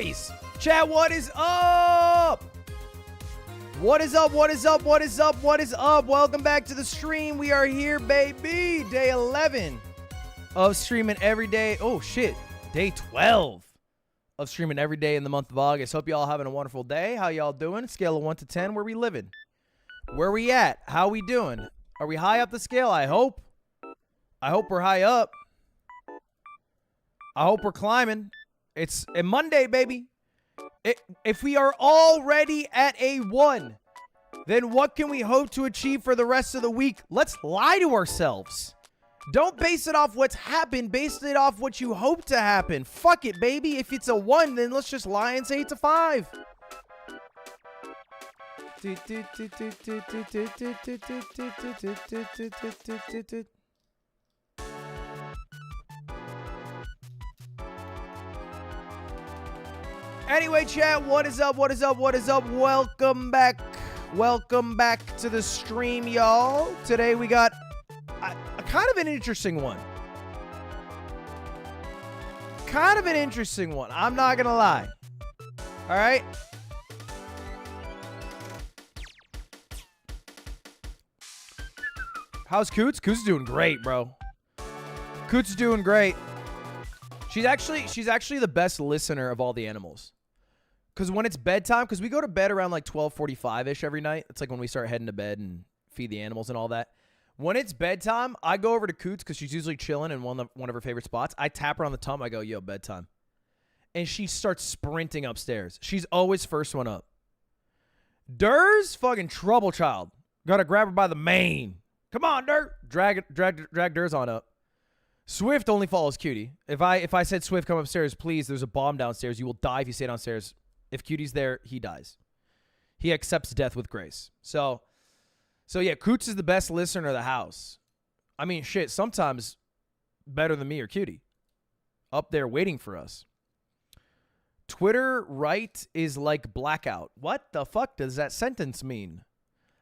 boys. Chat, what is up? What is up? What is up? What is up? What is up? Welcome back to the stream. We are here, baby. Day 11 of streaming every day. Oh, shit. Day 12 of streaming every day in the month of August. Hope y'all having a wonderful day. How y'all doing? Scale of 1 to 10. Where we living? Where we at? How we doing? Are we high up the scale? I hope. I hope we're high up. I hope we're climbing. It's a Monday, baby. If we are already at a 1, then what can we hope to achieve for the rest of the week? Let's lie to ourselves. Don't base it off what's happened. Base it off what you hope to happen. Fuck it, baby. If it's a 1, then let's just lie and say it's a 5. Anyway, chat, what is up? What is up? What is up? Welcome back. Welcome back to the stream, y'all. Today we got a kind of an interesting one. Kind of an interesting one. I'm not going to lie. All right. How's Coots? Coots is doing great, bro. Coots is doing great. She's actually the best listener of all the animals. Because when it's bedtime, because we go to bed around like 12:45-ish every night. It's like when we start heading to bed and feed the animals and all that. When it's bedtime, I go over to Coots because she's usually chilling in one of her favorite spots. I tap her on the tum. I go, yo, bedtime. And she starts sprinting upstairs. She's always first one up. Dur's fucking trouble child. Gotta grab her by the mane. Come on, Dur. Drag Dur's on up. Swift only follows Cutie. If I said, Swift, come upstairs, please, there's a bomb downstairs. You will die if you stay downstairs. If Cutie's there, he dies. He accepts death with grace. So yeah, Coots is the best listener of the house. I mean, shit, sometimes better than me or Cutie. Up there waiting for us. Twitter right is like blackout. What the fuck does that sentence mean?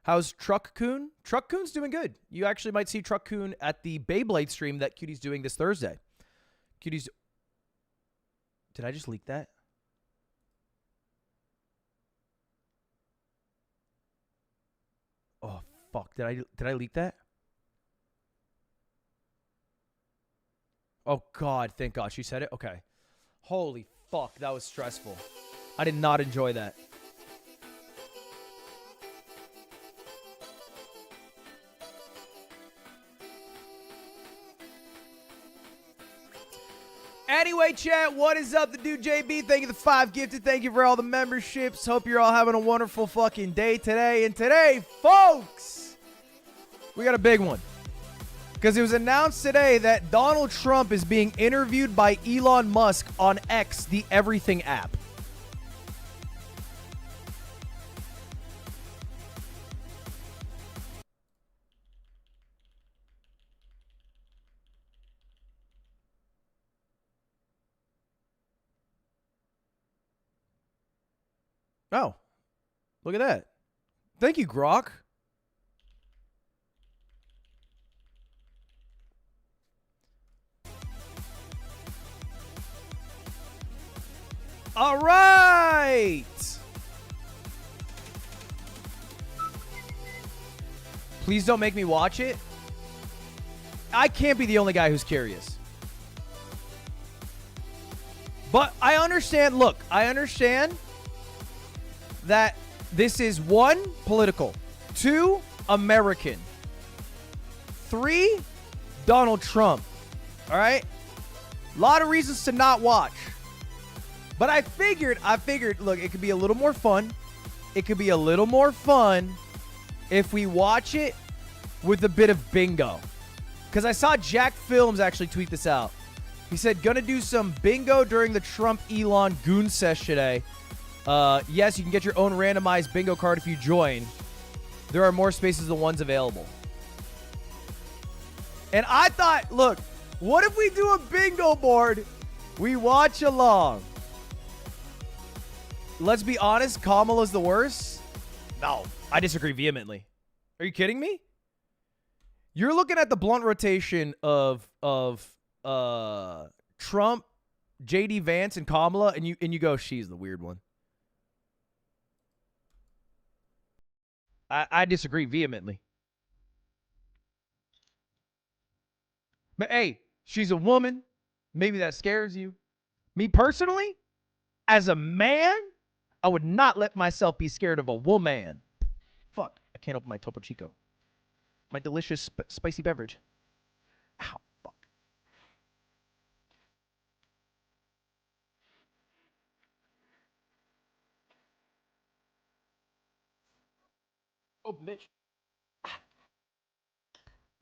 How's Truck Coon? Truck Coon's doing good. You actually might see Truck Coon at the Beyblade stream that Cutie's doing this Thursday. Cutie's... Did I just leak that? Oh, fuck. Did I leak that? Oh, God. Thank God. She said it? Okay. Holy fuck. That was stressful. I did not enjoy that. Anyway, chat, what is up? The dude JB, thank you for the 5 gifted. Thank you for all the memberships. Hope you're all having a wonderful fucking day today. And today, folks, we got a big one. Because it was announced today that Donald Trump is being interviewed by Elon Musk on X, the everything app. Oh, look at that. Thank you, Grok. All right. Please don't make me watch it. I can't be the only guy who's curious. But I understand. Look, I understand that this is 1, political, 2, American, 3, Donald Trump. All right? A lot of reasons to not watch. But I figured, look, it could be a little more fun. It could be a little more fun if we watch it with a bit of bingo. Because I saw Jack Films actually tweet this out. He said, gonna do some bingo during the Trump-Elon goon sesh today. Yes, you can get your own randomized bingo card if you join. There are more spaces than ones available. And I thought, look, what if we do a bingo board? We watch along. Let's be honest, Kamala's the worst. No, I disagree vehemently. Are you kidding me? You're looking at the blunt rotation of Trump, JD Vance and Kamala, and you go, she's the weird one. I disagree vehemently. But hey, she's a woman. Maybe that scares you. Me personally, as a man, I would not let myself be scared of a woman. Fuck, I can't open my Topo Chico. My delicious spicy beverage. Ow, fuck. Oh, bitch.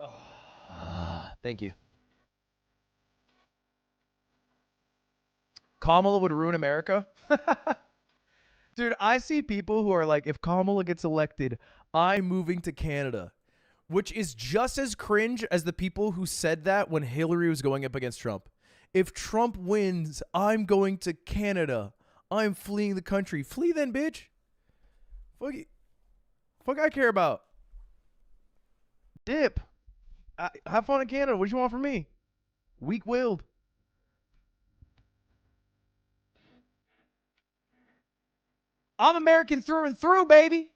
Oh. Thank you. Kamala would ruin America? Dude, I see people who are like, if Kamala gets elected, I'm moving to Canada. Which is just as cringe as the people who said that when Hillary was going up against Trump. If Trump wins, I'm going to Canada. I'm fleeing the country. Flee then, bitch. Fuck I care about. Dip. Have fun in Canada. What do you want from me? Weak-willed. I'm American through and through, baby.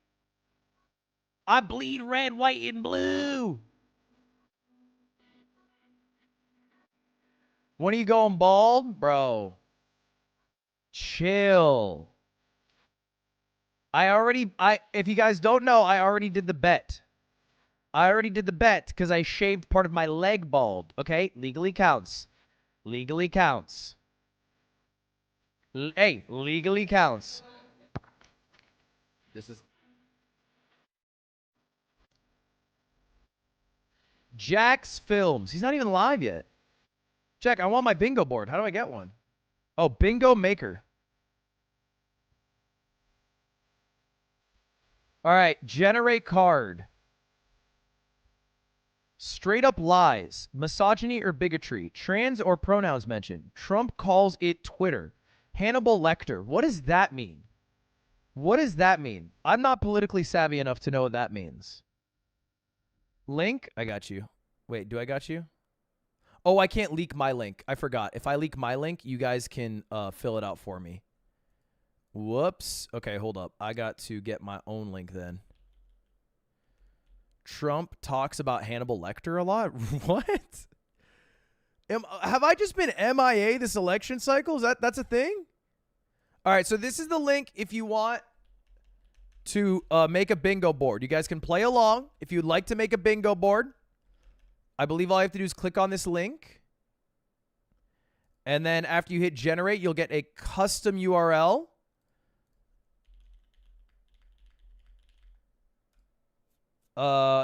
I bleed red, white, and blue. When are you going bald? Bro. Chill. If you guys don't know, I already did the bet. I already did the bet because I shaved part of my leg bald. Okay? Legally counts. Legally counts. Hey, legally counts. This is Jack's Films. He's not even live yet. Jack, I want my bingo board. How do I get one? Oh, Bingo Maker. All right, generate card. Straight up lies, misogyny or bigotry, trans or pronouns mentioned. Trump calls it Twitter. Hannibal Lecter. What does that mean? What does that mean? I'm not politically savvy enough to know what that means. Link? I got you. Wait, do I got you? Oh, I can't leak my link. I forgot. If I leak my link, you guys can fill it out for me. Whoops. Okay, hold up. I got to get my own link then. Trump talks about Hannibal Lecter a lot? What? Have I just been MIA this election cycle? That's a thing? All right, so this is the link if you want to make a bingo board. You guys can play along. If you'd like to make a bingo board, I believe all you have to do is click on this link. And then after you hit generate, you'll get a custom URL.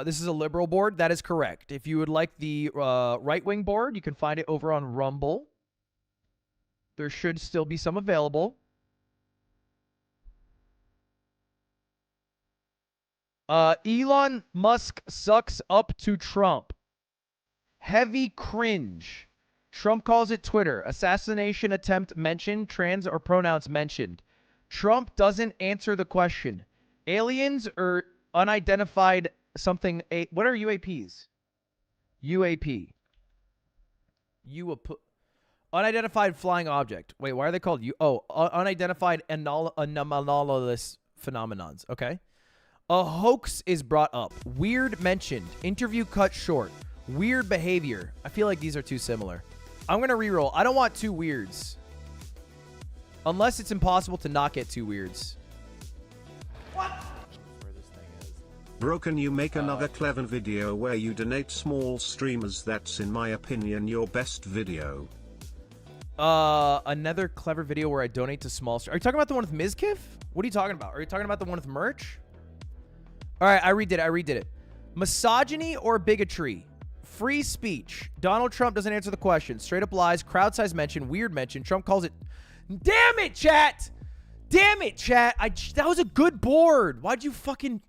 This is a liberal board. That is correct. If you would like the right-wing board, you can find it over on Rumble. There should still be some available. Elon Musk sucks up to Trump. Heavy cringe. Trump calls it Twitter. Assassination attempt mentioned. Trans or pronouns mentioned. Trump doesn't answer the question. Aliens or unidentified something. What are UAPs? UAP. Unidentified flying object. Wait, why are they called? Unidentified anomalous phenomenons. Okay. A hoax is brought up. Weird mentioned. Interview cut short. Weird behavior. I feel like these are too similar. I'm going to reroll. I don't want two weirds. Unless it's impossible to not get two weirds. What? Bro, can you make another clever video where you donate small streamers? That's in my opinion your best video. Another clever video where I donate to small streamers. Are you talking about the one with Mizkif? What are you talking about? Are you talking about the one with merch? All right, I redid it. Misogyny or bigotry? Free speech. Donald Trump doesn't answer the question. Straight up lies. Crowd size mention. Weird mention. Trump calls it. Damn it, chat. Damn it, chat. That was a good board. Why'd you fucking.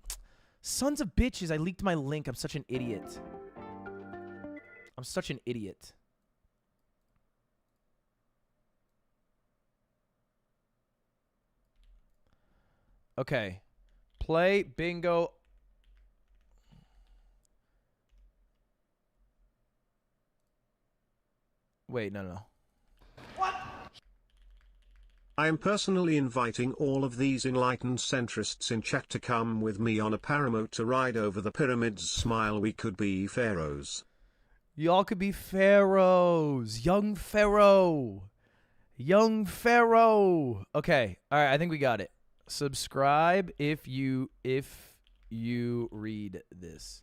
Sons of bitches. I leaked my link. I'm such an idiot. I'm such an idiot. Okay. Play bingo. Wait, no. What? I am personally inviting all of these enlightened centrists in chat to come with me on a paramotor ride over the pyramids. Smile, we could be pharaohs. Y'all could be pharaohs. Young pharaoh. Young pharaoh. Okay. All right, I think we got it. Subscribe if you read this.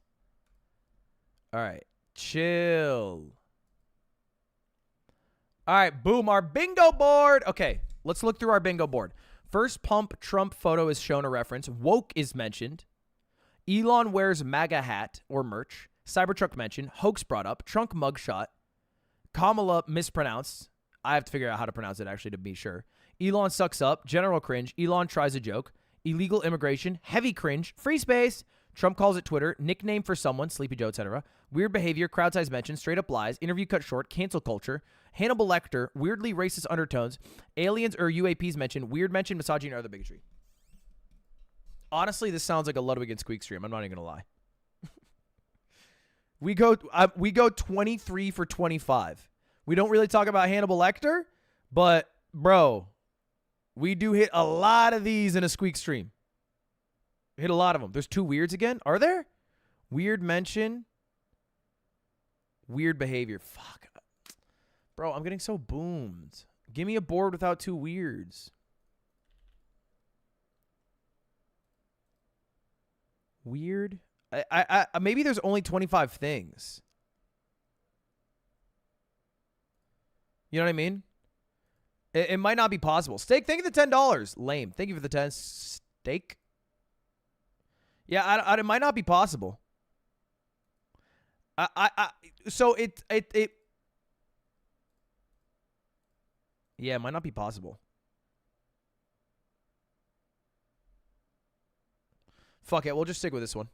All right. Chill. All right, boom, our bingo board. Okay, let's look through our bingo board. First pump Trump photo is shown a reference. Woke is mentioned. Elon wears MAGA hat or merch. Cybertruck mentioned. Hoax brought up. Trunk mugshot. Kamala mispronounced. I have to figure out how to pronounce it actually to be sure. Elon sucks up. General cringe. Elon tries a joke. Illegal immigration. Heavy cringe. Free space. Trump calls it Twitter. Nickname for someone. Sleepy Joe, etc. Weird behavior. Crowd size mention. Straight up lies. Interview cut short. Cancel culture. Hannibal Lecter. Weirdly racist undertones. Aliens or UAPs mentioned. Weird mention. Misogyny or other bigotry. Honestly, this sounds like a Ludwig and Squeak stream. I'm not even gonna lie. We go 23 for 25. We don't really talk about Hannibal Lecter, but bro, we do hit a lot of these in a Squeak stream. Hit a lot of them. There's 2 weirds again. Are there? Weird mention. Weird behavior. Fuck. Bro, I'm getting so boomed. Give me a board without 2 weirds. Weird. I maybe there's only 25 things. You know what I mean? It might not be possible. Steak, thank you for the $10. Lame. Thank you for the 10. Steak. Yeah, it might not be possible. So it yeah, it might not be possible. Fuck it, we'll just stick with this one.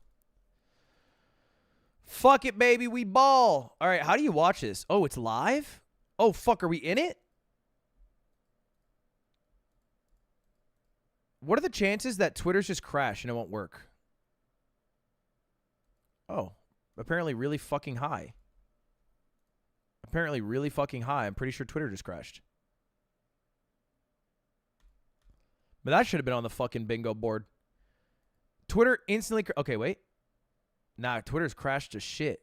Fuck it, baby, we ball. All right, how do you watch this? Oh, it's live? Oh, fuck, are we in it? What are the chances that Twitter's just crash and it won't work? Oh, apparently really fucking high. Apparently really fucking high. I'm pretty sure Twitter just crashed. But that should have been on the fucking bingo board. Twitter instantly... Okay, wait. Nah, Twitter's crashed to shit.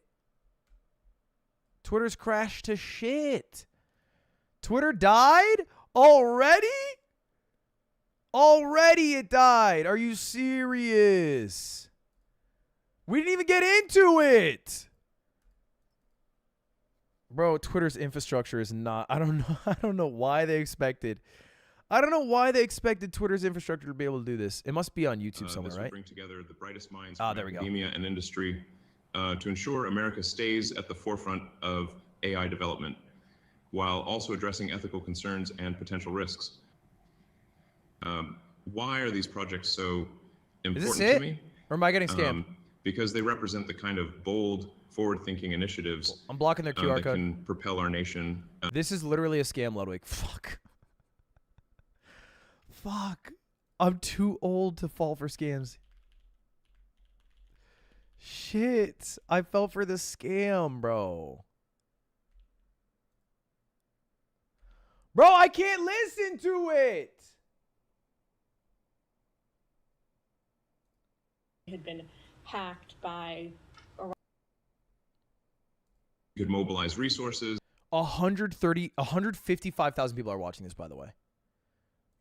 Twitter's crashed to shit. Twitter died? Already? Already it died. Are you serious? We didn't even get into it. Bro, Twitter's infrastructure is not... I don't know why they expected... I don't know why they expected Twitter's infrastructure to be able to do this. It must be on YouTube somewhere, right? Bring together the brightest minds from there academia and industry to ensure America stays at the forefront of AI development, while also addressing ethical concerns and potential risks. Why are these projects so important to me? Or am I getting scammed? Because they represent the kind of bold, forward-thinking initiatives I'm blocking their QR that code. can propel our nation. This is literally a scam, Ludwig. Fuck. Fuck. I'm too old to fall for scams. Shit. I fell for the scam, bro. Bro, I can't listen to it. Had been hacked by... You could mobilize resources. 155,000 people are watching this, by the way.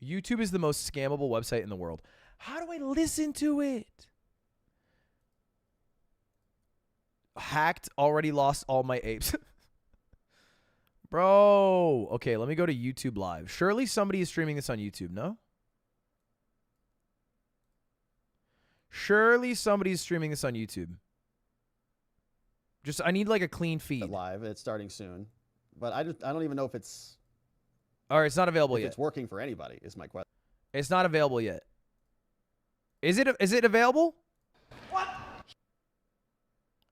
YouTube is the most scammable website in the world. How do I listen to it? Hacked, already lost all my apes. Bro. Okay, let me go to YouTube Live. Surely somebody is streaming this on YouTube, no? Surely somebody's streaming this on YouTube. I need like a clean feed. Live, it's starting soon. But I don't even know if it's... All right, it's not available yet. It's working for anybody is my question. It's not available yet. Is it available? What?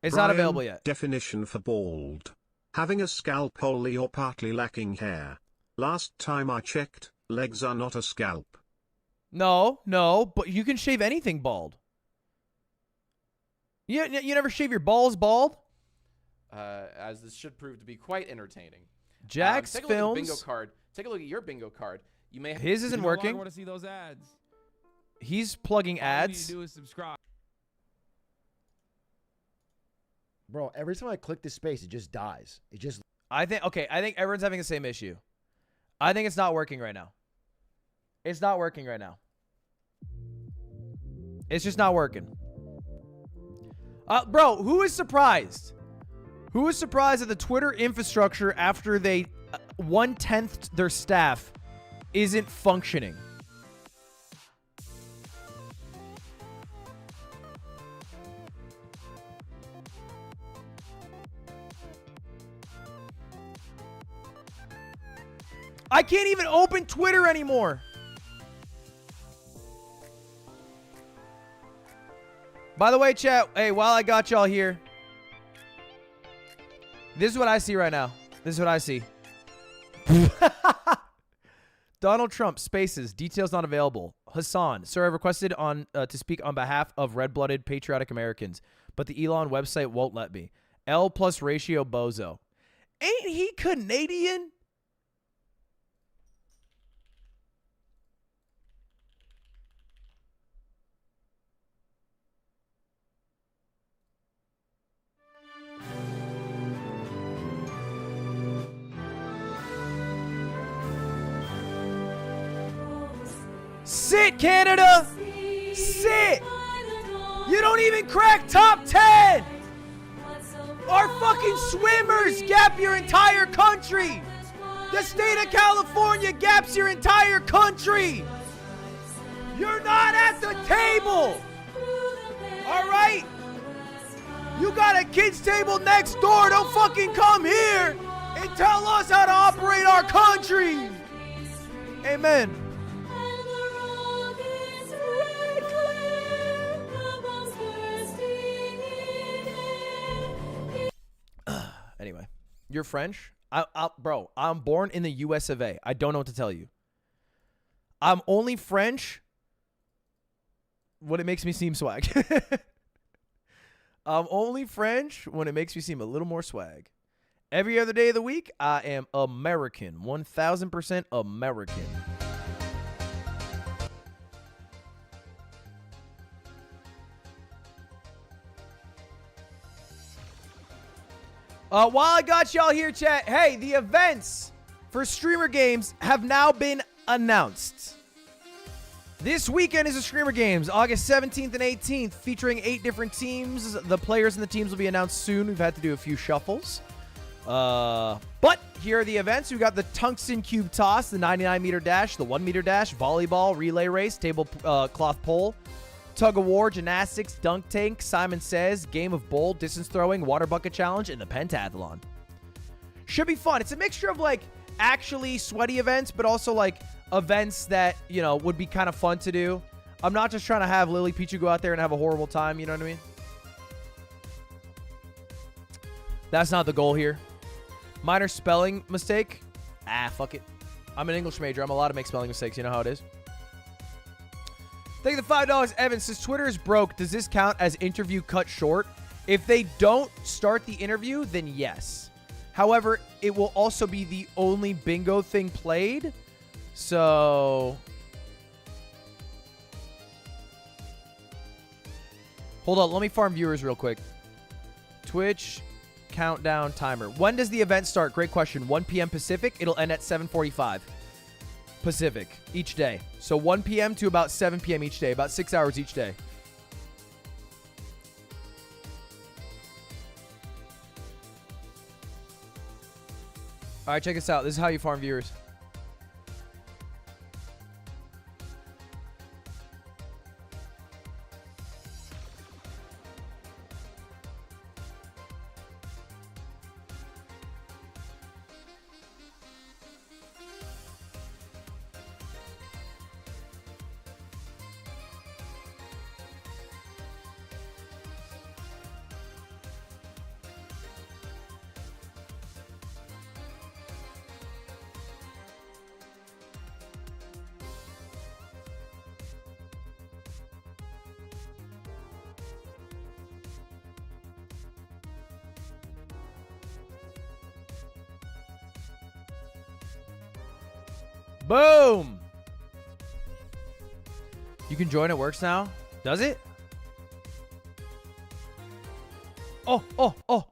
It's not available yet. Definition for bald. Having a scalp wholly or partly lacking hair. Last time I checked, legs are not a scalp. No, but you can shave anything bald. You never shave your balls bald? As this should prove to be quite entertaining. Jack's take a look at the Films. bingo card. Take a look at your bingo card. You may His isn't You no longer working. want to see those ads. He's plugging All you need ads. to do is subscribe. Bro, every time I click this space, it just dies. It just I think everyone's having the same issue. I think it's not working right now. It's not working right now. It's just not working. Bro, who is surprised? Who is surprised at the Twitter infrastructure after they 1/10 their staff isn't functioning? I can't even open Twitter anymore. By the way, chat, hey, while I got y'all here, this is what I see right now. This is what I see. Donald Trump, spaces, details not available. Hassan, sir, I've requested to speak on behalf of red-blooded patriotic Americans, but the Elon website won't let me. L plus ratio bozo. Ain't he Canadian? Sit, Canada! Sit! You don't even crack top 10! Our fucking swimmers gap your entire country! The state of California gaps your entire country! You're not at the table! Alright? You got a kids table next door, don't fucking come here and tell us how to operate our country! Amen. Anyway, you're French? Bro, I'm born in the US of A. I don't know what to tell you. I'm only French when it makes me seem swag. I'm only French when it makes me seem a little more swag. Every other day of the week, I am American. 1000% American. While I got y'all here, chat, hey, the events for Streamer Games have now been announced. This weekend is a Streamer Games, August 17th and 18th, featuring 8 different teams. The players and the teams will be announced soon. We've had to do a few shuffles. But here are the events. We've got the Tungsten Cube Toss, the 99-meter dash, the 1-meter dash, volleyball, relay race, tablecloth pole, tug of war, gymnastics, dunk tank, Simon Says, game of bowl, distance throwing, water bucket challenge, and the pentathlon. Should be fun. It's a mixture of like actually sweaty events, but also like events that, you know, would be kind of fun to do. I'm not just trying to have Lily Pichu go out there and have a horrible time, you know what I mean? That's not the goal here. Minor spelling mistake. Fuck it. I'm an English major. I'm allowed to make spelling mistakes. You know how it is. Thank you for the $5. Evan says, Twitter is broke. Does this count as interview cut short? If they don't start the interview, then yes. However, it will also be the only bingo thing played. So... hold on. Let me farm viewers real quick. Twitch countdown timer. When does the event start? Great question. 1 p.m. Pacific. It'll end at 7:45 Pacific each day. So 1 p.m. to about 7 p.m. each day. About 6 hours each day. All right, check this out. This is how you farm viewers. Boom! You can join. It works now. Does it? Oh, oh, oh.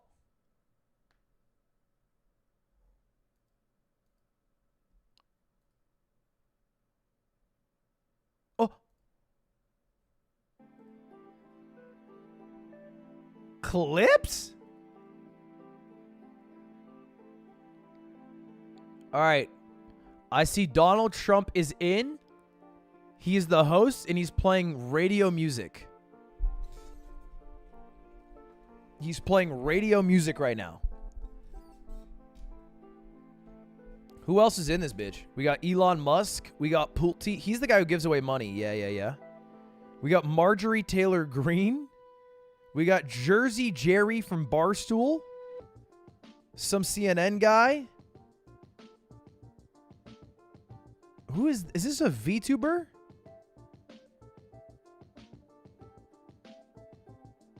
Oh. Clips? All right. I see Donald Trump is in. He is the host and he's playing radio music. He's playing radio music right now. Who else is in this bitch? We got Elon Musk. We got Pulte. He's the guy who gives away money. Yeah. We got Marjorie Taylor Greene. We got Jersey Jerry from Barstool. Some CNN guy. Who is this a VTuber?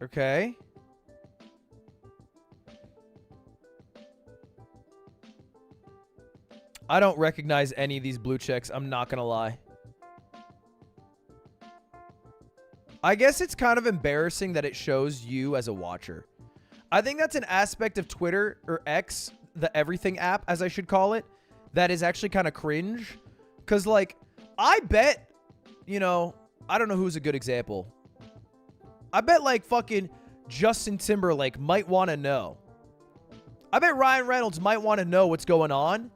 Okay. I don't recognize any of these blue checks. I'm not going to lie. I guess it's kind of embarrassing that it shows you as a watcher. I think that's an aspect of Twitter or X, the everything app, as I should call it, that is actually kind of cringe. Because, like, I bet, you know, I don't know who's a good example. I bet, like, fucking Justin Timberlake might want to know. I bet Ryan Reynolds might want to know what's going on.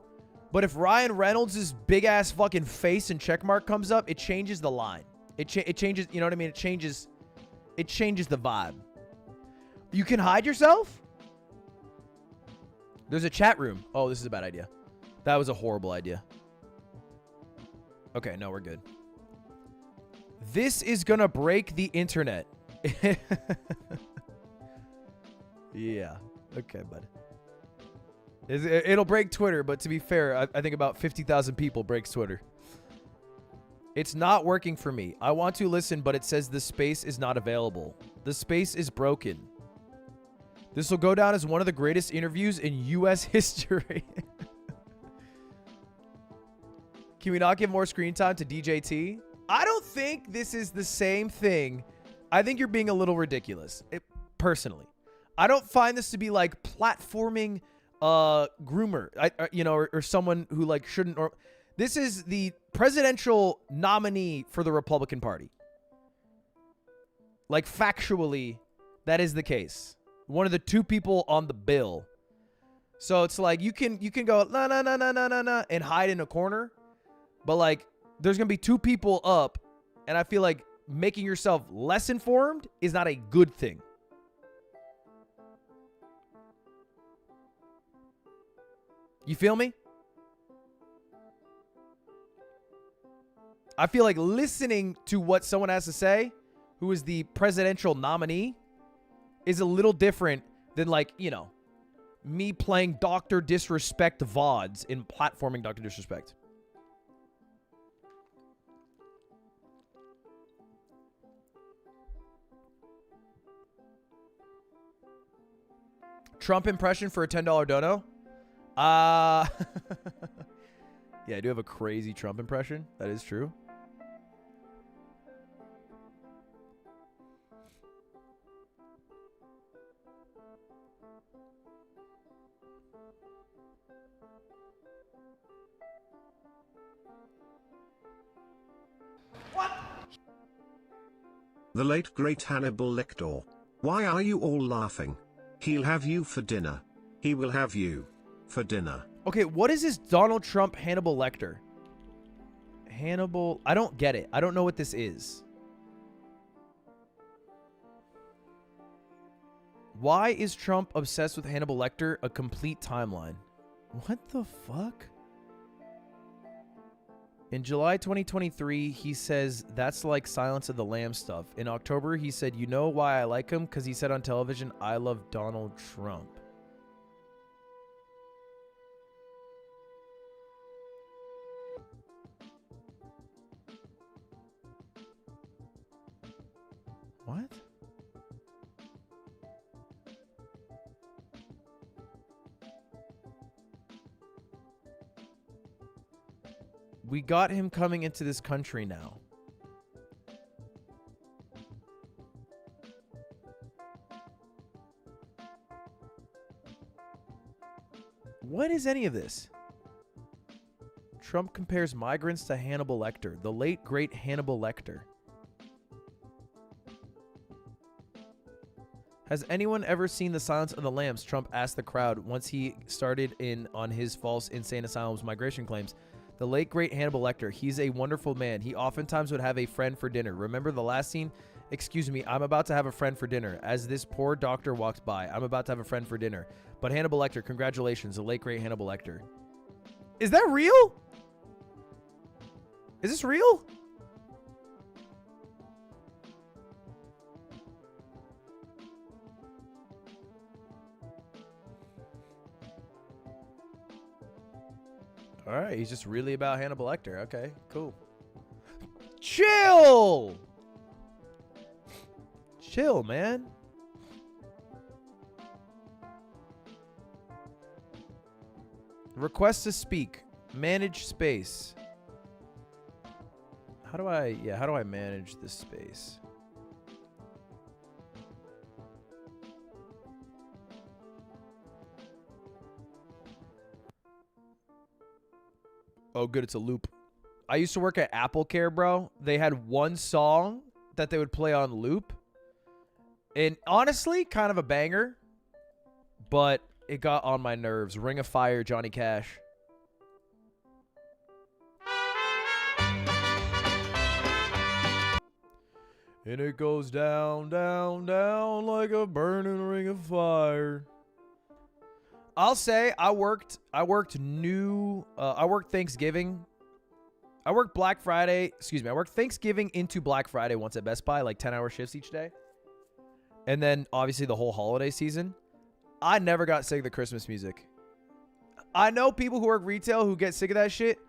But if Ryan Reynolds' big-ass fucking face and checkmark comes up, it changes the line. It changes, you know what I mean? It changes the vibe. You can hide yourself? There's a chat room. Oh, this is a bad idea. That was a horrible idea. Okay, no, we're good. This is gonna break the internet. Yeah. Okay, bud. It'll break Twitter, but to be fair, I think about 50,000 people breaks Twitter. It's not working for me. I want to listen, but it says the space is not available. The space is broken. This will go down as one of the greatest interviews in U.S. history. Can we not give more screen time to DJT? I don't think this is the same thing. I think you're being a little ridiculous, personally. I don't find this to be like platforming groomer, or someone who like shouldn't. Or this is the presidential nominee for the Republican Party. Like factually, that is the case. One of the two people on the bill. So it's like you can go no and hide in a corner, but like there's gonna be two people up, and I feel like making yourself less informed is not a good thing. You feel me? I feel like listening to what someone has to say, who is the presidential nominee, is a little different than like, you know, me playing Dr. Disrespect VODs in platforming Dr. Disrespect. Trump impression for a $10 dono? Yeah, I do have a crazy Trump impression. That is true. The late great Hannibal Lecter. Why are you all laughing? He'll have you for dinner. He will have you for dinner. Okay, what is this Donald Trump Hannibal Lecter? Hannibal, I don't get it. I don't know what this is. Why is Trump obsessed with Hannibal Lecter? A complete timeline. What the fuck? In July 2023, he says that's like Silence of the Lambs stuff. In October, he said, you know why I like him? Because he said on television, I love Donald Trump. What? We got him coming into this country now. What is any of this? Trump compares migrants to Hannibal Lecter, the late great Hannibal Lecter. Has anyone ever seen The Silence of the Lambs? Trump asked the crowd once he started in on his false insane asylum's migration claims. The late great Hannibal Lecter, he's a wonderful man. He oftentimes would have a friend for dinner. Remember the last scene? Excuse me, I'm about to have a friend for dinner. As this poor doctor walks by, I'm about to have a friend for dinner. But Hannibal Lecter, congratulations, the late great Hannibal Lecter. Is that real? Is this real? All right, he's just really about Hannibal Lecter. Okay, cool. Chill! Chill, man. Request to speak. Manage space. How do I manage this space? Oh, good, it's a loop. I used to work at Apple Care, bro. They had one song that they would play on loop. And honestly, kind of a banger. But it got on my nerves. Ring of Fire, Johnny Cash. And it goes down, down, down like a burning ring of fire. I'll say I worked Thanksgiving. I worked Black Friday, I worked Thanksgiving into Black Friday once at Best Buy, like 10-hour shifts each day. And then obviously the whole holiday season. I never got sick of the Christmas music. I know people who work retail who get sick of that shit.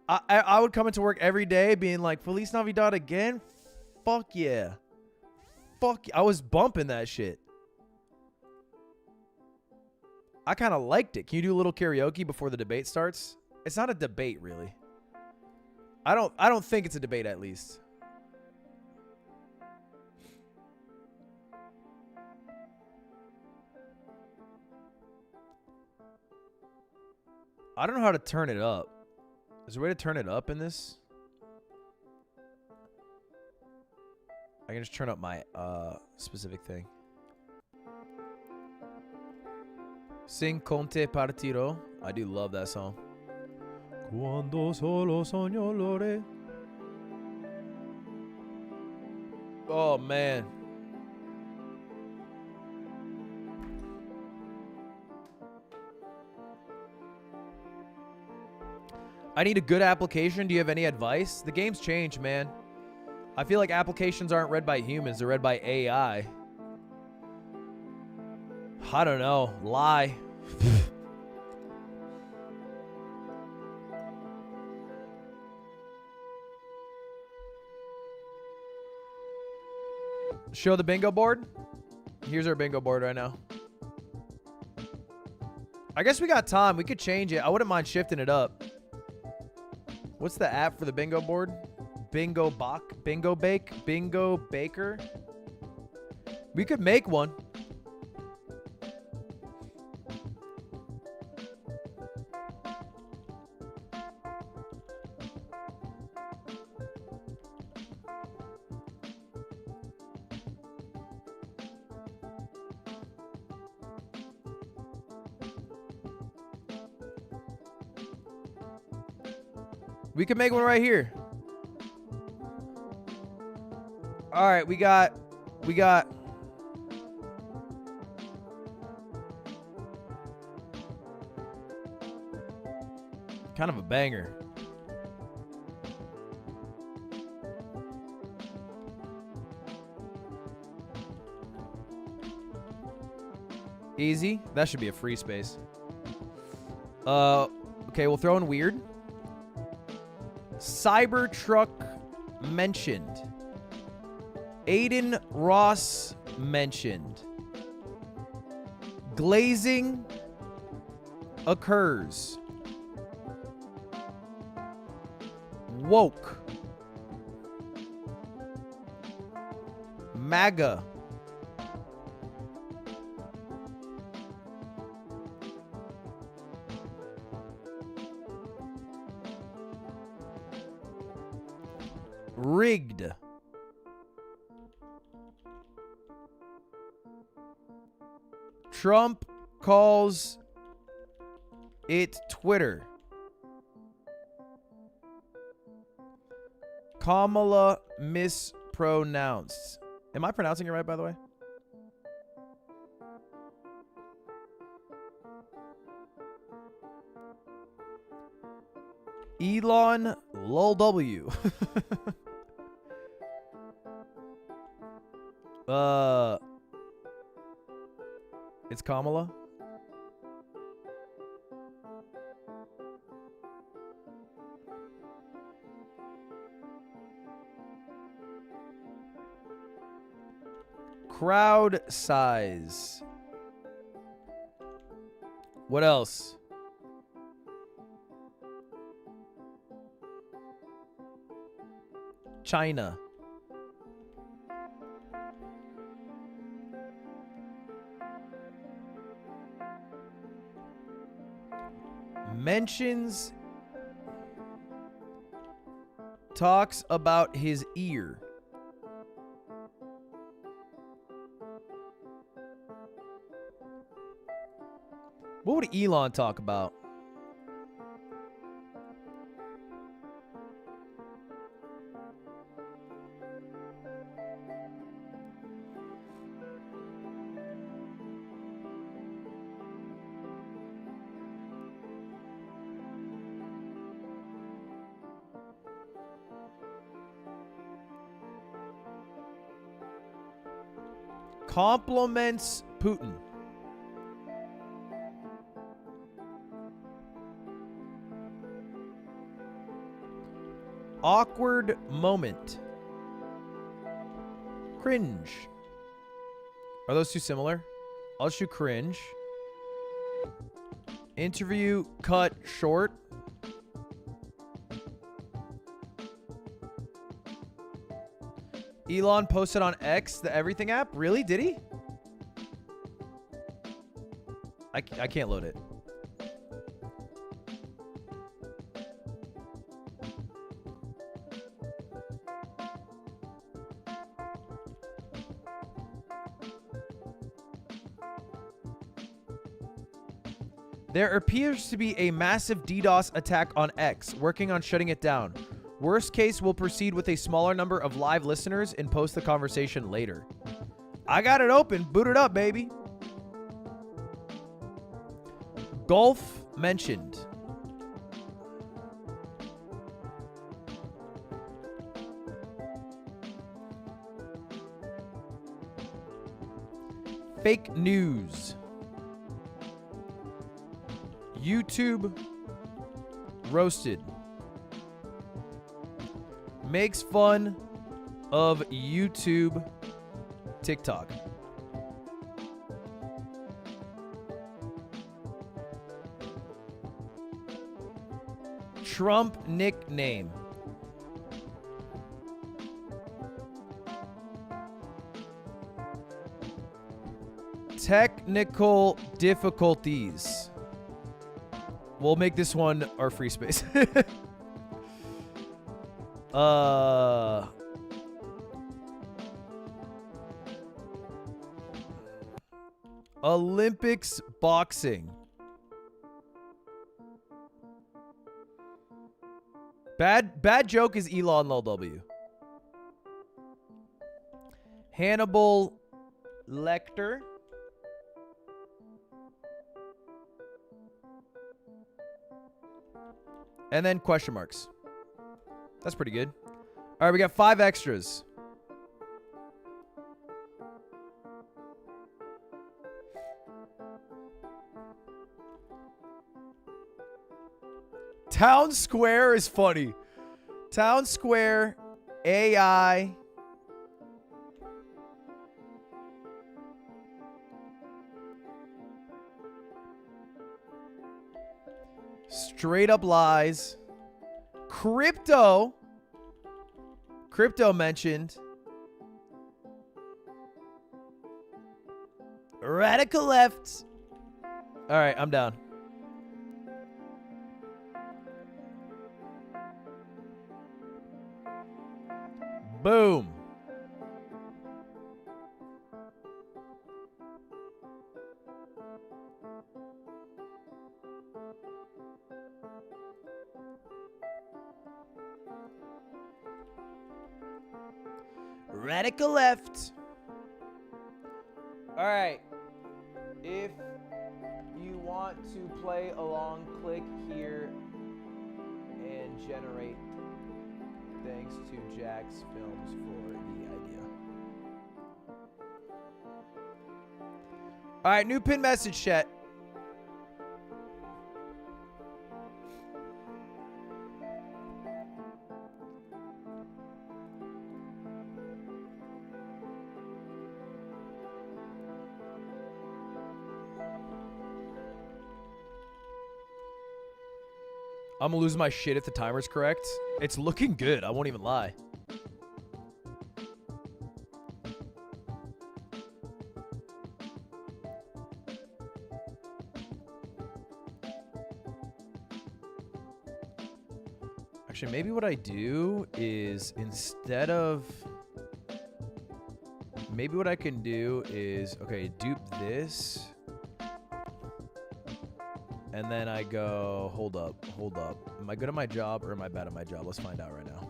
I would come into work every day being like, Feliz Navidad again? Fuck yeah. Fuck yeah. I was bumping that shit. I kind of liked it. Can you do a little karaoke before the debate starts? It's not a debate, really. I don't think it's a debate, at least. I don't know how to turn it up. Is there a way to turn it up in this? I can just turn up my specific thing. Sing Conte Partiro. I do love that song. Cuando solo sogno l'ore. Oh, man. I need a good application. Do you have any advice? The game's changed, man. I feel like applications aren't read by humans. They're read by AI. I don't know. Lie. Show the bingo board. Here's our bingo board right now. I guess we got time. We could change it. I wouldn't mind shifting it up. What's the app for the bingo board? Bingo Bach? Bingo Bake? Bingo Baker? We could make one. We can make one right here. All right, we got kind of a banger. Easy. That should be a free space. Okay, we'll throw in weird. Cybertruck mentioned. Aiden Ross mentioned. Glazing occurs. Woke. MAGA. rigged. Trump calls it Twitter. Kamala mispronounced. Am I pronouncing it right, by the way? ELON lol W. It's Kamala. Crowd size. What else? China. Mentions talks about his ear. What would Elon talk about? Compliments Putin. Awkward moment. Cringe. Are those two similar? I'll just do cringe. Interview cut short. Elon posted on X, the everything app. Really? Did he? I can't load it. There appears to be a massive DDoS attack on X, working on shutting it down. Worst case, we'll proceed with a smaller number of live listeners and post the conversation later. I got it open. Boot it up, baby. Golf mentioned. Fake news. YouTube roasted. Makes fun of YouTube TikTok. Trump nickname. Technical difficulties. We'll make this one our free space. Olympics boxing. Bad joke is Elon lol W. Hannibal Lecter. And then question marks. That's pretty good. All right, we got 5 extras. Town Square is funny. Town Square, AI. Straight up lies. Crypto mentioned. Radical left. All right, I'm down. Boom. Radical left. All right. If you want to play along, click here and generate. Thanks to Jack's Films for the idea. All right, new pin message, chat. I'm gonna lose my shit if the timer's correct. It's looking good, I won't even lie. Actually, maybe what I do is instead of... Maybe what I can do is, okay, dupe this. And then I go, hold up. Am I good at my job or am I bad at my job? Let's find out right now.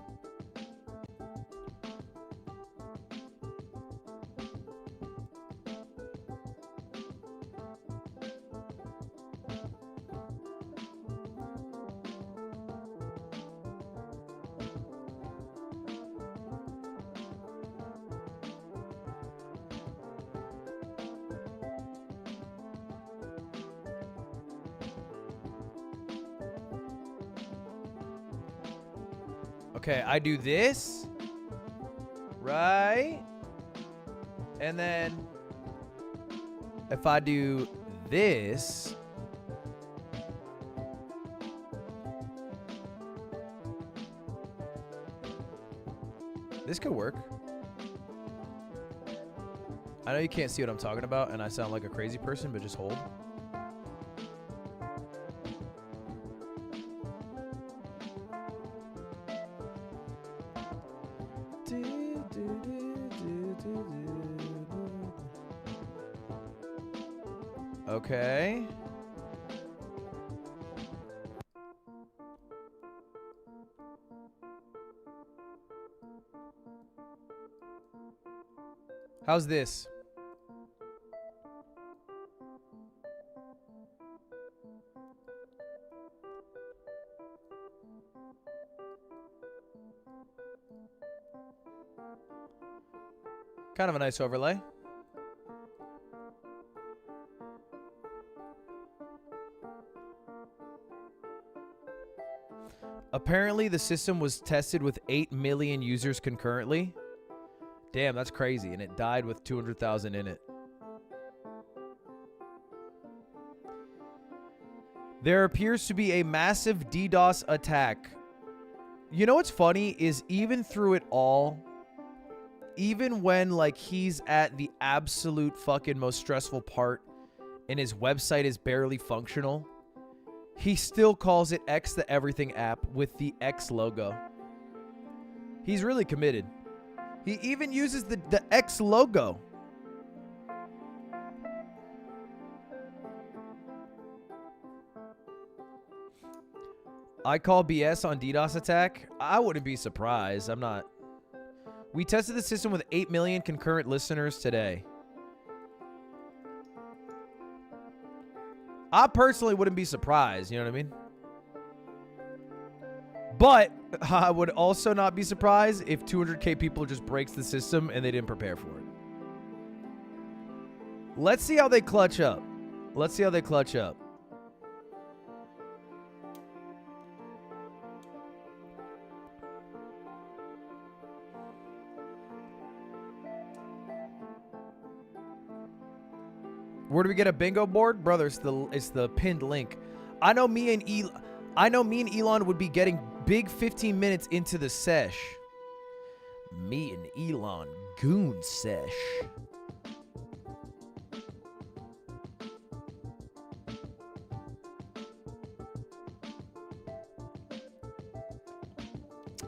Okay, I do this, right? And then if I do this, this could work. I know you can't see what I'm talking about and I sound like a crazy person, but just hold. Okay. How's this? Kind of a nice overlay. Apparently, the system was tested with 8 million users concurrently. Damn, that's crazy. And it died with 200,000 in it. There appears to be a massive DDoS attack. You know what's funny is even through it all, even when like he's at the absolute fucking most stressful part and his website is barely functional, he still calls it X the Everything app with the X logo. He's really committed. He even uses the X logo. I call BS on DDoS attack. I wouldn't be surprised. I'm not. We tested the system with 8 million concurrent listeners today. I personally wouldn't be surprised, you know what I mean? But I would also not be surprised if 200K people just breaks the system and they didn't prepare for it. Let's see how they clutch up. Let's see how they clutch up. Where do we get a bingo board? Brother, it's the pinned link. I know me and Elon would be getting big 15 minutes into the sesh. Me and Elon goon sesh.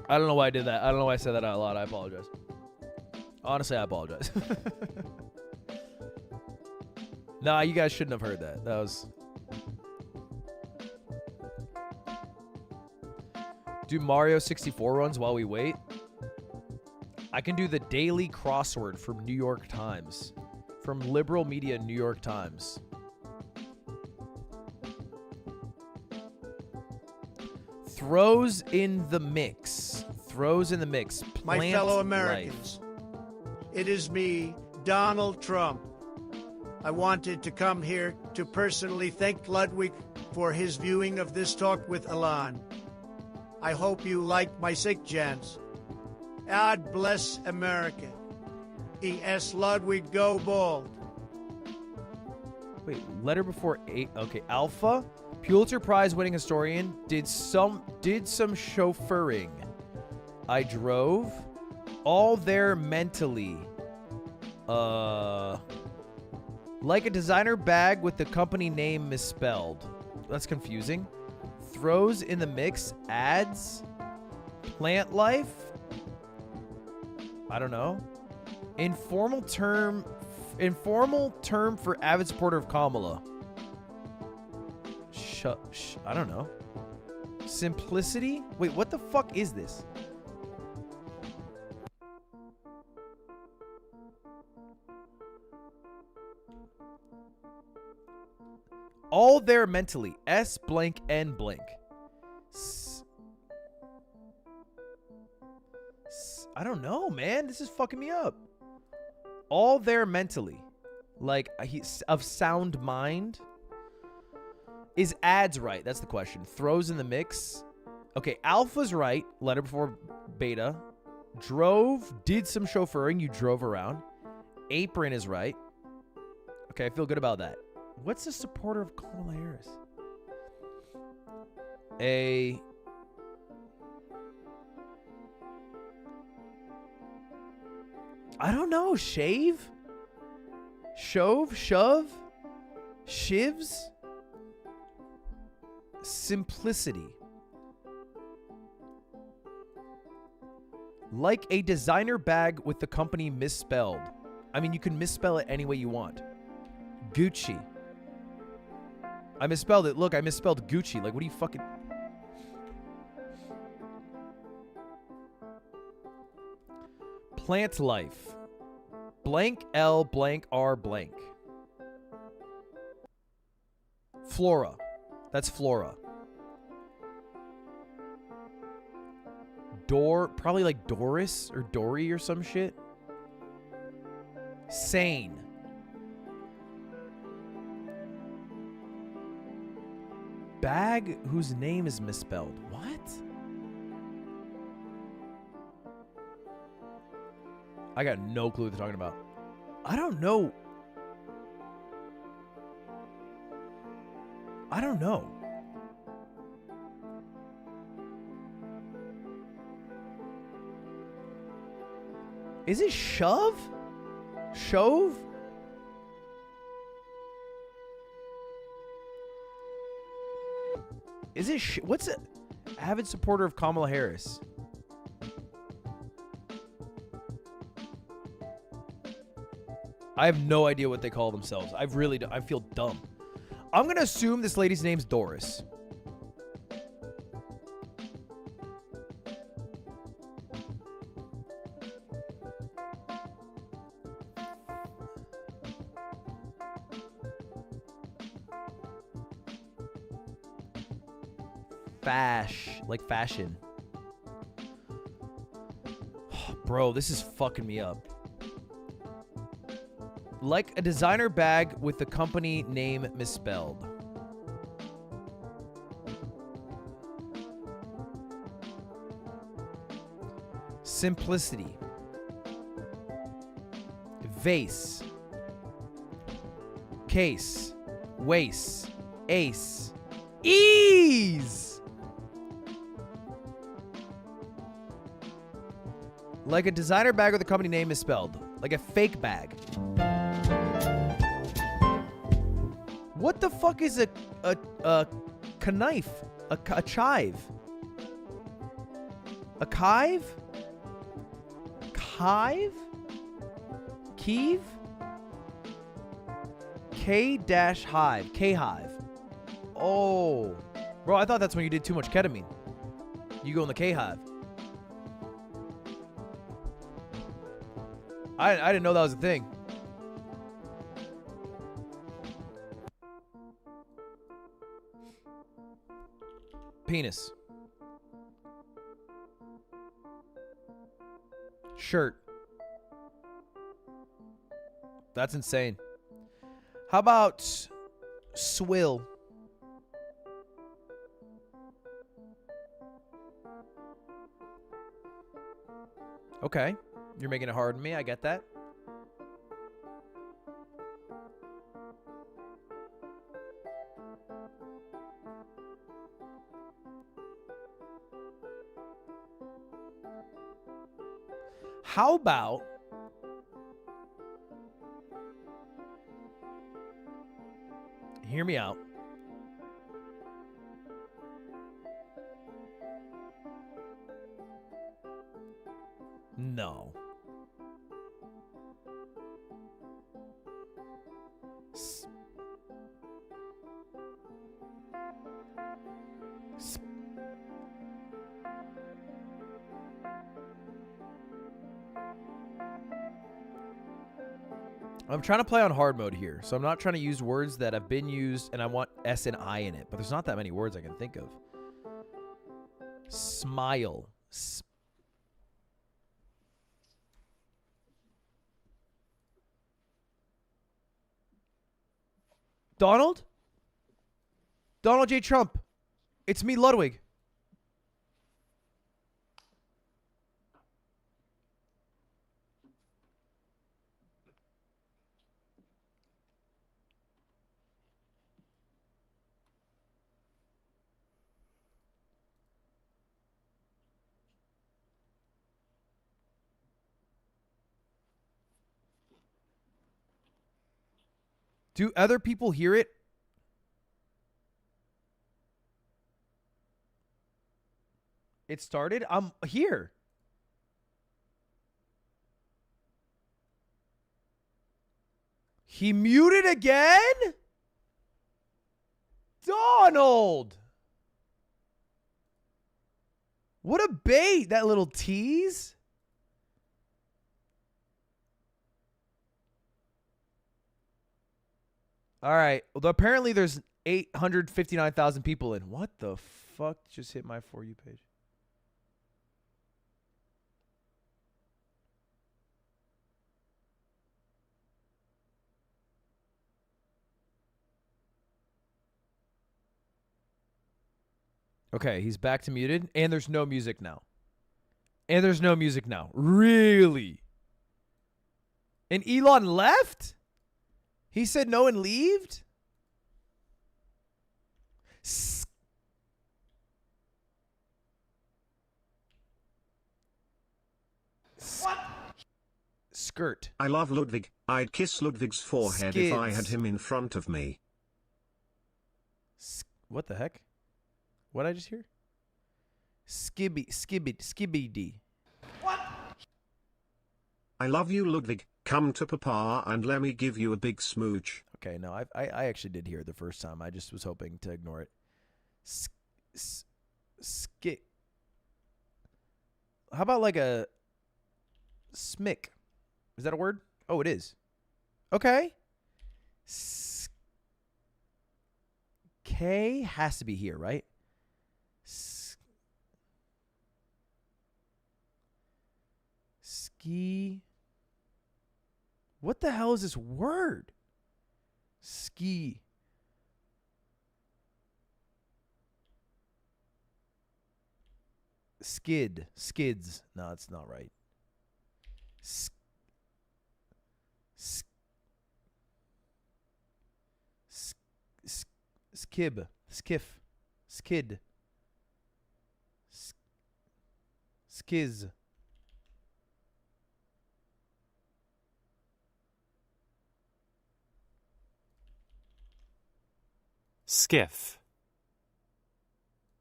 I don't know why I did that. I don't know why I said that out loud. I apologize. Honestly, I apologize. Nah, you guys shouldn't have heard that. That was... Do Mario 64 runs while we wait? I can do the daily crossword from New York Times. From liberal media New York Times. Throws in the mix. Throws in the mix. My Plant fellow life. Americans, it is me, Donald Trump. I wanted to come here to personally thank Ludwig for his viewing of this talk with Elon. I hope you like my suggestions. God bless America. E.S. Ludwig, go bold. Wait, letter before 8. Okay, Alpha, Pulitzer Prize winning historian, did some chauffeuring. I drove all there mentally. Like a designer bag with the company name misspelled. That's confusing. Throws in the mix, ads, plant life. I don't know. Informal term for avid supporter of Kamala. I don't know. Simplicity? Wait, what the fuck is this? All there mentally. S blank N blank. I don't know, man. This is fucking me up. All there mentally. Like, he's of sound mind. Is ads right? That's the question. Throws in the mix. Okay, alpha's right. Letter before beta. Drove. Did some chauffeuring. You drove around. Apron is right. Okay, I feel good about that. What's a supporter of Kamala Harris? I don't know. Shave? Shove? Shove? Shivs? Simplicity. Like a designer bag with the company misspelled. I mean, you can misspell it any way you want. Gucci. I misspelled it. Look, I misspelled Gucci. Like, what do you fucking... Plant life. Blank L blank R blank. Flora. That's flora. Probably like Doris or Dory or some shit. Sane. Bag whose name is misspelled. What? I got no clue what they're talking about. I don't know. I don't know. Is it shove? Shove? Is it what's it? Avid supporter of Kamala Harris. I have no idea what they call themselves. I feel dumb. I'm going to assume this lady's name's Doris. Like fashion. Bro, this is fucking me up. Like a designer bag with the company name misspelled. Simplicity. Vase. Case. Waste. Ace. Ease. Like a designer bag with the company name misspelled. Like a fake bag. What the fuck is a knife? A chive? A Kive? Kive? Kiev? K-Hive. K-Hive. Oh. Bro, I thought that's when you did too much ketamine. You go in the K-Hive. I didn't know that was a thing. Penis. Shirt. That's insane. How about swill? Okay. You're making it hard on me. I get that. How about hear me out. No. S- s- I'm trying to play on hard mode here, so I'm not trying to use words that have been used, and I want S and I in it, but there's not that many words I can think of. Smile. Donald? Donald J. Trump. It's me, Ludwig. Do other people hear it? It started? I'm here. He muted again? Donald! What a bait, that little tease. All right. Well, apparently there's 859,000 people in. What the fuck just hit my For You page? Okay, he's back to muted, and there's no music now. And there's no music now. Really? And Elon left? He said no and left? What? Skirt. I love Ludwig. I'd kiss Ludwig's forehead if I had Skids. him in front of me. What the heck? What did I just hear? Skibbity. I love you, Ludwig. Come to Papa and let me give you a big smooch. Okay, no, I actually did hear it the first time. I just was hoping to ignore it. Skit. How about like a smick? Is that a word? Oh, it is. Okay. K has to be here, right? Ski. What the hell is this word? Ski. Skids. No, it's not right. Skib. Skiff. Skid. Skiz. Skiff.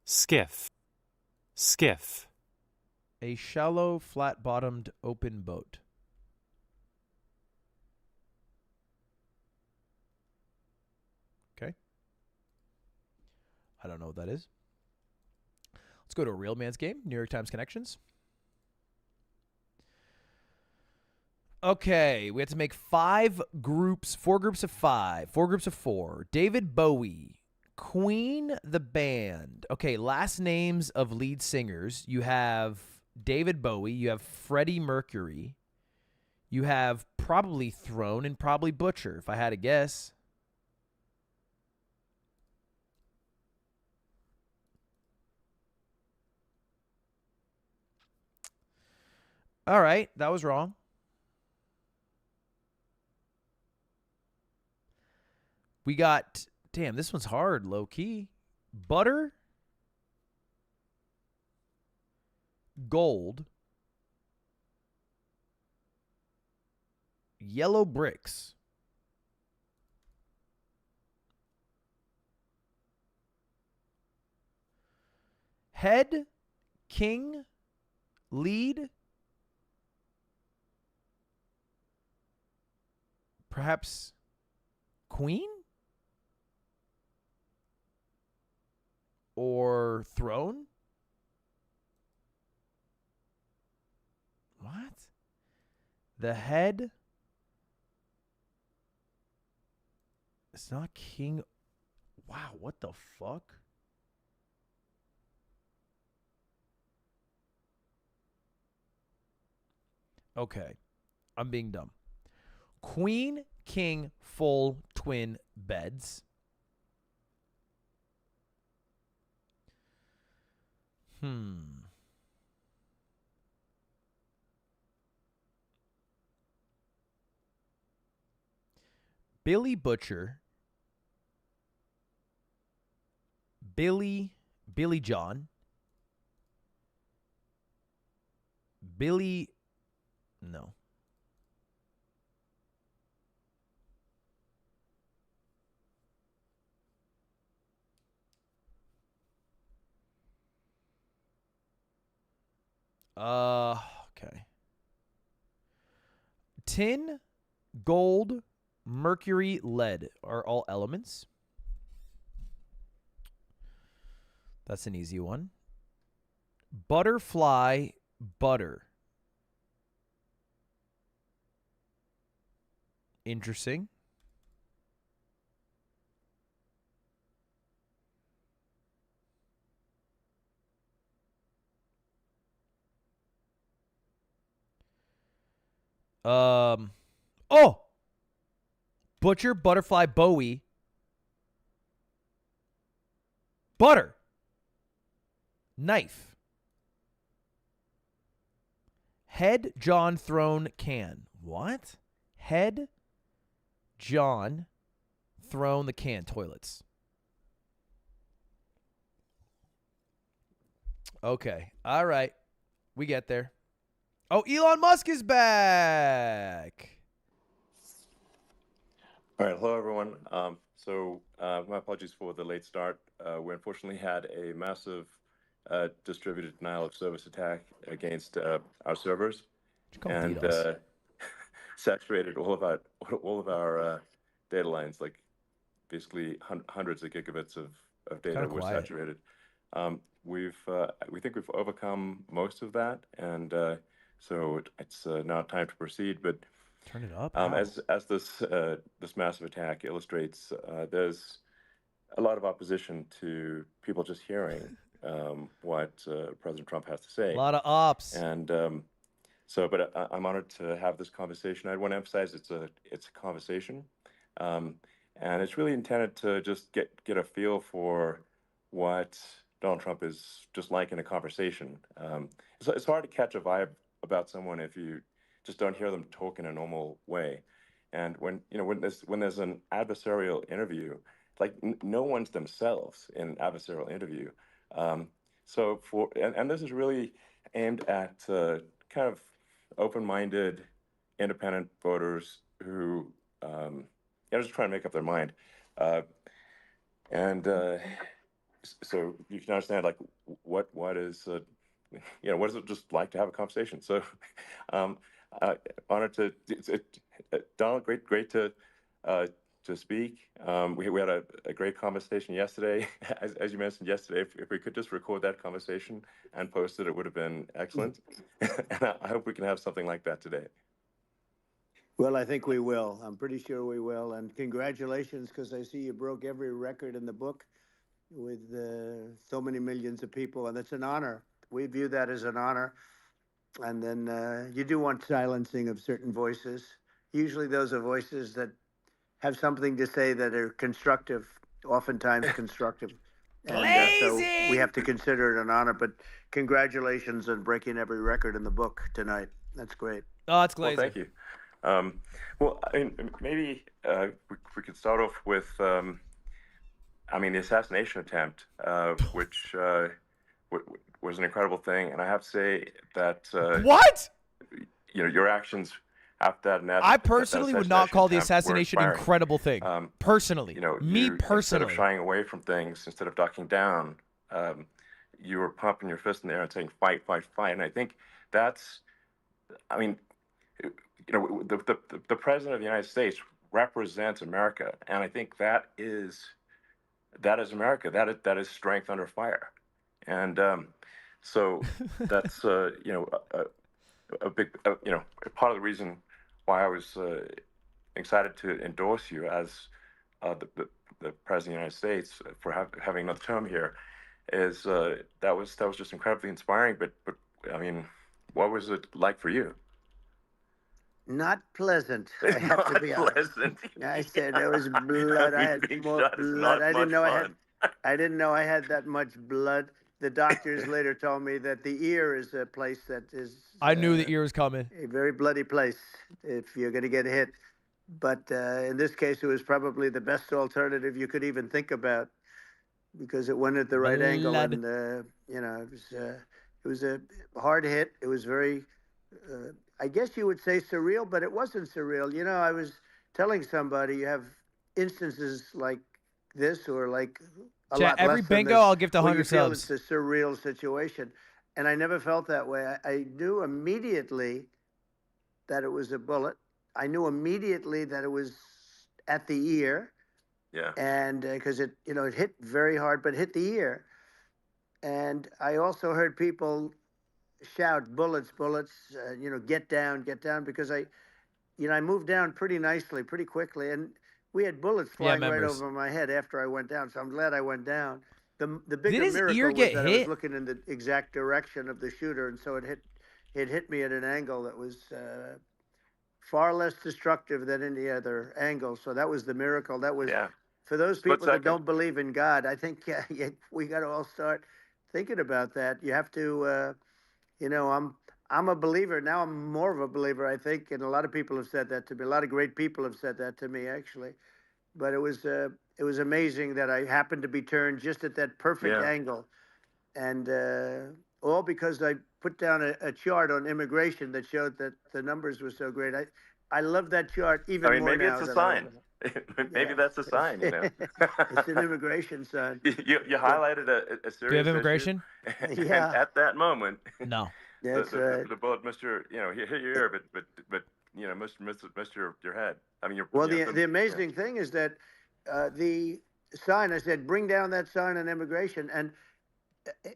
Skiff. Skiff. A shallow, flat-bottomed, open boat. Okay. I don't know what that is. Let's go to a real man's game. New York Times connections. Okay, we have to make 5 groups, 4 groups of 5, 4 groups of 4. David Bowie, Queen the band. Okay, last names of lead singers. You have David Bowie, you have Freddie Mercury, you have probably Throne and probably Butcher, if I had to guess. All right, that was wrong. We got, damn, this one's hard, low key. Butter, gold, yellow bricks. Head, king, lead, perhaps queen? Or throne? What? The head? It's not king. Wow, what the fuck? Okay, I'm being dumb. Queen, king, full twin beds. Billy Butcher. Billy John. Billy, no. Okay. Tin, gold, mercury, lead are all elements. That's an easy one. Butterfly, butter. Interesting. Oh! Butcher, butterfly, Bowie. Butter. Knife. Head, John, throne, can. What? Head, John, throne, the can. Toilets. Okay. All right. We get there. Oh, Elon Musk is back. All right, hello everyone. My apologies for the late start. We unfortunately had a massive distributed denial of service attack against our servers, and saturated all of our data lines. Like basically hundreds of gigabits of data were saturated. We think we've overcome most of that, and so it's now time to proceed. But turn it up. As this massive attack illustrates, there's a lot of opposition to people just hearing what President Trump has to say. A lot of ops. And but I'm honored to have this conversation. I want to emphasize it's a conversation, and it's really intended to just get a feel for what Donald Trump is just like in a conversation. It's hard to catch a vibe about someone if you just don't hear them talk in a normal way. And when there's an adversarial interview, like no one's themselves in an adversarial interview. So this is really aimed at kind of open-minded, independent voters who just trying to make up their mind. So you can understand like what is what is it just like to have a conversation? So, um, honored to Donald. Great to speak. We had a great conversation yesterday. As you mentioned yesterday, if we could just record that conversation and post it, it would have been excellent. And I hope we can have something like that today. Well, I think we will. I'm pretty sure we will. And congratulations, because I see you broke every record in the book with so many millions of people, and it's an honor. We view that as an honor. And then you do want silencing of certain voices. Usually those are voices that have something to say that are constructive, oftentimes constructive. And so we have to consider it an honor. But congratulations on breaking every record in the book tonight. That's great. Oh, it's Well, glazing. thank you. Well, I mean, maybe we could start off with, the assassination attempt, which was an incredible thing. And I have to say that What? your actions after that. I personally would not call the assassination an inspiring. incredible thing. Personally, me Instead personally. of shying away from things, instead of ducking down, you were pumping your fist in the air and saying, "Fight, fight, fight." And I think that's, the president of the United States represents America, and I think that is America. That is strength under fire, and so that's a big part of the reason why I was excited to endorse you as the president of the United States for having another term here. Is that was just incredibly inspiring. But I mean, what was it like for you? Not pleasant. I have to be honest. Pleasant. I said there was blood. I had more blood. I didn't know I didn't know I had that much blood. The doctors later told me that the ear is a place that is. I knew the ear was coming. A very bloody place if you're going to get hit. But in this case, it was probably the best alternative you could even think about, because it went at the right angle, and it was a hard hit. It was very, I guess you would say surreal, but it wasn't surreal. I was telling somebody you have instances like this, or like a lot every less than bingo, this, I'll give to where 100 you feel subs. it's a surreal situation, and I never felt that way. I knew immediately that it was a bullet. I knew immediately that it was at the ear. Yeah. And because it hit very hard, but hit the ear. And I also heard people shout, "Bullets, bullets!" Get down, because I moved down pretty nicely, pretty quickly, and we had bullets flying right over my head after I went down. So I'm glad I went down. The bigger miracle was that I was looking in the exact direction of the shooter, and so it hit me at an angle that was far less destructive than any other angle. So that was the miracle. That was for those people that don't believe in God. I think we got to all start thinking about that. You have to, I'm a believer now. I'm more of a believer, I think, and a lot of people have said that to me. A lot of great people have said that to me, actually. But it was amazing that I happened to be turned just at that perfect angle, and all because I put down a chart on immigration that showed that the numbers were so great. I love that chart even more maybe now. It's a sign. Maybe that's a sign. It's an immigration sign. You highlighted a serious. Do you have immigration? And at that moment. No. That's right. The bullet missed your, hit your ear, but missed your head. I mean, the amazing thing is that the sign. I said, bring down that sign on immigration, and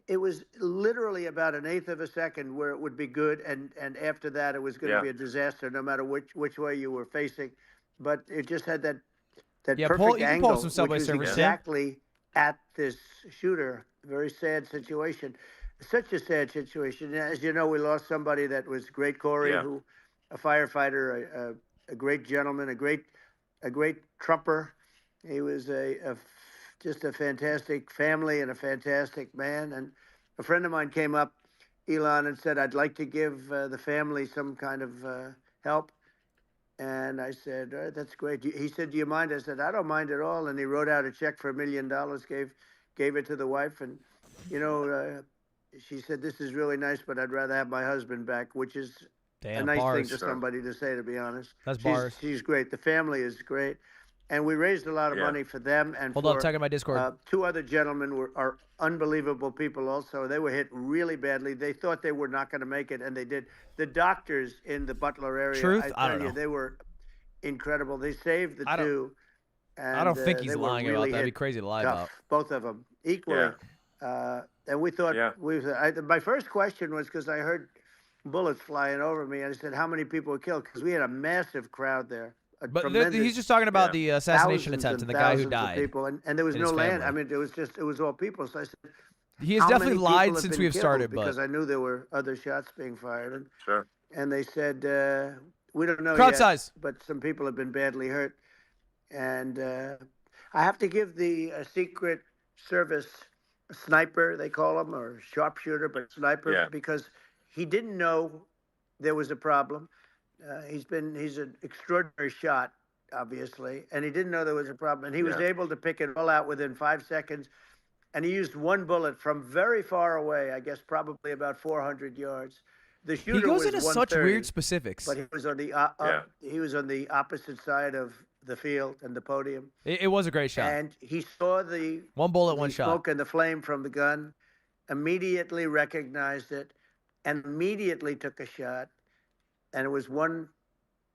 it was literally about an eighth of a second where it would be good, and after that it was going to be a disaster, no matter which way you were facing. But it just had that perfect angle, some Subway which was exactly at this shooter. Very sad situation. Such a sad situation. As you know, we lost somebody that was great, Corey, who a firefighter, a great gentleman, a great trumper. He was just a fantastic family and a fantastic man. And a friend of mine came up, Elon, and said, "I'd like to give the family some kind of help." And I said, "All right, that's great." He said, "Do you mind?" I said, "I don't mind at all." And he wrote out a check for $1 million, gave it to the wife. And, she said, "This is really nice, but I'd rather have my husband back," which is a nice thing to somebody to say, to be honest. That's bars. She's great. The family is great. and we raised a lot of Yeah. money for them and Hold for up, checking my Discord. 2 other gentlemen are unbelievable people also. They were hit really badly. They thought they were not going to make it, and they did. The doctors in the Butler area, Truth? I I don't tell you, know. they were incredible. They saved the I don't- 2. And, I don't think he's they were lying about really that. That'd be hit crazy to lie tough, about. both of them equally. And we thought Yeah. my first question was because I heard bullets flying over me, and I said, "How many people were killed?" Because we had a massive crowd there. But he's just talking about the assassination attempt and the guy who died. People, and there was and no his land. family. I mean, it was all people. So I said, He has "How definitely many people lied have since been we have killed?" started, but because I knew there were other shots being fired, Sure. and they said, "We don't know crowd yet, size. but some people have been badly hurt." And I have to give the Secret Service sniper, they call him, or sharpshooter, but sniper, Yeah. because he didn't know there was a problem. He's an extraordinary shot, obviously, and he didn't know there was a problem. And he was Yeah. able to pick it all out within 5 seconds. And he used one bullet from very far away, I guess probably about 400 yards. The shooter He goes was into such 130, weird specifics. but he was on the Yeah. he was on the opposite side of the field and the podium. It was a great shot. And he saw the One bullet, the one shot. smoke and the flame from the gun, immediately recognized it, and immediately took a shot. And it was one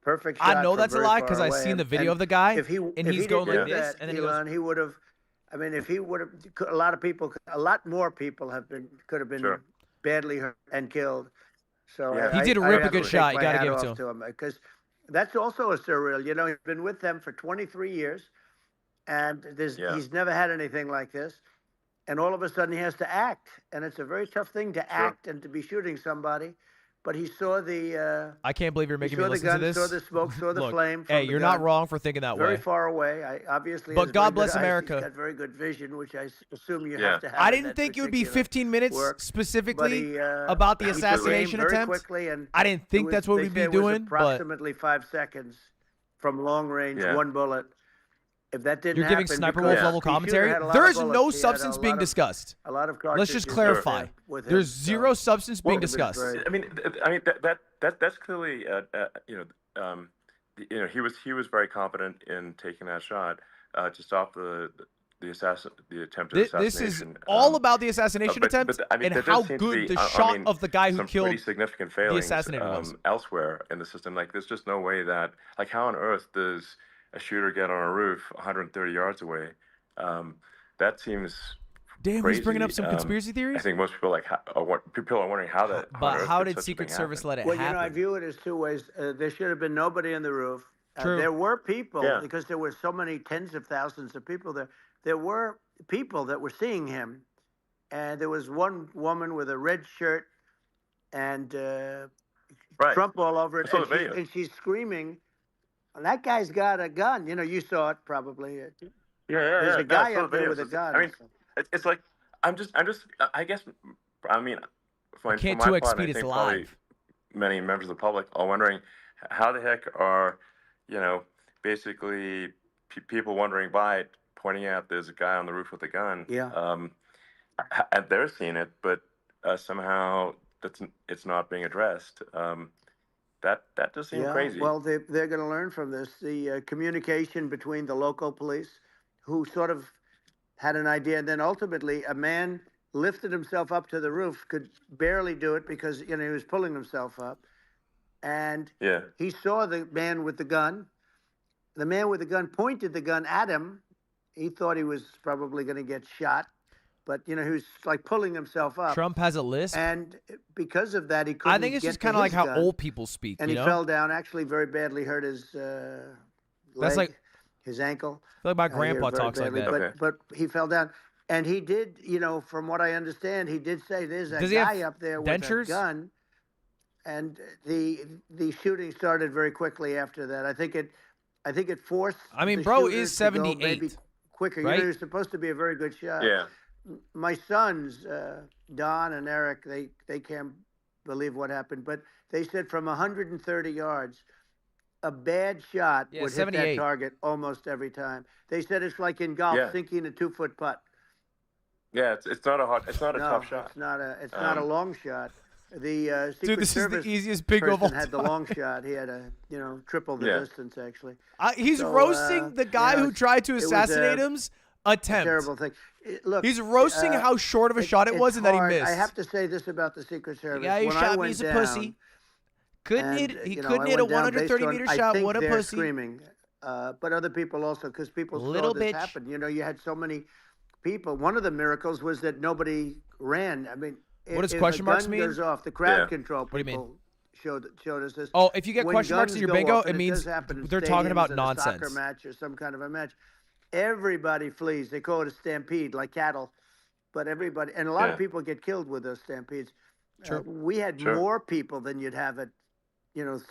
perfect shot. I know from that's a very lie far because I've away. seen the And video of the guy, if he and if he's he going didn't like do this, that, and then he goes. Elon, he would have. I mean, if he would have, a lot more people could have been Sure. badly hurt and killed. So Yeah. He did a I rip a have good to shot. take You my gotta hat give it off to him. because that's also a surreal. You know, he's been with them for 23 years, and Yeah. he's never had anything like this. And all of a sudden, he has to act, and it's a very tough thing to act and to be shooting somebody. But he saw the. I can't believe you're making me saw the listen gun, to this. saw the smoke, saw the Look, flame. From hey, the you're gun. not wrong for thinking that Very way. far away. I obviously. But has God very bless good eyes. America. He's got very good vision, which I assume you Yeah. have to have. I in didn't that think it would be particular 15 minutes work. specifically But about the he assassination aimed very attempt. quickly, and I didn't think that's what they we'd say be it was doing, but approximately 5 seconds from long range, Yeah. one bullet. If that didn't you're giving happen, Sniper because Wolf level the shooter commentary. had a lot There of is no bullets. He had a substance lot being of- discussed. A lot of Let's just cartridges clarify. with him, There's so- zero substance being Well, discussed. Right. I mean, that's clearly, he was very competent in taking that shot to stop the attempted This assassination. is all about the assassination attempt I mean, and there how does seem to good be, the I shot mean, of the guy who some killed pretty significant failings assassinator was. elsewhere in the system. Like, there's just no way that, like, how on earth does a shooter get on a roof 130 yards away? That seems Damn, crazy. he's bringing up some conspiracy I theories. think most people people are wondering how that. But how did Secret Service let it Well, happen? I view it as two ways. There should have been nobody on the roof. True. There were people, Yeah. because there were so many tens of thousands of people there. There were people that were seeing him. And there was one woman with a red shirt and Right. Trump all over it. I saw And, the video. and she's screaming, that guy's got a gun. You saw it probably. There's a guy up there with a gun. I mean, it's like I guess, I mean, for can't my 2x part, speed, I it's think probably live. many members of the public are wondering how the heck are, basically people wondering by it, pointing out there's a guy on the roof with a gun. Yeah. And they're seeing it, but somehow it's not being addressed. That does seem crazy. Well, they're going to learn from this. The communication between the local police, who sort of had an idea, and then ultimately a man lifted himself up to the roof, could barely do it because he was pulling himself up, and Yeah. he saw the man with the gun. The man with the gun pointed the gun at him. He thought he was probably going to get shot, but he was like pulling himself up. Trump has a list. And because of that, he couldn't. I think it's get just to kind of like his how gun, old people speak. and you he know? fell down. Actually, very badly hurt his That's leg, like- his ankle. I feel like my Here, grandpa very talks like badly, that. But he fell down, and he did. From what I understand, he did say there's a Does he have guy up there with dentures? a gun, and the shooting started very quickly after that. I think it forced. I mean, the bro shooter is to go 78, maybe quicker. right? He was supposed to be a very good shot. Yeah. My sons, Don and Eric, they can't believe what happened, but they said from 130 yards, a bad shot Yeah, would hit 78. that target almost every time. They said it's like in golf, Yeah. sinking a 2-foot putt. Yeah, it's not a tough shot. It's not a long shot. The Secret Dude, this is Service the easiest bingo of all person had the time. long shot. He had a triple the Yeah. distance actually. He's So, roasting the guy who tried to it was assassinate a him's attempt. terrible thing. Look, He's roasting how short of a shot it was it's and that he hard. missed. I have to say this about the Secret The Service. guy who When I shot me went is a down, pussy. Couldn't and, hit. He you know, couldn't I hit a went down based 130 on- meter I shot. think What a they're pussy. screaming, but other people also, because people Little saw this bitch. happen. You know, you had so many people. One of the miracles was that nobody ran. I mean, What does if question a marks gun mean? goes off, the crowd Yeah. control do you mean? people showed us this. Oh, if you get When question marks in guns your go bingo, off, it and means does happen in they're talking about stadiums and a soccer nonsense. match or some kind of a match. Everybody flees. They call it a stampede, like cattle. But everybody, and a lot of Yeah. people get killed with those stampedes. Sure. We had Sure. more people than you'd have at,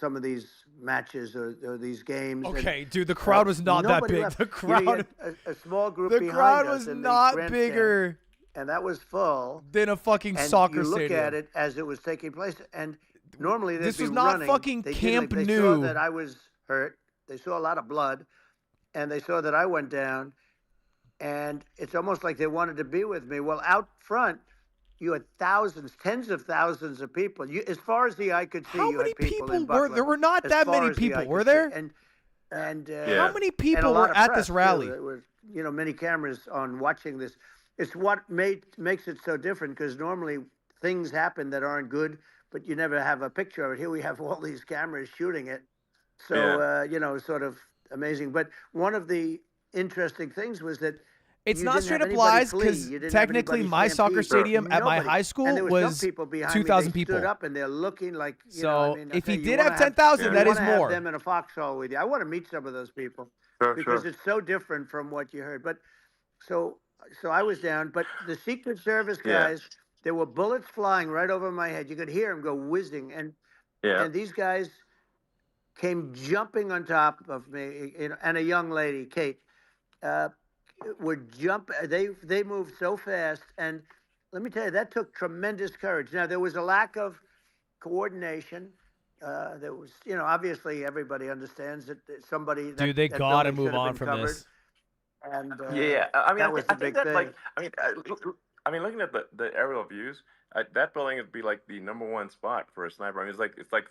some of these matches or these games. And, Okay, dude, the crowd was not that nobody big. left. The You know, you crowd, had a small group the behind crowd us was in the not grandstand, bigger and that was full. than a fucking And soccer you look stadium. at it as it was taking place, and normally they'd This be was not running. fucking They Camp didn't. They Nou. saw that I was hurt. They saw a lot of blood, and they saw that I went down, and it's almost like they wanted to be with me. Well, out front, you had thousands, tens of thousands of people. As far as the eye could see, How you many had people people in were Butler, there? Were not as that far many as the eye people, could were see. there? And Yeah. How many and a people lot were of at press, this too. rally? There were, many cameras on watching this. It's what makes it so different, because normally things happen that aren't good, but you never have a picture of it. Here we have all these cameras shooting it. So, sort of amazing. But one of the interesting things was that It's you not didn't straight have up anybody lies flee. because You didn't have technically anybody my soccer stampede. stadium at my Nobody. high And school there were was some people behind 2,000 me. They people. stood up and they're looking like, So I'll if tell he you, did you wanna have 10,000, you that is wanna have more. them in a foxhole with you. I want to meet some of those people because it's so different from what you heard. But so I was down, but the Secret Service Yeah. guys, there were bullets flying right over my head. You could hear them go whizzing, and Yeah. these guys came jumping on top of me, and a young lady, Kate, would jump. They moved so fast, and let me tell you, that took tremendous courage. Now there was a lack of coordination. There was, obviously everybody understands that somebody. Dude, they that gotta building move should have on been from covered. this. And Yeah, I mean, that was the I think big that, thing. like, I mean, looking at the aerial views, that building would be like the #1 spot for a sniper. I mean, it's like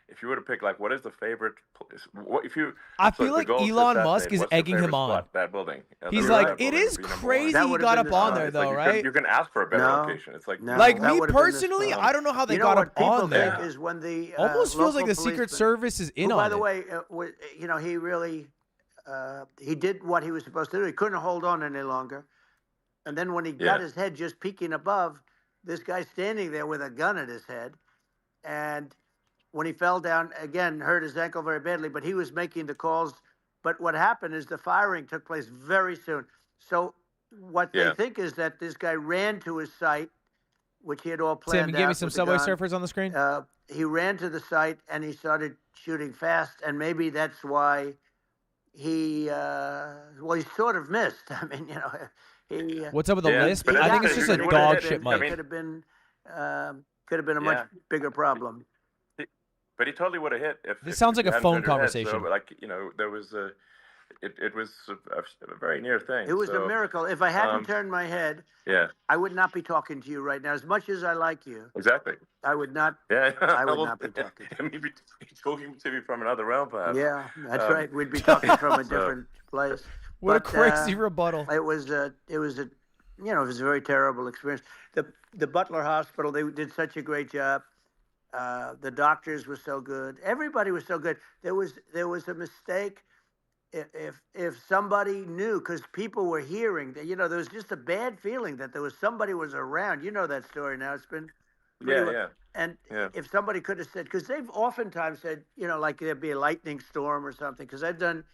if you were to pick, like, what is the favorite place? If you, I so feel the like goal is to Elon Musk assassinate, is what's your egging him favorite on. spot? That building. He's The like, red it building is would be #1. crazy That he would got have up been the on spot. there It's like though, you right? can ask for a better No. location. It's like No. Like that me would have been the personally, spot. I don't know how they You know got what up people on think there. is when the Almost feels like local the Secret policeman, Service is in who, by on the it. way, he really he did what he was supposed to do. He couldn't hold on any longer. And then when he got Yeah. his head just peeking above, this guy standing there with a gun at his head. And when he fell down, again, hurt his ankle very badly, but he was making the calls. But what happened is the firing took place very soon. So what they Yeah. think is that this guy ran to his site, which he had all Sam, planned you give me out some with the Subway gun. Surfers on the screen. He ran to the site and he started shooting fast, and maybe that's why he sort of missed. I mean, he What's up with the Yeah, lisp? but I think actually, it's just you a would've dog hit shit him. I mic. mean- Could have been a much Yeah. bigger problem. But he totally would have hit if. This if sounds you like a hadn't phone turned your head. conversation. So, like, there was it was a very near thing. It was a So, miracle. If I hadn't um, turned my head, Yeah, I would not be talking to you right now. As much as I like you, exactly. I would not. Yeah, I would Well, not be talking to Maybe talking to me from another realm, perhaps. Yeah, that's Um, right. We'd be talking from a so- different place. What a But, crazy rebuttal. It was a very terrible experience. The Butler Hospital, they did such a great job. The doctors were so good. Everybody was so good. There was a mistake. If somebody knew, because people were hearing that, there was just a bad feeling that somebody was around. You know that story now. It's been pretty well. Yeah. And Yeah. if somebody could have said, because they've oftentimes said, like there'd be a lightning storm or something, because I've done,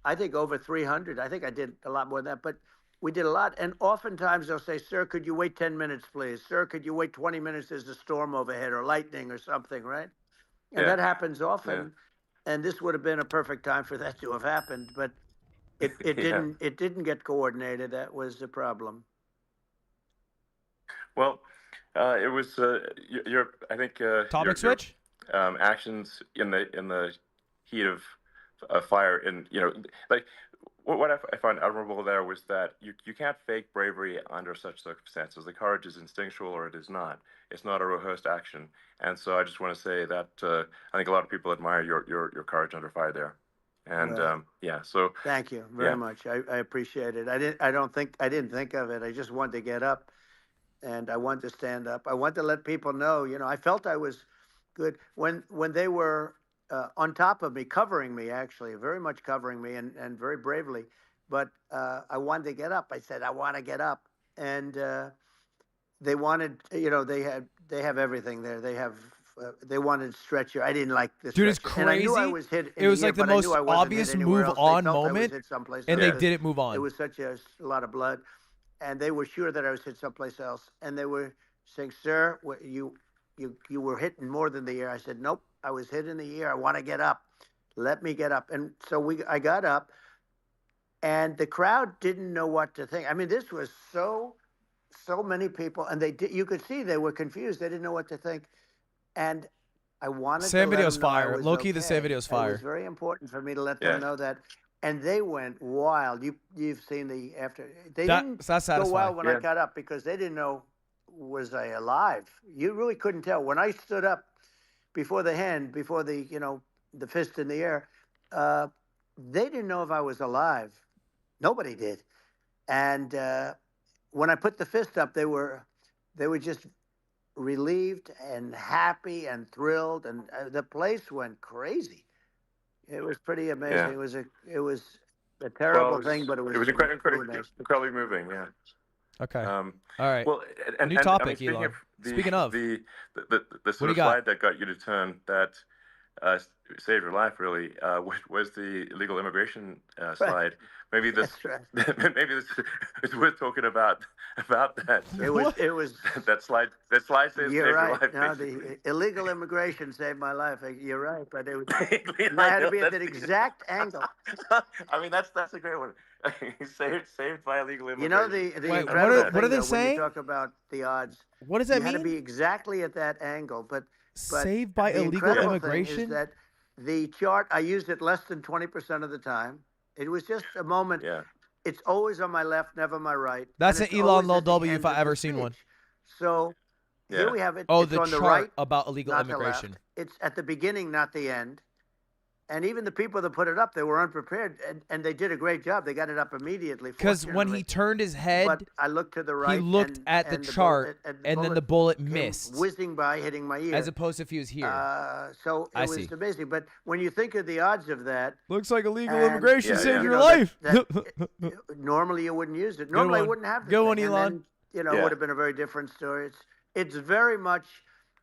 I think, over 300. I think I did a lot more than that, but we did a lot. And oftentimes they'll say, sir, could you wait 10 minutes, please? Sir, could you wait 20 minutes? There's a storm overhead or lightning or something, right? And Yeah. that happens often. Yeah. And this would have been a perfect time for that to have happened, but it didn't. It didn't get coordinated. That was the problem. Well, it was your I think Topic switch? actions in the heat of fire, and like What I find admirable there was that you can't fake bravery under such circumstances. The courage is instinctual or it is not. It's not a rehearsed action. And so I just want to say that I think a lot of people admire your courage under fire there. And Well, yeah, so thank you very yeah, much. I appreciate it. I didn't think of it. I just wanted to get up and I wanted to stand up. I wanted to let people know, I felt I was good when they were on top of me, covering me, actually, very much covering me and very bravely. But I wanted to get up. I said, I want to get up. And they wanted, they have everything there. They wanted stretcher. I didn't like the Dude, it's stretcher. And I knew I crazy. was hit in It was the ear, like the but I most knew I wasn't obvious hit anywhere move else. They on felt I was moment, hit someplace and else. they yeah, didn't move on. It was such a lot of blood, and they were sure that I was hit someplace else. And they were saying, "Sir, you were hit in more than the ear." I said, "Nope, I was hit in the ear. I want to get up. Let me get up." And so I got up, and the crowd didn't know what to think. I mean, this was so many people, and you could see they were confused. They didn't know what to think, and I wanted to Sam let video's them know I fire. was Low key, the Sam okay. video's It was fire. very important for me to let them yeah. know that, and they went wild. You've seen the after. They didn't That's go satisfying. wild when I Yeah. got up because they didn't know was I alive. You really couldn't tell when I stood up before the fist in the air. Uh, they didn't know if I was alive. Nobody did. And when I put the fist up, they were just relieved and happy and thrilled, and the place went crazy. It was pretty amazing. Yeah. It was a Well, terrible thing, but it was really nice. incredibly moving. Yeah. Okay. Um, All right. well, and New I mean, topic, speaking Elon. of Speaking of, the what sort do you of got? slide that got you to turn that saved your life really was the illegal immigration Right. slide. Maybe this That's right. maybe this it's worth talking about that What? It was. that slide saved You're your right. life No, basically. the illegal immigration saved my life. You're right, but it was. And I I had to know, be at that's that exact angle. I mean that's a great one. Saved by illegal You know immigration. the Wait, incredible what are thing they though when you saying? talk about the odds, What does you that had to mean? be exactly at that angle. But Saved by the illegal incredible thing is immigration? that the chart I used it less than 20% of the time. It was just a moment. Yeah. It's always on my left, never my right, That's and an it's Elon always Lil at the W if end I of the ever seen one. speech. So here Yeah. we have it. Oh, It's the on the right, chart about illegal not the immigration. left. It's at the beginning, not the end. And even the people that put it up, they were unprepared, and they did a great job. They got it up immediately. Because when he Fortunately. turned his But head, I looked to the he right, looked at the and chart, and then the bullet came missed, whizzing by, hitting my ear. as opposed to if he was here. So I it was see. amazing. But when you think of the odds of that, Looks like illegal and immigration Yeah, saved yeah. your life. normally you wouldn't use it. Normally I one. wouldn't have the Good thing. one, And Elon. then, it Yeah. would have been a very different story. It's very much.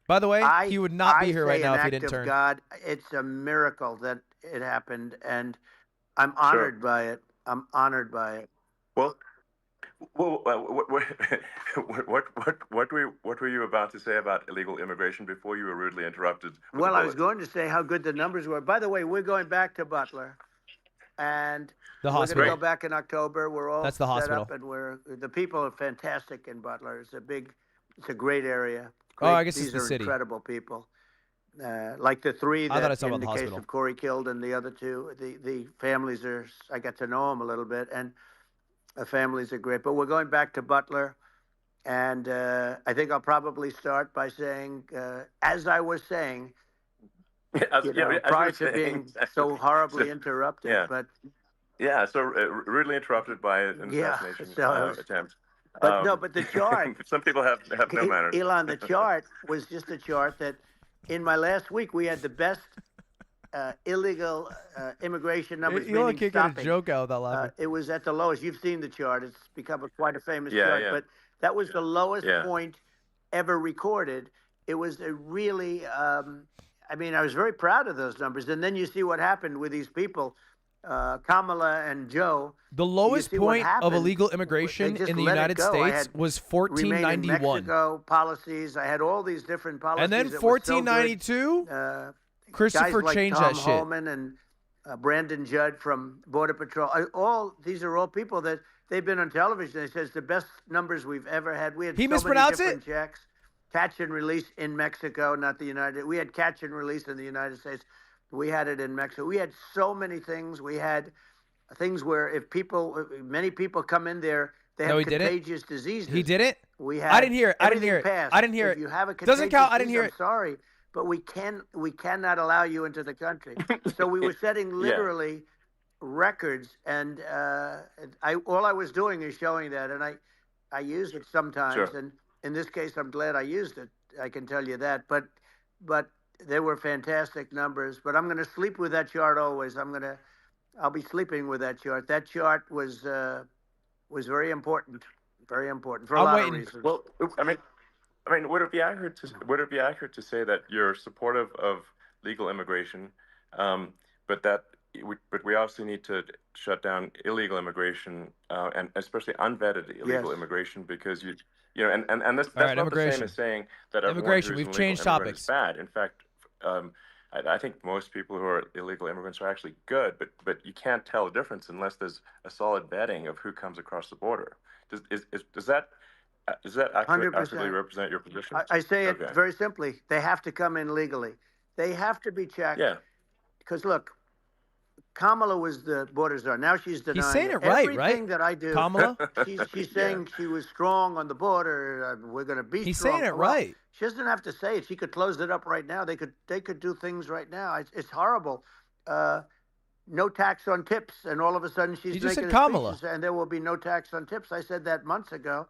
By the way, I he would not be I here right say now an if he act didn't of turn. God. It's a miracle that it happened, and I'm Sure. honored by it. I'm honored by it. Well, what were you about to say about illegal immigration before you were rudely interrupted? With Well, the I was bullet? going to say how good the numbers were. By the way, we're going back to Butler, and The we're going to hospital. go back in October. We're all That's the set hospital. up, and the people are fantastic in Butler. It's a great area. Oh, I guess it's These the are city. incredible people. Like the three I thought I that saw in about the the case hospital. of Corey killed, and the other two, the families are. I got to know them a little bit, and the families are great. But we're going back to Butler. And I think I'll probably start by saying, as I was saying, As you were prior to saying, being so horribly So, interrupted. yeah. But yeah, so rudely interrupted by an yeah, assassination so attempt. but no, but the chart, Some people have no manners. Elon, the chart was just a chart that in my last week we had the best illegal immigration numbers. Elon meaning can't get a stopping. joke out without laughing. It was at the lowest. You've seen the chart. It's become quite a famous Yeah, chart. yeah. But that was the lowest Yeah. point ever recorded. It was a really, I mean, I was very proud of those numbers. And then you see what happened with these people, Kamala and Joe. The lowest see what point of happened. illegal They immigration just in the let it United go. I States had was Remain in 1491. Mexico policies. I had all these different policies. And then that were so good. 1492, Christopher Guys like changed Tom that shit. Holman and Brandon Judd from Border Patrol. These are all people that they've been on television. They says the best numbers we've ever had. We had He so many mispronounced different checks. Catch and release in Mexico, not the United. We had catch and release in the United States. We had it in Mexico. We had so many things. We had things where if many people come in there, they No, have he didn't. contagious diseases. He didn't. We had I didn't hear it. I didn't everything hear it. passed. I didn't hear If it. you have a Doesn't contagious count. I didn't disease, hear I'm it. sorry, but we cannot allow you into the country. So we were setting literally records, and all I was doing is showing that, and I use it sometimes, Sure. and in this case, I'm glad I used it. I can tell you that, but they were fantastic numbers. But I'm going to sleep with that chart always. I'll be sleeping with that chart. That chart was very important for a I'm lot waiting. of reasons. Well, I mean, would it be accurate to say that you're supportive of legal immigration, but we also need to shut down illegal immigration, and especially unvetted illegal Yes. immigration, because and that's All right, not the same immigration. as saying that everyone Immigration, who's we've an illegal changed immigrant topics. is bad. In fact, I think most people who are illegal immigrants are actually good, but you can't tell the difference unless there's a solid vetting of who comes across the border. Does that accurately 100%. represent your position? I say it Okay. very simply. They have to come in legally. They have to be checked. Yeah. Because look, Kamala was the border czar. Now she's denying He's saying it right, Everything right? that I do, Kamala. she's saying she was strong on the border. We're going to be He's strong. saying it Well, right. she doesn't have to say it. She could close it up right now. They could do things right now. It's horrible. No tax on tips, and all of a sudden she's He just making said a speech Kamala. and there will be no tax on tips. I said that months ago.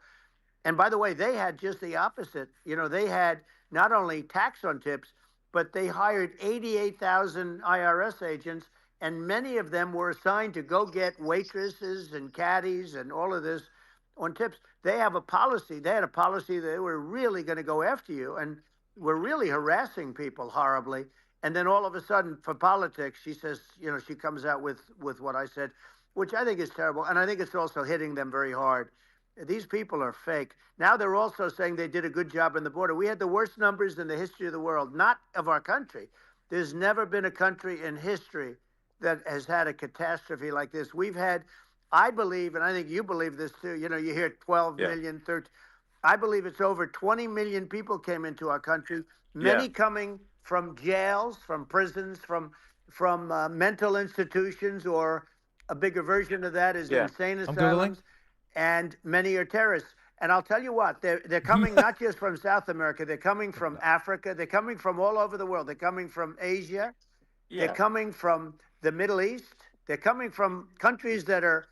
And by the way, they had just the opposite. They had not only tax on tips, but they hired 88,000 IRS agents, and many of them were assigned to go get waitresses and caddies and all of this on tips. They have a policy. They had a policy that they were really going to go after you, and were really harassing people horribly. And then all of a sudden, for politics, she says, she comes out with what I said, which I think is terrible. And I think it's also hitting them very hard. These people are fake. Now they're also saying they did a good job on the border. We had the worst numbers in the history of the world, not of our country. There's never been a country in history that has had a catastrophe like this. We've had, I believe, and I think you believe this too, you hear 12 million, 13. I believe it's over 20 million people came into our country, many coming from jails, from prisons, from mental institutions, or a bigger version of that is insane asylums. And many are terrorists. And I'll tell you what, they're coming not just from South America, they're coming from Africa, they're coming from all over the world. They're coming from Asia, they're coming from the Middle East, they're coming from countries that are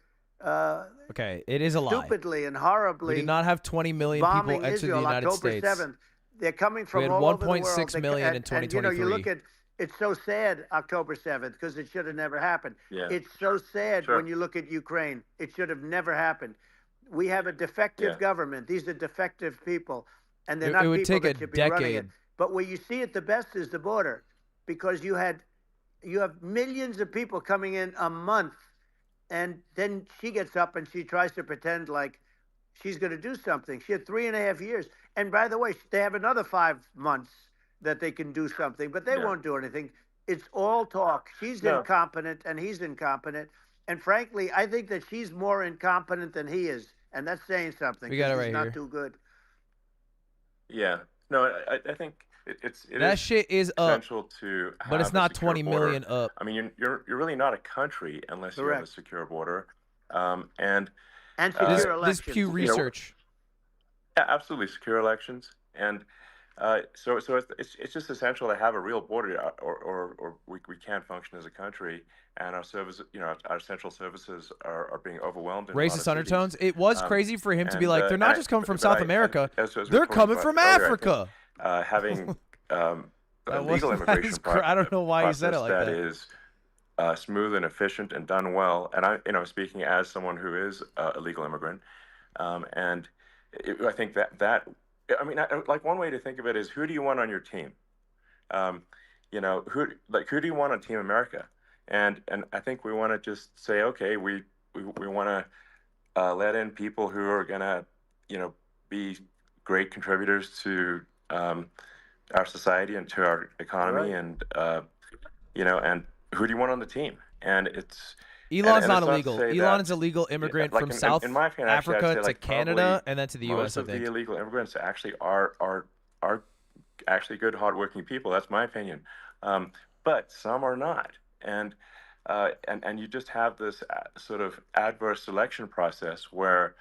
Okay, it is a lie. stupidly and horribly We did not have 20 million bombing people enter Israel, the United October States. 7th. They're coming from We had all over the world. 1.6 million in And 2023. you look at, it's so sad, October 7th, because it should have never happened. Yeah. It's so sad Sure. when you look at Ukraine. It should have never happened. We have a defective government. These are defective people, and they're not It would people take that a should be running it. decade. But where you see it the best is the border, because you have millions of people coming in a month, and then she gets up and she tries to pretend like she's going to do something. She had 3.5 years. And by the way, they have another 5 months that they can do something, but they won't do anything. It's all talk. She's incompetent and he's incompetent. And frankly, I think that she's more incompetent than he is. And that's saying something. We got it 'cause right he's here. not too good. Yeah. No, I think it That is shit is up, essential to have but it's a not secure 20 border. million up. I mean, you're really not a country unless you have a Correct. secure border. And secure This elections. Pew Research. yeah, absolutely secure elections. And so it's just essential to have a real border, or we can't function as a country, and our service, our central services are being overwhelmed. In a lot of Racist cities. undertones. It was crazy for him to be and, like, they're not just coming from South America. As we They're talked coming about from earlier, I think, Africa. having a That legal was- immigration I don't know why he said it like process that. is smooth and efficient and done well. And I, speaking as someone who is a legal immigrant, and I think that I mean, like one way to think of it is, who do you want on your team? Who do you want on Team America? And I think we want to just say, okay, we want to let in people who are gonna, be great contributors to our society and to our economy, Right. and and who do you want on the team? And it's Elon's and not it's to illegal. say Elon that- is a legal immigrant like from in South my opinion, actually, I'd Africa say, to like, Canada probably and then to the most U.S., I of think. the illegal immigrants actually are actually good, hardworking people. That's my opinion. But some are not, and and you just have this sort of adverse selection process where,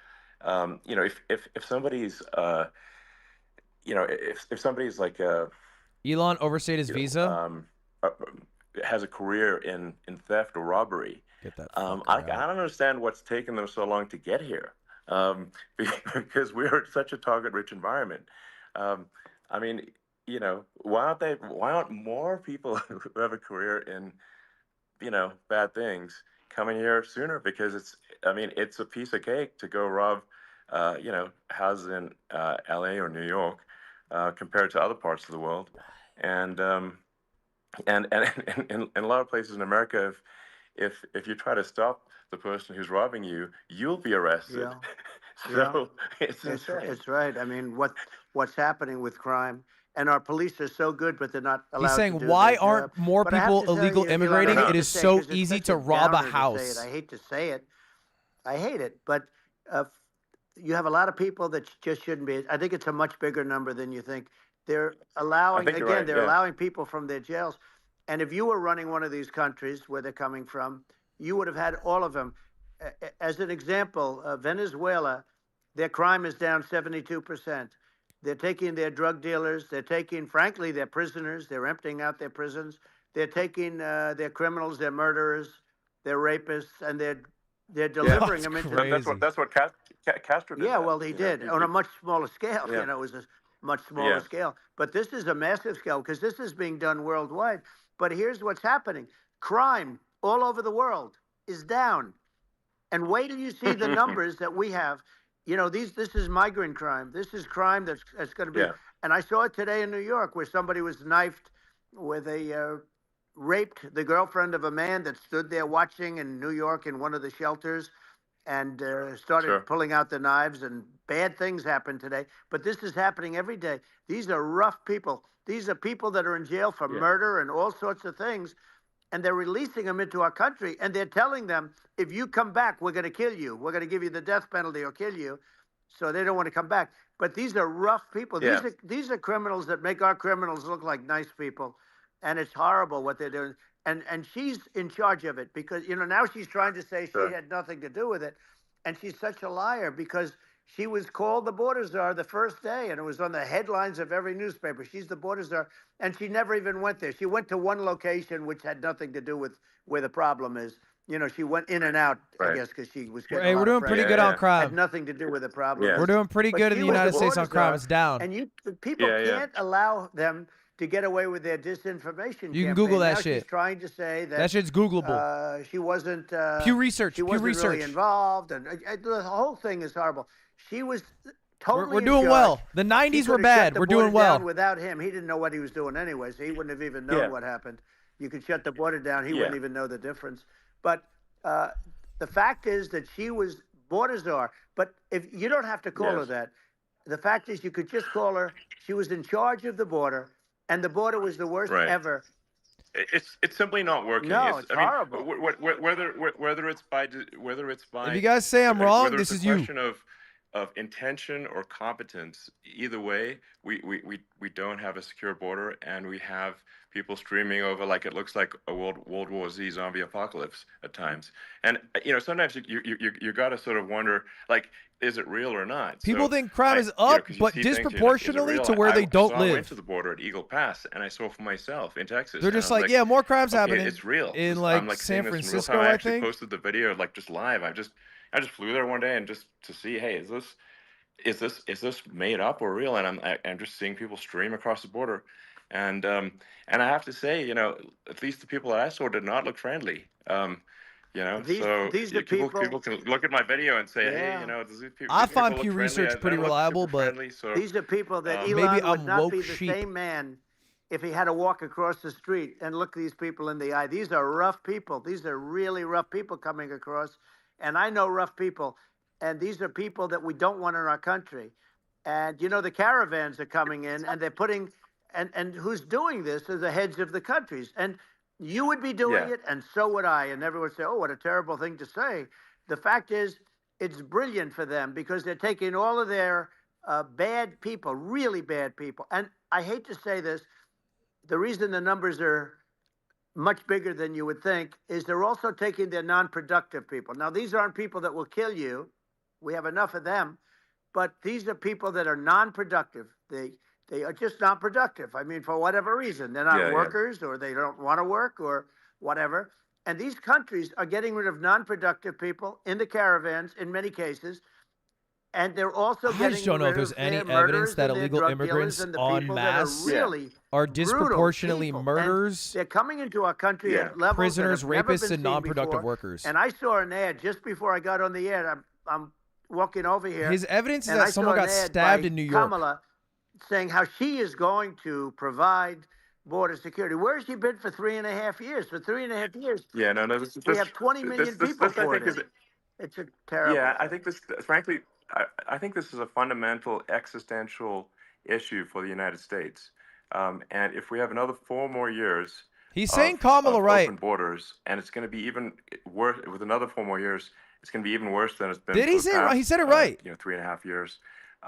if somebody's, if somebody's like Elon overstayed his visa. uh, has a career in theft or robbery, Get that I fucker out. don't understand what's taken them so long to get here, because we're such a target-rich environment. I mean, why aren't more people who have a career in, bad things coming here sooner? Because it's a piece of cake to go rob, houses in LA or New York, compared to other parts of the world. And in a lot of places in America, if you try to stop the person who's robbing you, you'll be arrested. Yeah. So it's It's, insane. it's right. I mean, what's happening with crime, and our police are so good, but they're not allowed He's saying, to do why their aren't job. more But I have people to tell illegal you, Elon, immigrating? I hate It to is say, so 'cause it's easy such to rob a downer to say house. it. I hate to say it. I hate it, but you have a lot of people that just shouldn't be. I think it's a much bigger number than you think. They're I allowing, think you're again, right. they're Yeah. allowing people from their jails. And if you were running one of these countries where they're coming from, you would have had all of them. As an example, Venezuela, their crime is down 72%. They're taking their drug dealers. They're taking, frankly, their prisoners. They're emptying out their prisons. They're taking their criminals, their murderers, their rapists, and they're delivering them into Crazy. That's what Castro did. yeah, that. well, he did on a much smaller scale. Yeah. You know, it was a much smaller Yeah. scale. But this is a massive scale because this is being done worldwide. But here's what's happening: crime all over the world is down. And wait till you see the numbers that we have. You know, this is migrant crime. This is crime that's going to be. Yeah. And I saw it today in New York where somebody was knifed with raped the girlfriend of a man that stood there watching in New York in one of the shelters and started Sure. pulling out the knives, and bad things happen today. But this is happening every day. These are rough people. These are people that are in jail for Yeah. murder and all sorts of things. And they're releasing them into our country. And they're telling them, if you come back, we're going to kill you. We're going to give you the death penalty or kill you. So they don't want to come back. But these are rough people. Yeah. These are criminals that make our criminals look like nice people. And it's horrible what they're doing. And she's in charge of it because, now she's trying to say Sure. she had nothing to do with it. And she's such a liar because she was called the border czar the first day, and it was on the headlines of every newspaper. She's the border czar, and she never even went there. She went to one location which had nothing to do with where the problem is. She went in and out, I Right. guess, because she was getting Hey, a we're lot of doing pretty pressure. good on Yeah. crime. Had nothing to do with the problem. Yeah. We're doing pretty But good in she the was United the States on border crime. czar, It's down. and people Yeah, yeah. can't allow them to get away with their disinformation. You can campaign. Google that Now shit. She's trying to say that That shit's Googleable. she wasn't. Pew Research. She Pew wasn't Research. really involved, and the whole thing is horrible. She was totally. We're in doing charge. well. The She 90s were could have shut bad. the We're border doing well. down without him. He didn't know what he was doing anyway, so he wouldn't have even known Yeah. what happened. You could shut the border down. He Yeah. wouldn't even know the difference. But the fact is that she was border czar. But if you don't have to call her Yes. that, the fact is you could just call her. She was in charge of the border, and the border was the worst Right. ever. It's simply not working. No, it's horrible. Whether it's by If you guys say I'm wrong, whether this it's is a you. question of intention or competence, either way, we don't have a secure border, and we have people streaming over like it looks like a World War Z zombie apocalypse at times. And sometimes you got to sort of wonder, like, is it real or not? People So think crime is 'cause up, you but see things, is it disproportionately real? to where they don't I went live. to the border at Eagle Pass, and I saw for myself in Texas. They're and just I was like, yeah, more crime's okay, happening. it's real. In I'm like seeing San this in real Francisco, time. I I actually think. posted the video like just live. I just flew there one day and just to see, hey, is this made up or real? And I'm just seeing people stream across the border, and I have to say, at least the people that I saw did not look friendly. These So are people can look at my video and say, Yeah. hey, does these people? I these people find look Pew friendly? Research They pretty don't look reliable, super but friendly, so These are people that maybe Elon I'm would not woke be the sheep. same man if he had to walk across the street and look these people in the eye. These are rough people. These are really rough people coming across. And I know rough people. And these are people that we don't want in our country. And, the caravans are coming in and they're putting, and who's doing this are the heads of the countries. And you would be doing Yeah. it, and so would I. And everyone would say, oh, what a terrible thing to say. The fact is, it's brilliant for them because they're taking all of their bad people, really bad people. And I hate to say this, the reason the numbers are much bigger than you would think, is they're also taking their non-productive people. Now, these aren't people that will kill you. We have enough of them. But these are people that are non-productive. They are just non-productive. I mean, for whatever reason. They're not workers, or they don't want to work, or whatever. And these countries are getting rid of non-productive people in the caravans in many cases. And they're also I getting just don't know rid if there's of any their evidence murderers that and their illegal drug immigrants dealers and the en people that are masse really are brutal disproportionately people. And murders, they're coming into our country at levels prisoners, that have never rapists, been and seen non-productive before. workers. And I saw an ad just before I got on the air. I'm walking over here. His evidence is and that I someone saw got an ad stabbed by in New York. Kamala saying how she is going to provide border security. Where has she been for 3.5 years? For 3.5 years, Yeah, no, no. we have 20 million people I think poured is in. It's a terrible Yeah, I thing. think this, frankly, I think this is a fundamental existential issue for the United States. And if we have another 4 more years, He's saying Kamala of right. open borders, and it's going to be even worse with another 4 more years. It's going to be even worse than it's been. Did for he the say it right? past, He said it right. 3.5 years.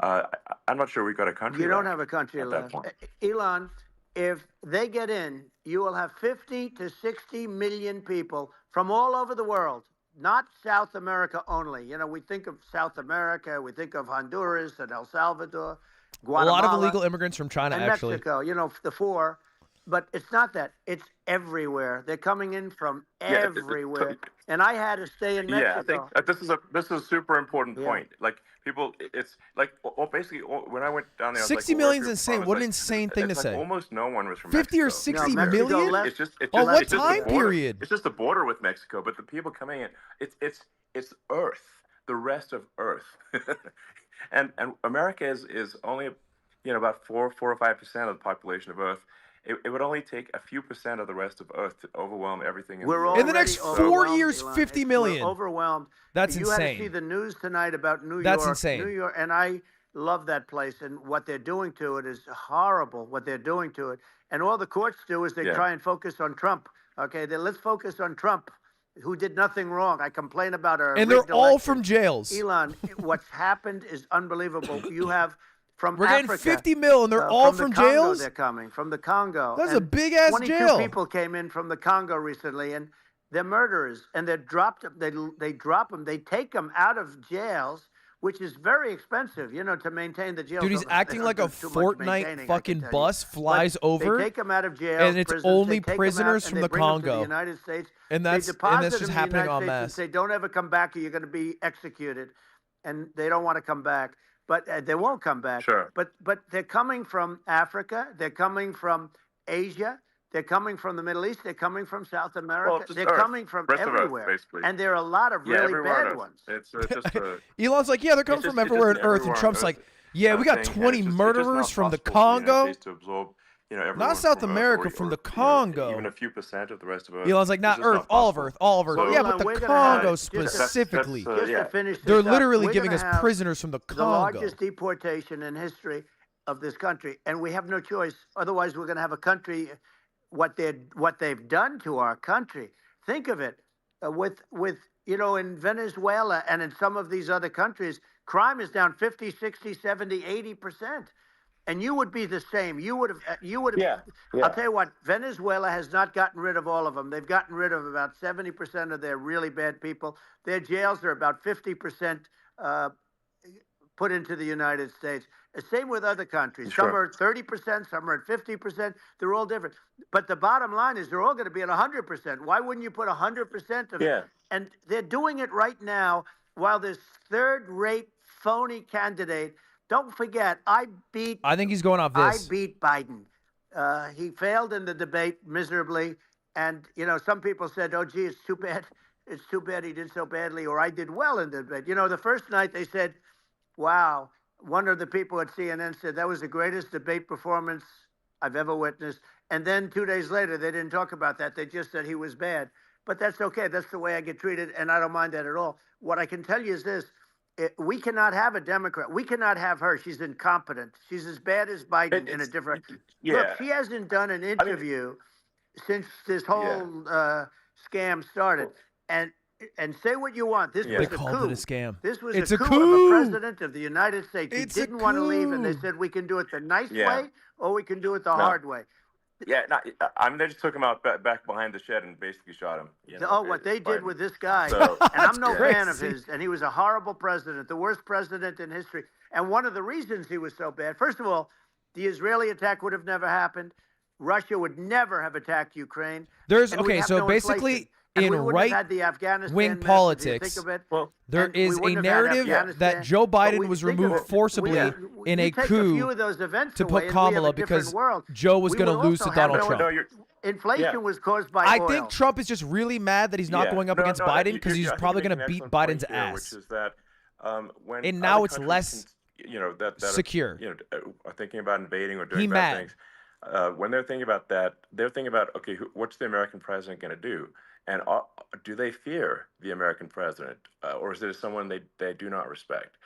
I'm not sure we've got a country. You don't left have a country at that left. point. Elon, if they get in, you will have 50 to 60 million people from all over the world, not South America only. You know, we think of South America, we think of Honduras and El Salvador, Guatemala. A lot of illegal immigrants from China, and actually. Mexico, you know, the 4. But it's not that. It's everywhere. They're coming in from everywhere. And I had to stay in Mexico. Yeah, I think this is a super important Yeah. point. Like people, it's like basically when I went down there, I was 60 like, million's well, insane. What an insane thing to it's say. like almost no one was from 50 or Mexico. 60 No, Mexico million? left. It's just Oh, what it's just time the border. period? It's just the border with Mexico, but the people coming in, it's Earth, the rest of Earth, and America is only about 4 or 5% of the population of Earth. It would only take a few percent of the rest of Earth to overwhelm everything. We're In the next already 4 overwhelmed, years, Elon. 50 million. We're overwhelmed. That's you had to insane. see the news tonight about New That's York. insane. New York, and I love that place. And what they're doing to it is horrible. What they're doing to it, and all the courts do is they try and focus on Trump. Okay, let's focus on Trump, who did nothing wrong. I complain about our And they're rigged all election. from jails. Elon, what's happened is unbelievable. You have from We're Africa, getting 50 mil, and they're all from the Congo, jails? They're coming from the Congo. That's a And big-ass 22 jail. people came in from the Congo recently, and they're murderers, and they're dropped. They drop them. They take them out of jails, which is very expensive, to maintain the jails. Dude, he's They acting don't like do a too much maintaining, Fortnite I fucking can tell you. bus flies But over, They take them out of jail, and it's prisons, only they take 'em out, prisoners and from they the bring 'em to Congo. the United States. And They that's deposit just them in the happening United en States and masse. say, "Don't ever come back, or you're going to be executed," and they don't want to come back. But they won't come back. Sure. But they're coming from Africa. They're coming from Asia. They're coming from the Middle East. They're coming from South America. just They're Earth. coming from Rest of Earth, everywhere. basically. And there are a lot of really everywhere on bad Earth. ones. It's just Elon's like, yeah, they're coming It's from just- everywhere on it's just Earth. And everywhere on Trump's Earth. like, yeah, we got thing, and 20 it's just murderers not from the possible for the United Congo. States to absorb, everyone Not South from Earth America, or- from the or, Congo. even a few percent of the rest of Earth. Elon's like, It's not just Earth, all of possible. Earth, all of Earth. So- Yeah, Elon, but the we're gonna have- Congo just- specifically. that's, Just yeah. to finish this They're up, literally we're giving gonna us have prisoners from the the Congo. largest deportation in history of this country, and we have no choice. Otherwise, we're going to have a country. What they've done to our country. Think of it, with in Venezuela and in some of these other countries, crime is down 50, 60, 70, 80%. And you would be the same. You would have. Yeah. I'll tell you what. Venezuela has not gotten rid of all of them. They've gotten rid of about 70% of their really bad people. Their jails are about 50% put into the United States. Same with other countries. Sure. Some are at 30%, some are at 50%. They're all different. But the bottom line is they're all going to be at 100%. Why wouldn't you put 100% of Yeah. it? And they're doing it right now while this third-rate phony candidate. Don't forget, I think he's going off this. I beat Biden. He failed in the debate miserably. And, some people said, oh, gee, it's too bad. It's too bad he did so badly, or I did well in the debate. The first night they said, wow. One of the people at CNN said that was the greatest debate performance I've ever witnessed. And then 2 days later, they didn't talk about that. They just said he was bad. But that's okay. That's the way I get treated, and I don't mind that at all. What I can tell you is this. We cannot have a Democrat. We cannot have her. She's incompetent. She's as bad as Biden in a different. Yeah. Look, she hasn't done an interview since this whole scam started. And say what you want. This They was a called coup. it a scam. This was It's a a coup, coup. of a president of the United States. It's He a didn't want to leave, and they coup. said we can do it the nice Yeah. way or we can do it the hard way. Yeah, I mean, they just took him out back behind the shed and basically shot him. What they did with this guy, So, and I'm no fan of crazy. his, and he was a horrible president, the worst president in history. And one of the reasons he was so bad, first of all, the Israeli attack would have never happened. Russia would never have attacked Ukraine. There's and we'd okay, have so no basically inflation. And in we wouldn't have right had the Afghanistan wing mess, if you politics, think of it. well, there And we is a wouldn't have had narrative Afghanistan. that Joe But Biden we was think of removed it, forcibly we in a take a few coup of those events to away put and we have a Kamala different because world. Joe was We going to would lose to also have Donald no- Trump. Inflation was caused by I oil. think Trump is just really mad that he's not going up against Biden because he's probably going to beat Biden's ass. Which is that when And now other it's countries less that secure. are thinking about invading or doing He bad mad. things. When they're thinking about that, they're thinking about, okay, what's the American president going to do? And do they fear the American president, or is it someone they do not respect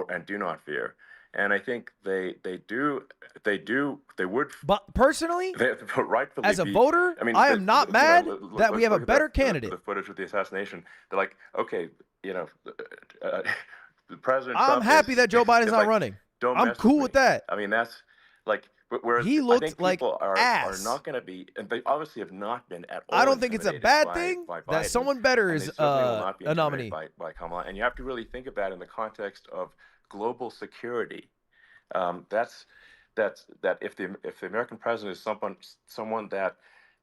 and do not fear? And I think they would. But personally, Rightfully as a be- voter, I am not mad that we have a look at better the candidate. footage with the assassination. They're like, okay, the president. I'm Trump happy is- that Joe Biden's is not like, running. Don't I'm mess cool me. with that. I mean, that's like, whereas He I looked think like people are ass. not going to be, and they obviously have not been at all. I don't think it's a intimidated bad thing by that Biden, someone better and is they certainly will not be a intimidated nominee. by Kamala. And you have to really think of that in the context of global security. That's that if the American president is someone that,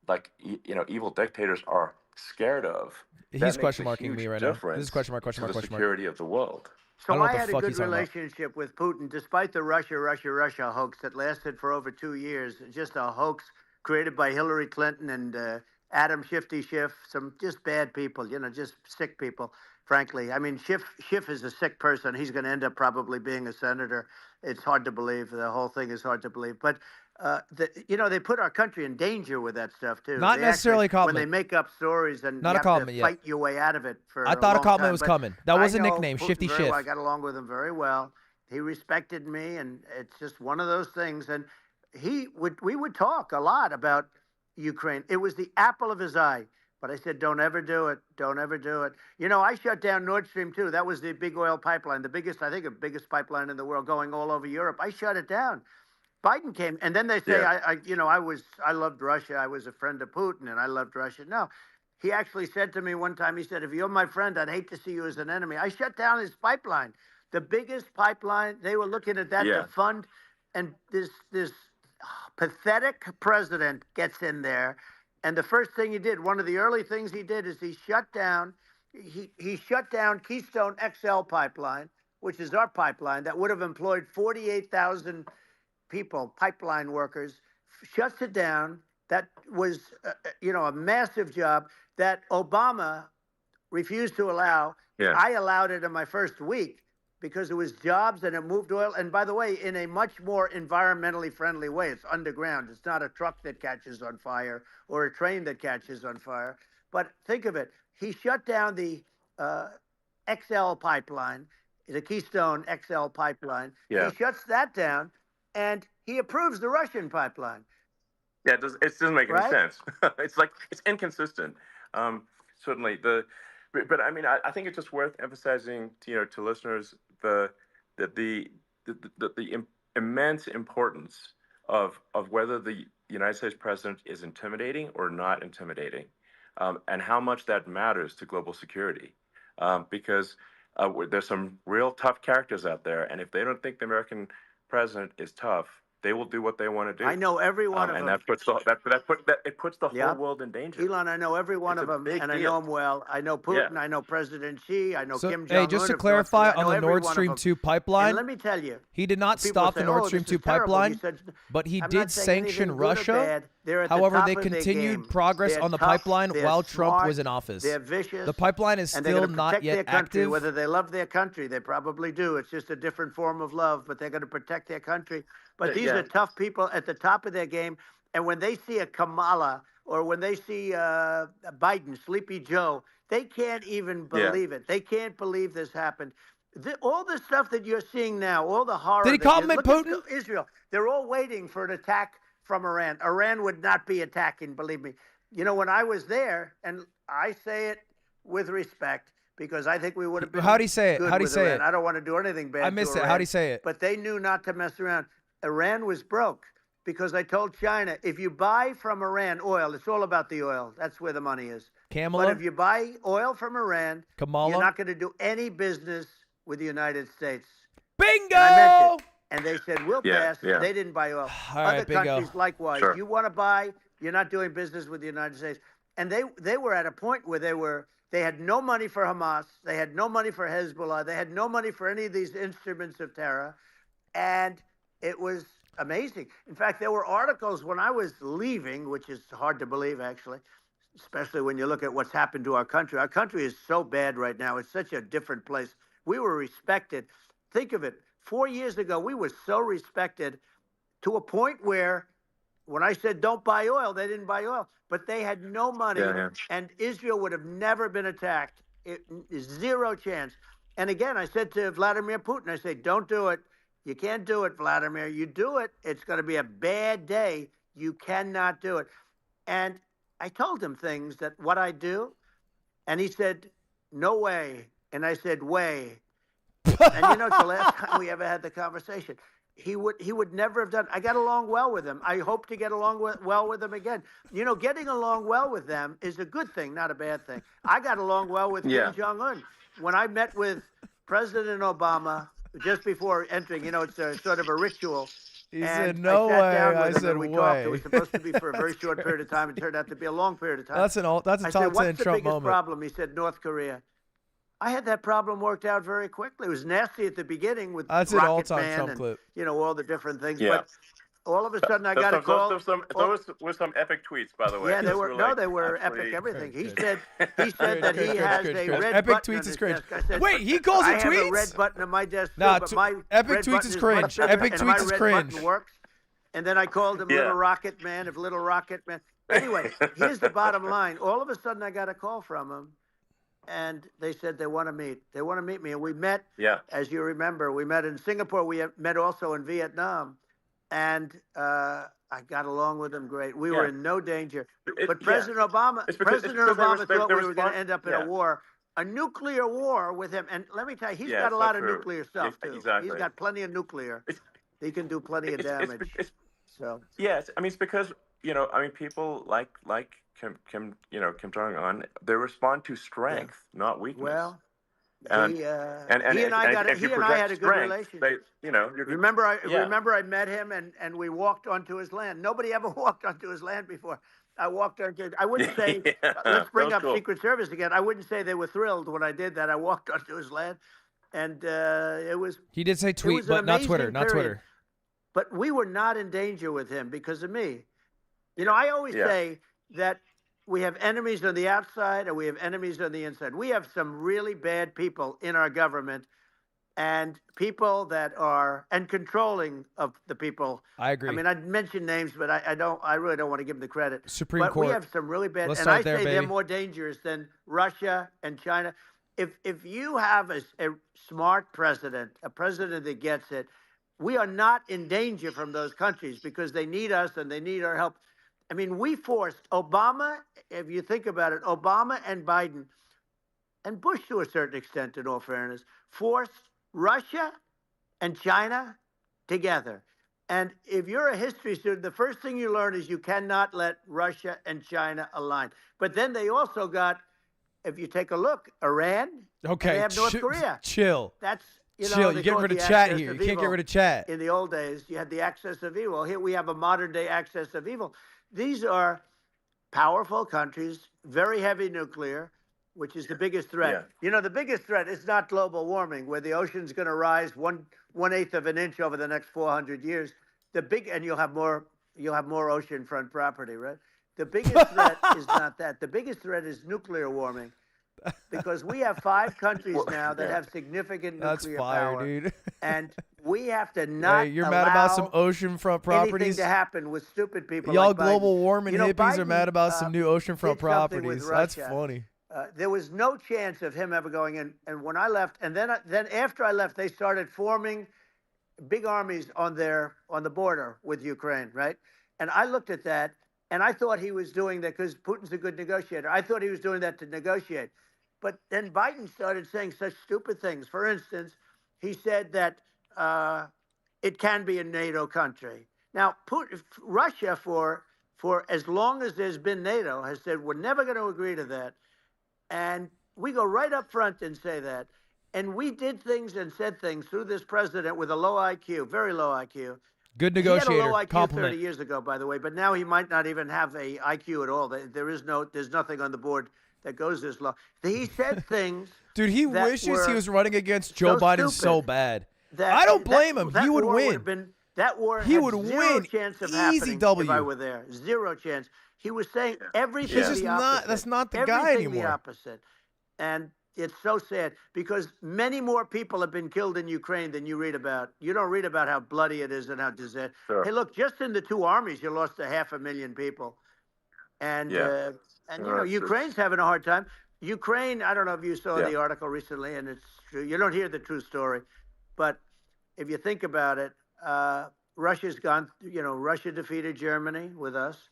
like, evil dictators are scared of. He's that makes question a marking huge me right now. This is difference question mark, to the question mark. security of the world. I So don't know I what the had a fuck good he's talking about. relationship with Putin, despite the Russia hoax that lasted for over 2 years. Just a hoax created by Hillary Clinton and Adam Shifty Schiff, some just bad people, just sick people, frankly. I mean, Schiff is a sick person. He's going to end up probably being a senator. It's hard to believe. The whole thing is hard to believe. But, they put our country in danger with that stuff, too. Not They necessarily a actually, when they compliment. make up stories and Not you a have compliment to yet. fight your way out of it for I a thought a long compliment time. was But coming. That was I a know nickname, Putin Shifty very well. I Schiff. got along with him very well. He respected me, and it's just one of those things. And we would talk a lot about Ukraine. It was the apple of his eye. But I said, don't ever do it. Don't ever do it. I shut down Nord Stream 2. That was the big oil pipeline, the biggest pipeline in the world going all over Europe. I shut it down. Biden came, and then they say, Yeah. I loved Russia. I was a friend of Putin, and I loved Russia. No, he actually said to me one time, he said, if you're my friend, I'd hate to see you as an enemy. I shut down his pipeline, the biggest pipeline. They were looking at that Yeah. to fund, and this pathetic president gets in there, and the first thing he did, one of the early things he did, is he shut down Keystone XL pipeline, which is our pipeline that would have employed 48,000 people, pipeline workers, shuts it down. That was, a massive job that Obama refused to allow. Yeah. I allowed it in my first week because it was jobs and it moved oil. And by the way, in a much more environmentally friendly way. It's underground. It's not a truck that catches on fire or a train that catches on fire. But think of it. He shut down the XL pipeline, the Keystone XL pipeline. Yeah. He shuts that down, and he approves the Russian pipeline. Yeah, it doesn't make any Right? sense. It's inconsistent. Certainly, but I mean, I think it's just worth emphasizing to listeners the immense importance of whether the United States president is intimidating or not intimidating, and how much that matters to global security, because there's some real tough characters out there, and if they don't think the American president is tough, they will do what they want to do. I know every one of and them. that puts the Yeah. whole world in danger. Elon, I know every one It's of a them, big and I deal. know them well. I know Putin. Yeah. I know President Xi. I know So, Kim Jong-un. hey, just to of North clarify Korea. I know on the every Nord one of Stream them. 2 And pipeline, let me tell you, he did not people stop say, the Nord "Oh, Stream this 2 is terrible." He pipeline, said, but he "I'm did not saying anything sanction good or Russia. bad. They're at the However, top they of their continued game. progress They're on the tough, pipeline they're while Trump smart, was in office. They're vicious. The pipeline is and they're still going to not protect yet their country, active. whether they love their country. They probably do. It's just a different form of love, but they're going to protect their country. But these Yeah. are tough people at the top of their game. And when they see a Kamala or when they see Biden, Sleepy Joe, they can't even believe it. They can't believe this happened. All the stuff that you're seeing now, all the horror. Did he that you- compliment look Putin? at Israel. They're all waiting for an attack from Iran. Iran would not be attacking, believe me. When I was there, and I say it with respect, because I think we would have been How'd he say it? good How'd he with say Iran. it? I don't want to do anything bad I missed to it. Iran, How'd he say it? but they knew not to mess around. Iran was broke. because I told China, if you buy from Iran oil, it's all about the oil. That's where the money is. Kamala? But if you buy oil from Iran, Kamala? you're not going to do any business with the United States. Bingo! And I meant it. And they said, we'll Yeah, pass. yeah. They didn't buy oil. All right, Other bingo. countries, likewise. Sure. You want to buy, you're not doing business with the United States. And they were at a point where they had no money for Hamas. They had no money for Hezbollah. They had no money for any of these instruments of terror. And it was amazing. In fact, there were articles when I was leaving, which is hard to believe, actually, especially when you look at what's happened to our country. Our country is so bad right now. It's such a different place. We were respected. Think of it. 4 years ago, we were so respected to a point where when I said don't buy oil, they didn't buy oil. But they had no money, and Israel would have never been attacked. Zero chance. And again, I said to Vladimir Putin, I said, don't do it. You can't do it, Vladimir. You do it, it's going to be a bad day. You cannot do it. And I told him things that what I do, and he said, no way. And I said, way. And you know, it's the last time we ever had the conversation. He would never have done. I got along well with him. I hope to get along well with him again. You know, getting along well with them is a good thing, not a bad thing. I got along well with Kim Jong-un. When I met with President Obama just before entering, you know, it's a sort of a ritual. He and said, no I sat way. down with I him said, and we way. talked. It was supposed to be for a very short period of time. It turned out to be a long period of time. That's a I top said, 10 what's the Trump biggest moment. problem? He said, North Korea. I had that problem worked out very quickly. It was nasty at the beginning with That's an Rocket all-time Man Trump and, clip. you know, all the different things. Yeah. But all of a sudden I got a call. Those were some epic tweets, by the way. Yeah, they were. No, like they were absolutely- epic everything. He Good. said that he has a red Epic button tweets on is his cringe. desk. I said, Wait, he calls I it have tweets? a red button on my desk too, Nah, but my Epic red tweets button is much cringe. bigger, Epic and tweets my is red cringe. button works. And then I called him Little Rocket Man of Little Rocket Man. Anyway, here's the bottom line. All of a sudden I got a call from him. And they said they want to meet. They want to meet me. And we met, as you remember, we met in Singapore. We met also in Vietnam. And I got along with them great. We were in no danger. But President Obama thought we were going to end up in a war, a nuclear war with him. And let me tell you, he's got a lot of nuclear stuff, too. Exactly. He's got plenty of nuclear. He can do plenty of damage. Yes, I mean, it's because, you know, I mean, people like Kim Jong-un, they respond to strength, not weakness. Well, and he and I had a good relationship. Remember I met him and we walked onto his land. Nobody ever walked onto his land before. I walked onto. I wouldn't say. Let's bring up Secret Service again. I wouldn't say they were thrilled when I did that. I walked onto his land, and it was. He did say tweet, but not Twitter. Not Twitter. But we were not in danger with him because of me. You know, I always say that we have enemies on the outside and we have enemies on the inside. We have some really bad people in our government and people that are controlling of the people. I agree. I mean, I'd mention names, but I really don't want to give them the credit. Supreme Court. We have some really bad, Let's and I start there, say baby. they're more dangerous than Russia and China. If you have a smart president, a president that gets it, we are not in danger from those countries because they need us and they need our help. I mean, we forced Obama, if you think about it, Obama and Biden, and Bush to a certain extent, in all fairness, forced Russia and China together. And if you're a history student, the first thing you learn is you cannot let Russia and China align. But then they also got, if you take a look, Iran, and they have North Korea. Chill. That's, chill. You're getting rid of chat here. You can't get rid of chat. In the old days, you had the axis of evil. Here we have a modern day axis of evil. These are powerful countries, very heavy nuclear, which is the biggest threat. Yeah. You know, the biggest threat is not global warming, where the ocean's going to rise 1/8 of an inch over the next 400 years. And you'll have more oceanfront property, right? The biggest threat is not that. The biggest threat is nuclear warming. Because we have 5 countries now that have significant nuclear power. Dude. And we have to not you're mad about some oceanfront properties? Anything to happen with stupid people Y'all like global Biden. warming hippies Biden, are mad about some new oceanfront did something with properties. That's Russia. funny. There was no chance of him ever going in. And when I left, and then after I left, they started forming big armies on the border with Ukraine, right? And I looked at that, and I thought he was doing that because Putin's a good negotiator. I thought he was doing that to negotiate. But then Biden started saying such stupid things. For instance, he said that it can be a NATO country. Now, Russia, for as long as there's been NATO, has said we're never going to agree to that. And we go right up front and say that. And we did things and said things through this president with a low IQ, very low IQ. Good He had a negotiator. low IQ Compliment. 30 years ago, by the way, but now he might not even have a IQ at all. There's nothing on the board that goes this low. He said things. Dude, he that wishes he were was running against Joe Biden so stupid bad. that- I don't that- blame him. that He would war win. have been, that war He had would zero win. chance of Easy happening W. if I were there. Zero chance. He was saying everything He's just the not- opposite. that's not the guy Everything anymore. the opposite. And it's so sad because many more people have been killed in Ukraine than you read about. You don't read about how bloody it is and how disaster. Sure. Hey, look, just in the two armies, you lost 500,000 people. And, Yeah. you know, Ukraine's having a hard time. Ukraine, I don't know if you saw Yeah. the article recently, and it's true. You don't hear the true story. But if you think about it, Russia's gone, you know, Russia defeated Germany with us,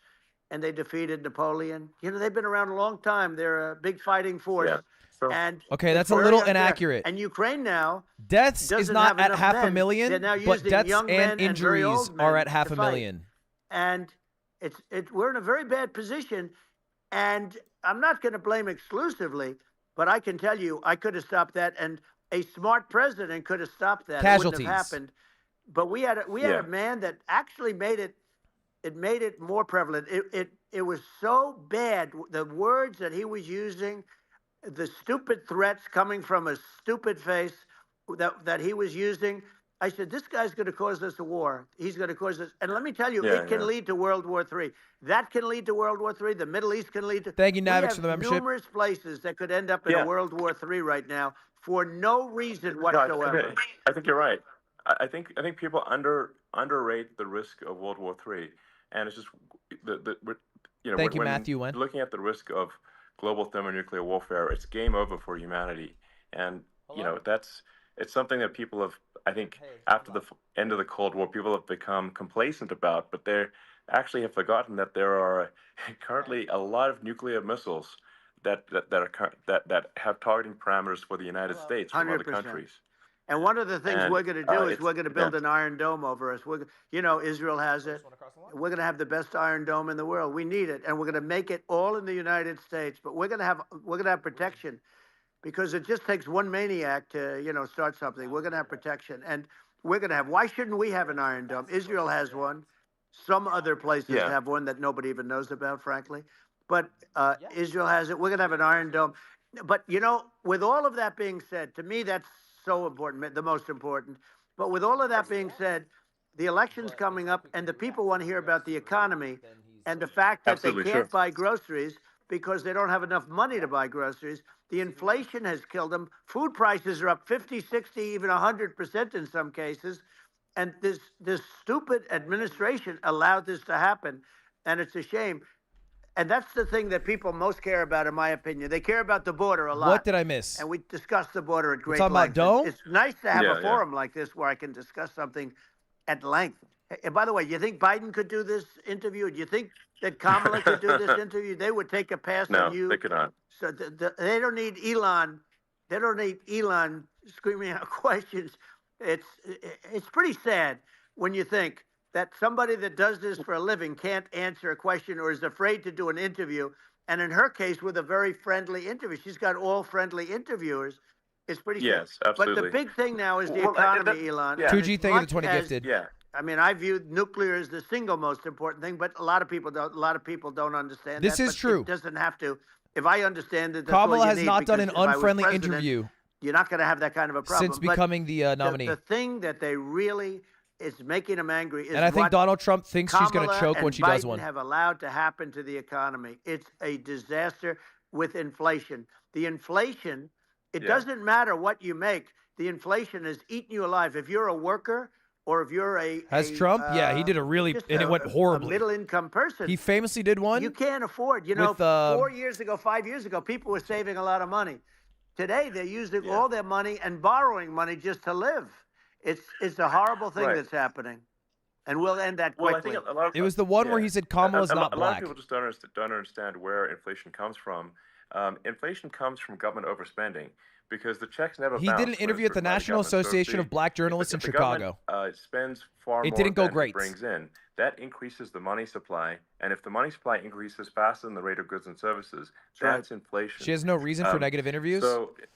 and they defeated Napoleon. You know, they've been around a long time. They're a big fighting force. Yeah. Sure. And Okay, it's that's a very little unfair. inaccurate. And Ukraine now Deaths is doesn't not have at enough half a men. million, They're now but using deaths young men and and very injuries old are men at half to a fight. million. And we're in a very bad position. And I'm not going to blame exclusively, but I can tell you I could have stopped that, and a smart president could have stopped that. It wouldn't have Casualties. happened. But we had a man that actually made it. It made it more prevalent. It was so bad. The words that he was using, the stupid threats coming from a stupid face that he was using. I said, this guy's going to cause us a war. He's going to cause us. And let me tell you, it can lead to World War III. That can lead to World War III. The Middle East can lead to. Thank you, We Navix, have for the membership. numerous places that could end up in a World War III right now for no reason whatsoever. I think you're right. I think people underrate the risk of World War III, and it's just Thank you, when Matthew Wen. looking at the risk of global thermonuclear warfare, it's game over for humanity, and you know it's something that people have. I think after the end of the Cold War, people have become complacent about, but they actually have forgotten that there are currently a lot of nuclear missiles that have targeting parameters for the United States from other 100%. countries. And one of the things we're going to do is we're going to build yeah. an Iron Dome over us. Israel has it. We're going to have the best Iron Dome in the world. We need it, and we're going to make it all in the United States. But we're going to have protection, because it just takes one maniac to start something. We're going to have protection, and we're going to have. Why shouldn't we have an Iron Dome? Israel has one. Some other places have one that nobody even knows about, frankly. But Israel has it. We're going to have an Iron Dome. But with all of that being said, to me that's so important, the most important. But with all of that being said, the election's coming up, and the people want to hear about the economy and the fact that Absolutely, they can't sure. buy groceries because they don't have enough money to buy groceries. The inflation has killed them. Food prices are up 50, 60, even 100% in some cases. And this stupid administration allowed this to happen, and it's a shame. And that's the thing that people most care about, in my opinion. They care about the border a lot. What did I miss? And we discussed the border at great talking about length. Dome? It's nice to have Yeah, a yeah. forum like this where I can discuss something at length. And by the way, you think Biden could do this interview? Do you think that Kamala could do this interview? They would take a pass No, on you. they could not. So they don't need Elon. They don't need Elon screaming out questions. It's pretty sad when you think that somebody that does this for a living can't answer a question or is afraid to do an interview. And in her case, with a very friendly interview, she's got all friendly interviewers. It's pretty sad. Yes, absolutely. But the big thing now is the Well, economy, Elon. yeah. And 2G, as thank you for much the 20 as- gifted. Yeah. I mean, I view nuclear as the single most important thing, but a lot of people don't. A lot of people don't understand. This that, is but true. It doesn't have to. If I understand it, that's all Kamala you has need, not done an because if I was unfriendly president, interview You're not going to have that kind of a problem. since But becoming the nominee. the thing that they really is making them angry is And I think what Donald Trump thinks she's going to Kamala choke when and she does Biden one. have allowed to happen to the economy. It's a disaster with inflation. The inflation, it Yeah. doesn't matter what you make. The inflation has eaten you alive. If you're a worker or if you're Has Trump? Yeah, he did a really, just and it went a horribly. middle-income person. He famously did one. You can't afford. You know, with, 4 years ago, 5 years ago, people were saving a lot of money. Today, they're using all their money and borrowing money just to live. It's a horrible thing Right. that's happening, and we'll end that Well, quickly. I think a lot of It was the one where he said Kamala's a not lot black. of people just don't understand where inflation comes from. Inflation comes from government overspending because the checks never He bounce did an when interview it's at the written by the National government. So if Association the- of Black if Journalists the- in if the government, Chicago. spends far It more didn't go than great. it brings in, that increases the money supply. And if the money supply increases faster than the rate of goods and services, that's inflation. She has no reason for negative interviews.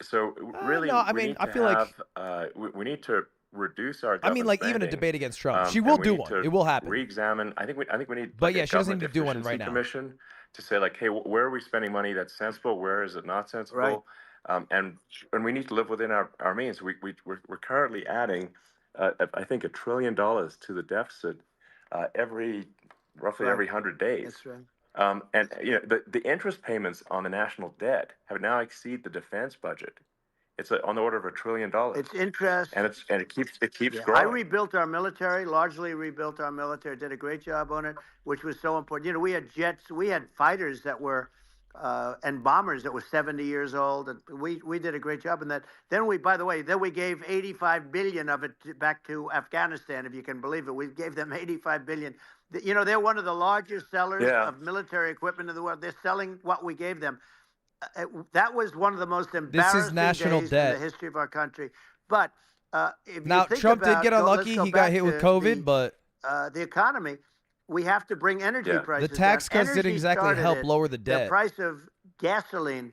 So really, no, I we mean, need I to feel like- have we need to reduce our I government mean, like even a spending, debate against Trump. She and will we do need one. to It will happen. Re-examine. I think we need. But Like yeah, a she doesn't government need to do one efficiency right now. commission to say like, hey, where are we spending money that's sensible? Where is it not sensible? And we need to live within our means. We're currently adding, I think, $1 trillion to the deficit roughly every 100 days. That's right. And the interest payments on the national debt have now exceeded the defense budget. It's on the order of $1 trillion. It's interest. And it keeps Yeah, growing. I rebuilt our military, largely rebuilt our military, did a great job on it, which was so important. You know, we had jets, we had fighters that were, and bombers that were 70 years old. And we did a great job in that. Then by the way, we gave 85 billion of it back to Afghanistan, if you can believe it. We gave them 85 billion. You know, they're one of the largest sellers of military equipment in the world. They're selling what we gave them. That was one of the most embarrassing national days debt. in the history of our country. But if Now you think Trump about, did get unlucky. He got hit with COVID, but the economy, we have to bring energy prices the tax down. cuts didn't Energy exactly started help it. lower the debt. The price of gasoline.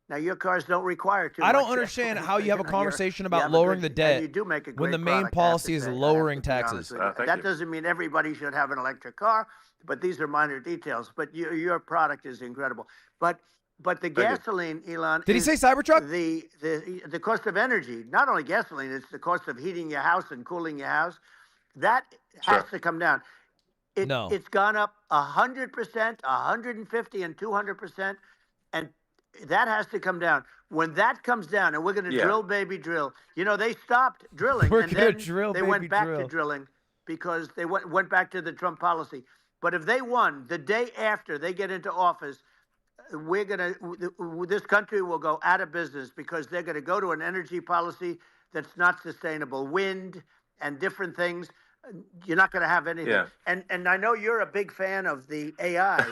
Now your cars don't require too I much don't understand gasoline, how you have a know, conversation you about have a lowering good- the and debt you do make a when great the main product, I have policy to is say. I have lowering to be honest taxes. with you. Thank That you. doesn't mean everybody should have an electric car, but these are minor details. But your product is incredible. But the gasoline, Elon. Did he is say Cybertruck? the cost of energy? Not only gasoline, it's the cost of heating your house and cooling your house. That has to come down. No. It's gone up 100%, 150, and 200%, and that has to come down. When that comes down, and we're going to drill, baby, drill. You know, they stopped drilling, We're and gonna then drill, they baby, went back drill. to drilling because they went back to the Trump policy. But if they won the day after they get into office, this country will go out of business because they're going to go to an energy policy that's not sustainable. Wind and different things. You're not going to have anything. Yeah. And I know you're a big fan of the AI,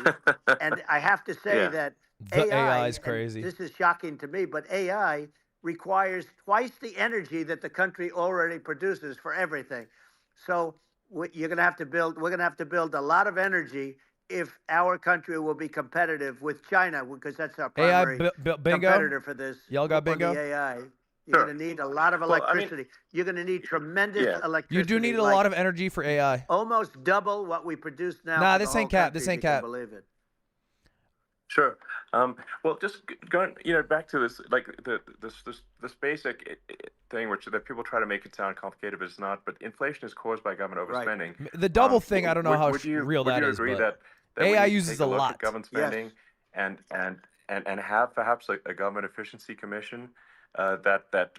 and I have to say that The AI is and crazy. this is shocking to me, but AI requires twice the energy that the country already produces for everything. So you're going to have to build. We're going to have to build a lot of energy if our country will be competitive with China, because that's our primary bingo. competitor for this. Y'all got on bingo? The AI. You're going to need a lot of Well, I mean- electricity. You're going to need tremendous electricity. You do need a like lot of energy for AI. almost double what we produce now. Nah, for this the ain't whole cap. country, This if ain't you can cap. Believe it. Sure. Well, just going, back to this, like this basic thing, which that people try to make it sound complicated, but it's not. But inflation is caused by government Right. overspending. The double thing, I don't know how would you, real would that you is, agree but that we AI need to uses take a look lot. at government Yes. spending and have perhaps a government efficiency commission that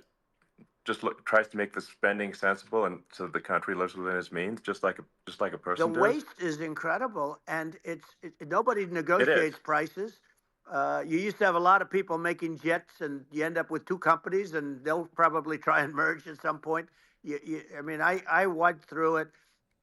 just tries to make the spending sensible and so the country lives within its means, just like a person The does. waste is incredible, and nobody negotiates prices. You used to have a lot of people making jets, and you end up with two companies, and they'll probably try and merge at some point. I mean, I went through it,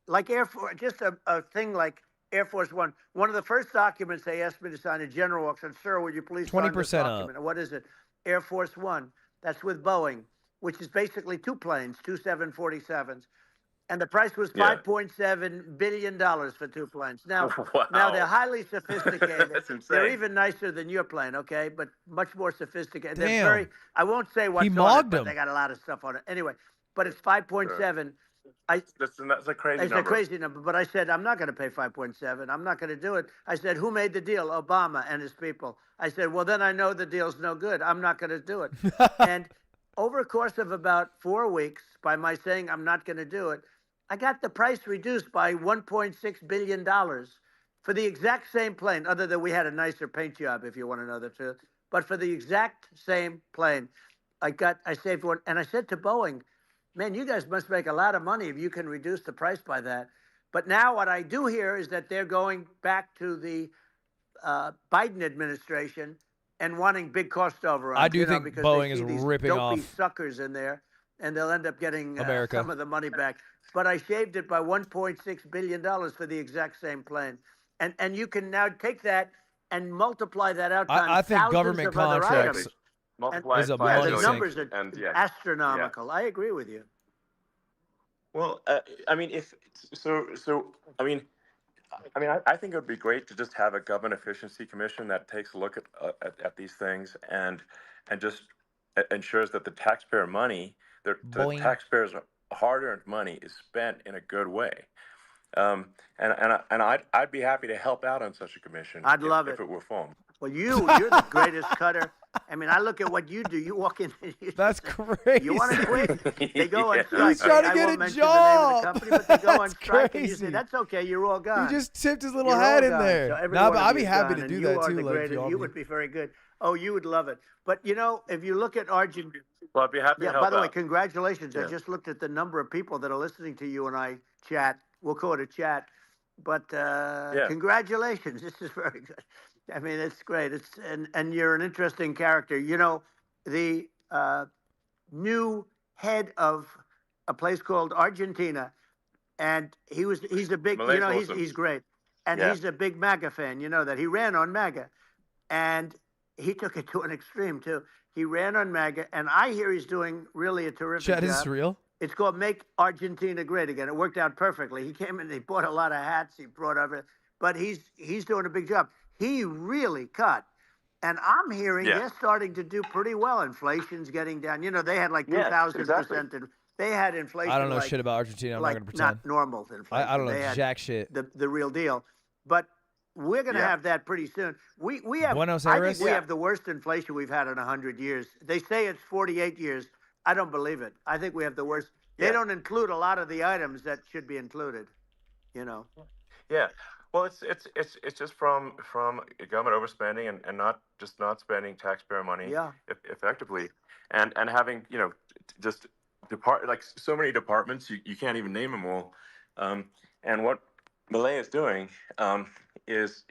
like Air Force, just a thing like Air Force One. One of the first documents they asked me to sign, a general walks in, sir, would you please sign this 20% up. document? And what is it? Air Force One. That's with Boeing, which is basically two planes, two 747s. And the price was $5.7 billion for two planes. Now, Wow. now they're highly sophisticated. That's insane. They're even nicer than your plane, okay? But much more sophisticated. Damn. They're very, I won't say what's He on mogged it, but them. they got a lot of stuff on it. Anyway, but it's 5.7. That's a crazy It's number. a crazy number, but I said, I'm not going to pay 5.7. I'm not going to do it. I said, who made the deal? Obama and his people. I said, well, then I know the deal's no good. I'm not going to do it. And over a course of about 4 weeks, by my saying I'm not going to do it, I got the price reduced by $1.6 billion for the exact same plane, other than we had a nicer paint job, if you want to know the truth. But for the exact same plane, I saved one. And I said to Boeing, man, you guys must make a lot of money if you can reduce the price by that. But now what I do hear is that they're going back to the Biden administration and wanting big cost overruns. I do think because Boeing they is see these ripping dopey off suckers in there, and they'll end up getting America. some of the money back. But I shaved it by $1.6 billion for the exact same plane. And you can now take that and multiply that out times I think thousands government of other contracts items. Multiply is it a by Yeah, money the billions, sink. numbers are and yeah. astronomical. I agree with you. Well, I mean, if so, I think it would be great to just have a government efficiency commission that takes a look at these things and just ensures that the taxpayer money, the Boing. taxpayers' hard-earned money, is spent in a good way. I'd be happy to help out on such a commission. I'd love if it. it were formed. Well, you're the greatest cutter. I mean, I look at what you do. You walk in. And you That's say, crazy. You want to quit? They go on Yeah. strike. He's trying to I get won't a mention the name of the job. company, but they go on That's strike, and you say, crazy. "That's okay. You're all gone." He just tipped his little You're hat all in gone. there. So every Nah, one but of I'd be you's happy gone, to and do you that are too. the Like, greatest. you You would be very good. Oh, you would love it. But if you look at Argentina. Well, I'd be happy Yeah, to help by the way, out. congratulations. I Yeah. just looked at the number of people that are listening to you and I chat. We'll call it a chat. But congratulations. This is very good. I mean, it's great. And you're an interesting character. The new head of a place called Argentina, and he's a big, Malay's awesome. he's great. And Yeah. he's a big MAGA fan, that he ran on MAGA. And he took it to an extreme too. He ran on MAGA, and I hear he's doing really a terrific Chad, job. is this real? It's called Make Argentina Great Again. It worked out perfectly. He came in, he bought a lot of hats, he brought everything, but he's doing a big job. He really cut. And I'm hearing they're starting to do pretty well. Inflation's getting down. They had like 2,000%. Exactly. They had inflation. I don't know shit about Argentina. I'm not going to pretend. Not normal inflation. I don't know They had jack shit. the real deal. But we're going to have that pretty soon. We have. Buenos I Aires? think we have the worst inflation we've had in 100 years. They say it's 48 years. I don't believe it. I think we have the worst. They don't include a lot of the items that should be included. Yeah. Well, it's just from government overspending and not spending taxpayer money effectively, and having just like so many departments you can't even name them all, and what Milei is doing is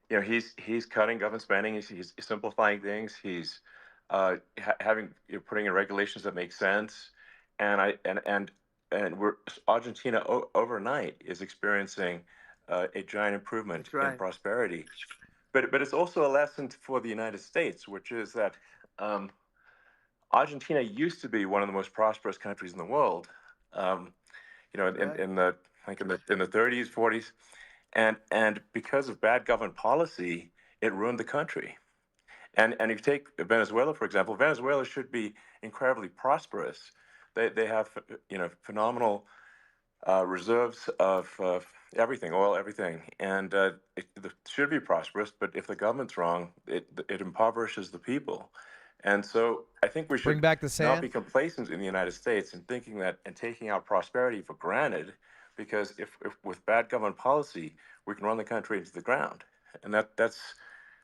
he's cutting government spending, he's simplifying things, he's putting in regulations that make sense, and we're Argentina overnight is experiencing a giant improvement in prosperity. But it's also a lesson for the United States, which is that Argentina used to be one of the most prosperous countries in the world. In the 30s, 40s, and because of bad government policy, it ruined the country. And if you take Venezuela, for example, Venezuela should be incredibly prosperous. They have phenomenal reserves of everything, oil, everything, and it should be prosperous. But if the government's wrong, it impoverishes the people. And so I think we should Bring back the not sand? be complacent in the United States and thinking that and taking our prosperity for granted, because if with bad government policy we can run the country into the ground, and that's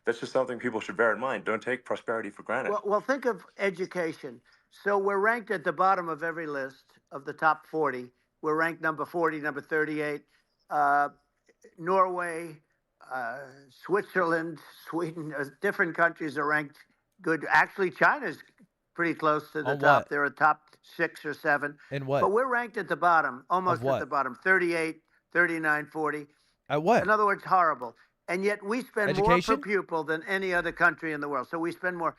just something people should bear in mind. Don't take prosperity for granted. Well, think of education. So we're ranked at the bottom of every list of the top 40. We're ranked number 40, number 38. Norway, Switzerland, Sweden, different countries are ranked good. Actually, China's pretty close to the On top. what? They're a top 6 or 7. In what? But we're ranked at the bottom, almost Of what? at the bottom, 38, 39, 40. At what? In other words, horrible. And yet we spend more Education? per pupil than any other country in the world. So we spend more.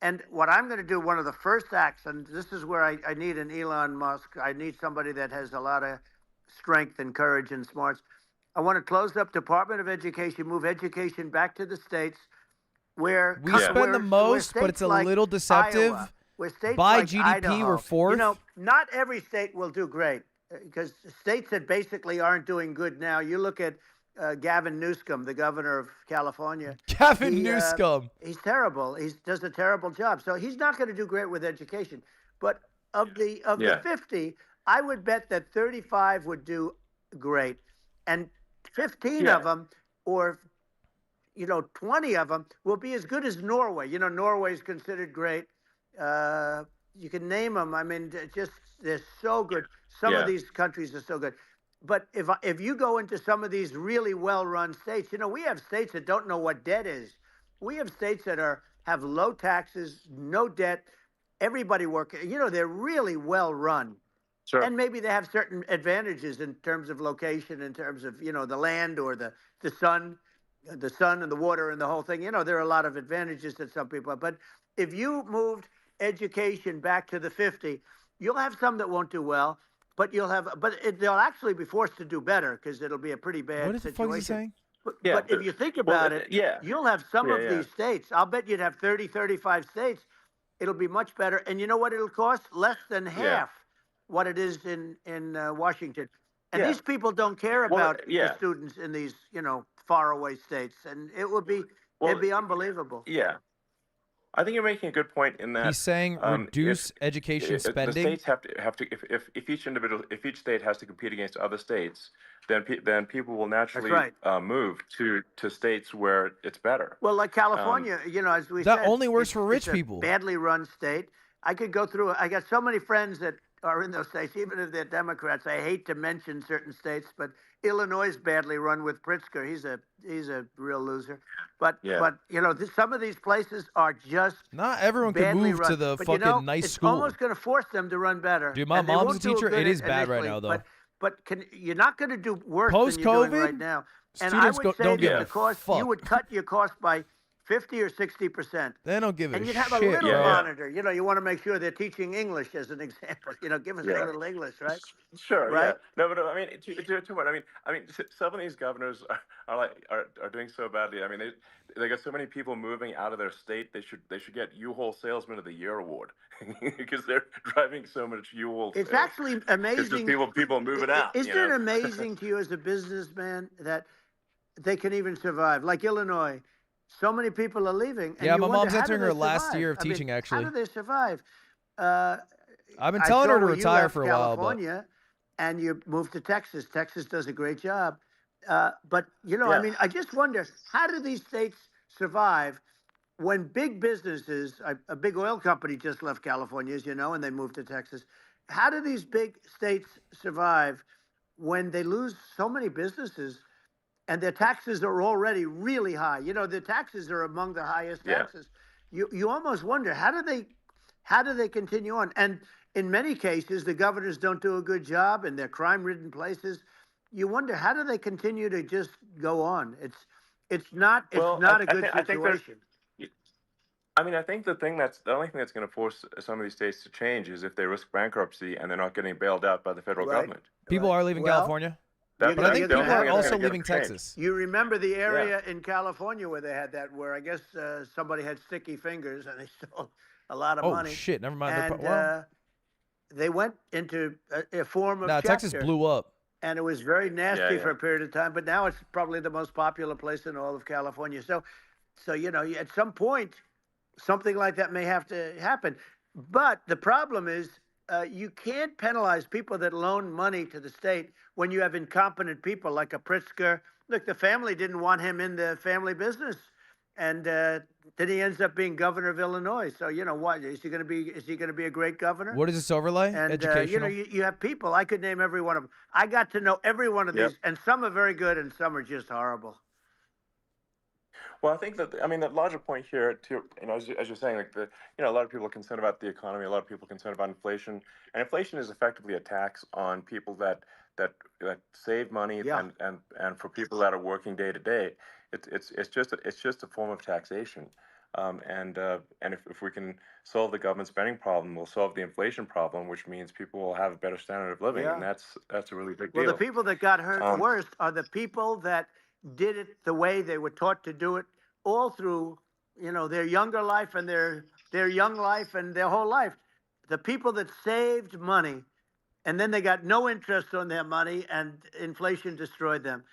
And what I'm going to do, one of the first acts, and this is where I need an Elon Musk. I need somebody that has a lot of strength and courage and smarts. I want to close up Department of Education, move education back to the states where We spend the most, but it's a little deceptive. Iowa, where states By like GDP, Idaho, we're fourth. Not every state will do great because states that basically aren't doing good now. You look at Gavin Newsom, the governor of California. Gavin Newsom. He's terrible. He does a terrible job. So he's not going to do great with education. But of the 50, I would bet that 35 would do great, and 15 of them, or 20 of them, will be as good as Norway. Norway is considered great. You can name them. I mean, they're so good. Some of these countries are so good. But if you go into some of these really well-run states, we have states that don't know what debt is. We have states that have low taxes, no debt, everybody working. They're really well-run. Sure. And maybe they have certain advantages in terms of location, in terms of, the land or the sun. the sun and the water and the whole thing. You know, there are a lot of advantages that some people have. But if you moved education back to the 50, you'll have some that won't do well, but they'll actually be forced to do better because it'll be a pretty bad What the fuck is he situation. saying? But if you think about it, you'll have some of yeah. these states. I'll bet you'd have 30, 35 states. It'll be much better. And you know what it'll cost? Less than half what it is in Washington. And these people don't care about the students in these, faraway states. And it'd be unbelievable. Yeah. I think you're making a good point in that He's saying reduce education the spending. states have to if each state has to compete against other states, then people will naturally move to states where it's better. Well, like California, as we that said, only works for rich it's a people. Badly run state. I could go through. I got so many friends that are in those states, even if they're Democrats. I hate to mention certain states, but Illinois is badly run with Pritzker. He's a real loser. But some of these places are just not everyone can badly move run. to the But, fucking nice it's school. almost going to force them to run better. Dude, my And they mom's won't a do teacher. good It is bad right initially, now, though. But you're not going to do worse than you're doing right now. And I students would say don't give that a the cost, fuck. you would cut your cost by 50 or 60%. They don't give a And you'd shit, have a little bro. monitor. You want to make sure they're teaching English as an example. Give us a little English, right? Sure. Right? Yeah. No, but I mean, to what? I mean, some of these governors are doing so badly. I mean, they got so many people moving out of their state. They should get U-Haul Salesman of the Year award because they're driving so much U-Haul. It's actually amazing. It's just people moving out. Isn't it amazing to you as a businessman that they can even survive? Like Illinois, so many people are leaving. And Yeah, you my wonder, mom's how do entering they her last survive? year of I mean, teaching, actually. How do they survive? I've been telling her to where you retire left for a while, but California, and you moved to Texas. Texas does a great job. But, I mean, I just wonder, how do these states survive when big businesses, a big oil company just left California, as you know, and they moved to Texas. How do these big states survive when they lose so many businesses and their taxes are already really high? The taxes are among the highest taxes. You almost wonder, how do they continue on? And in many cases, the governors don't do a good job in their crime-ridden places. You wonder, how do they continue to just go on? It's not a good situation. I think the only thing that's going to force some of these states to change is if they risk bankruptcy and they're not getting bailed out by the federal government. People are leaving California. But I think people are also leaving Texas. You remember the area in California where they had that, where I guess somebody had sticky fingers and they stole a lot of money. Oh shit! Never mind. And they went into a form of chapter. Texas blew up. And it was very nasty for a period of time, but now it's probably the most popular place in all of California. So at some point, something like that may have to happen. But the problem is you can't penalize people that loan money to the state when you have incompetent people like a Pritzker. Look, the family didn't want him in the family business. And then he ends up being governor of Illinois. So, what? Is he going to be a great governor? What is this overlay? And, educational? You have people. I could name every one of them. I got to know every one of these. And some are very good and some are just horrible. Well, I think that, the larger point here, too, as you're saying, a lot of people are concerned about the economy, a lot of people are concerned about inflation, and inflation is effectively a tax on people that save money, and for people that are working day to day, it's just a form of taxation, and if we can solve the government spending problem, we'll solve the inflation problem, which means people will have a better standard of living, and that's a really big deal. Well, the people that got hurt worst are the people that did it the way they were taught to do it all through, their younger life and their young life and their whole life. The people that saved money and then they got no interest on their money and inflation destroyed them.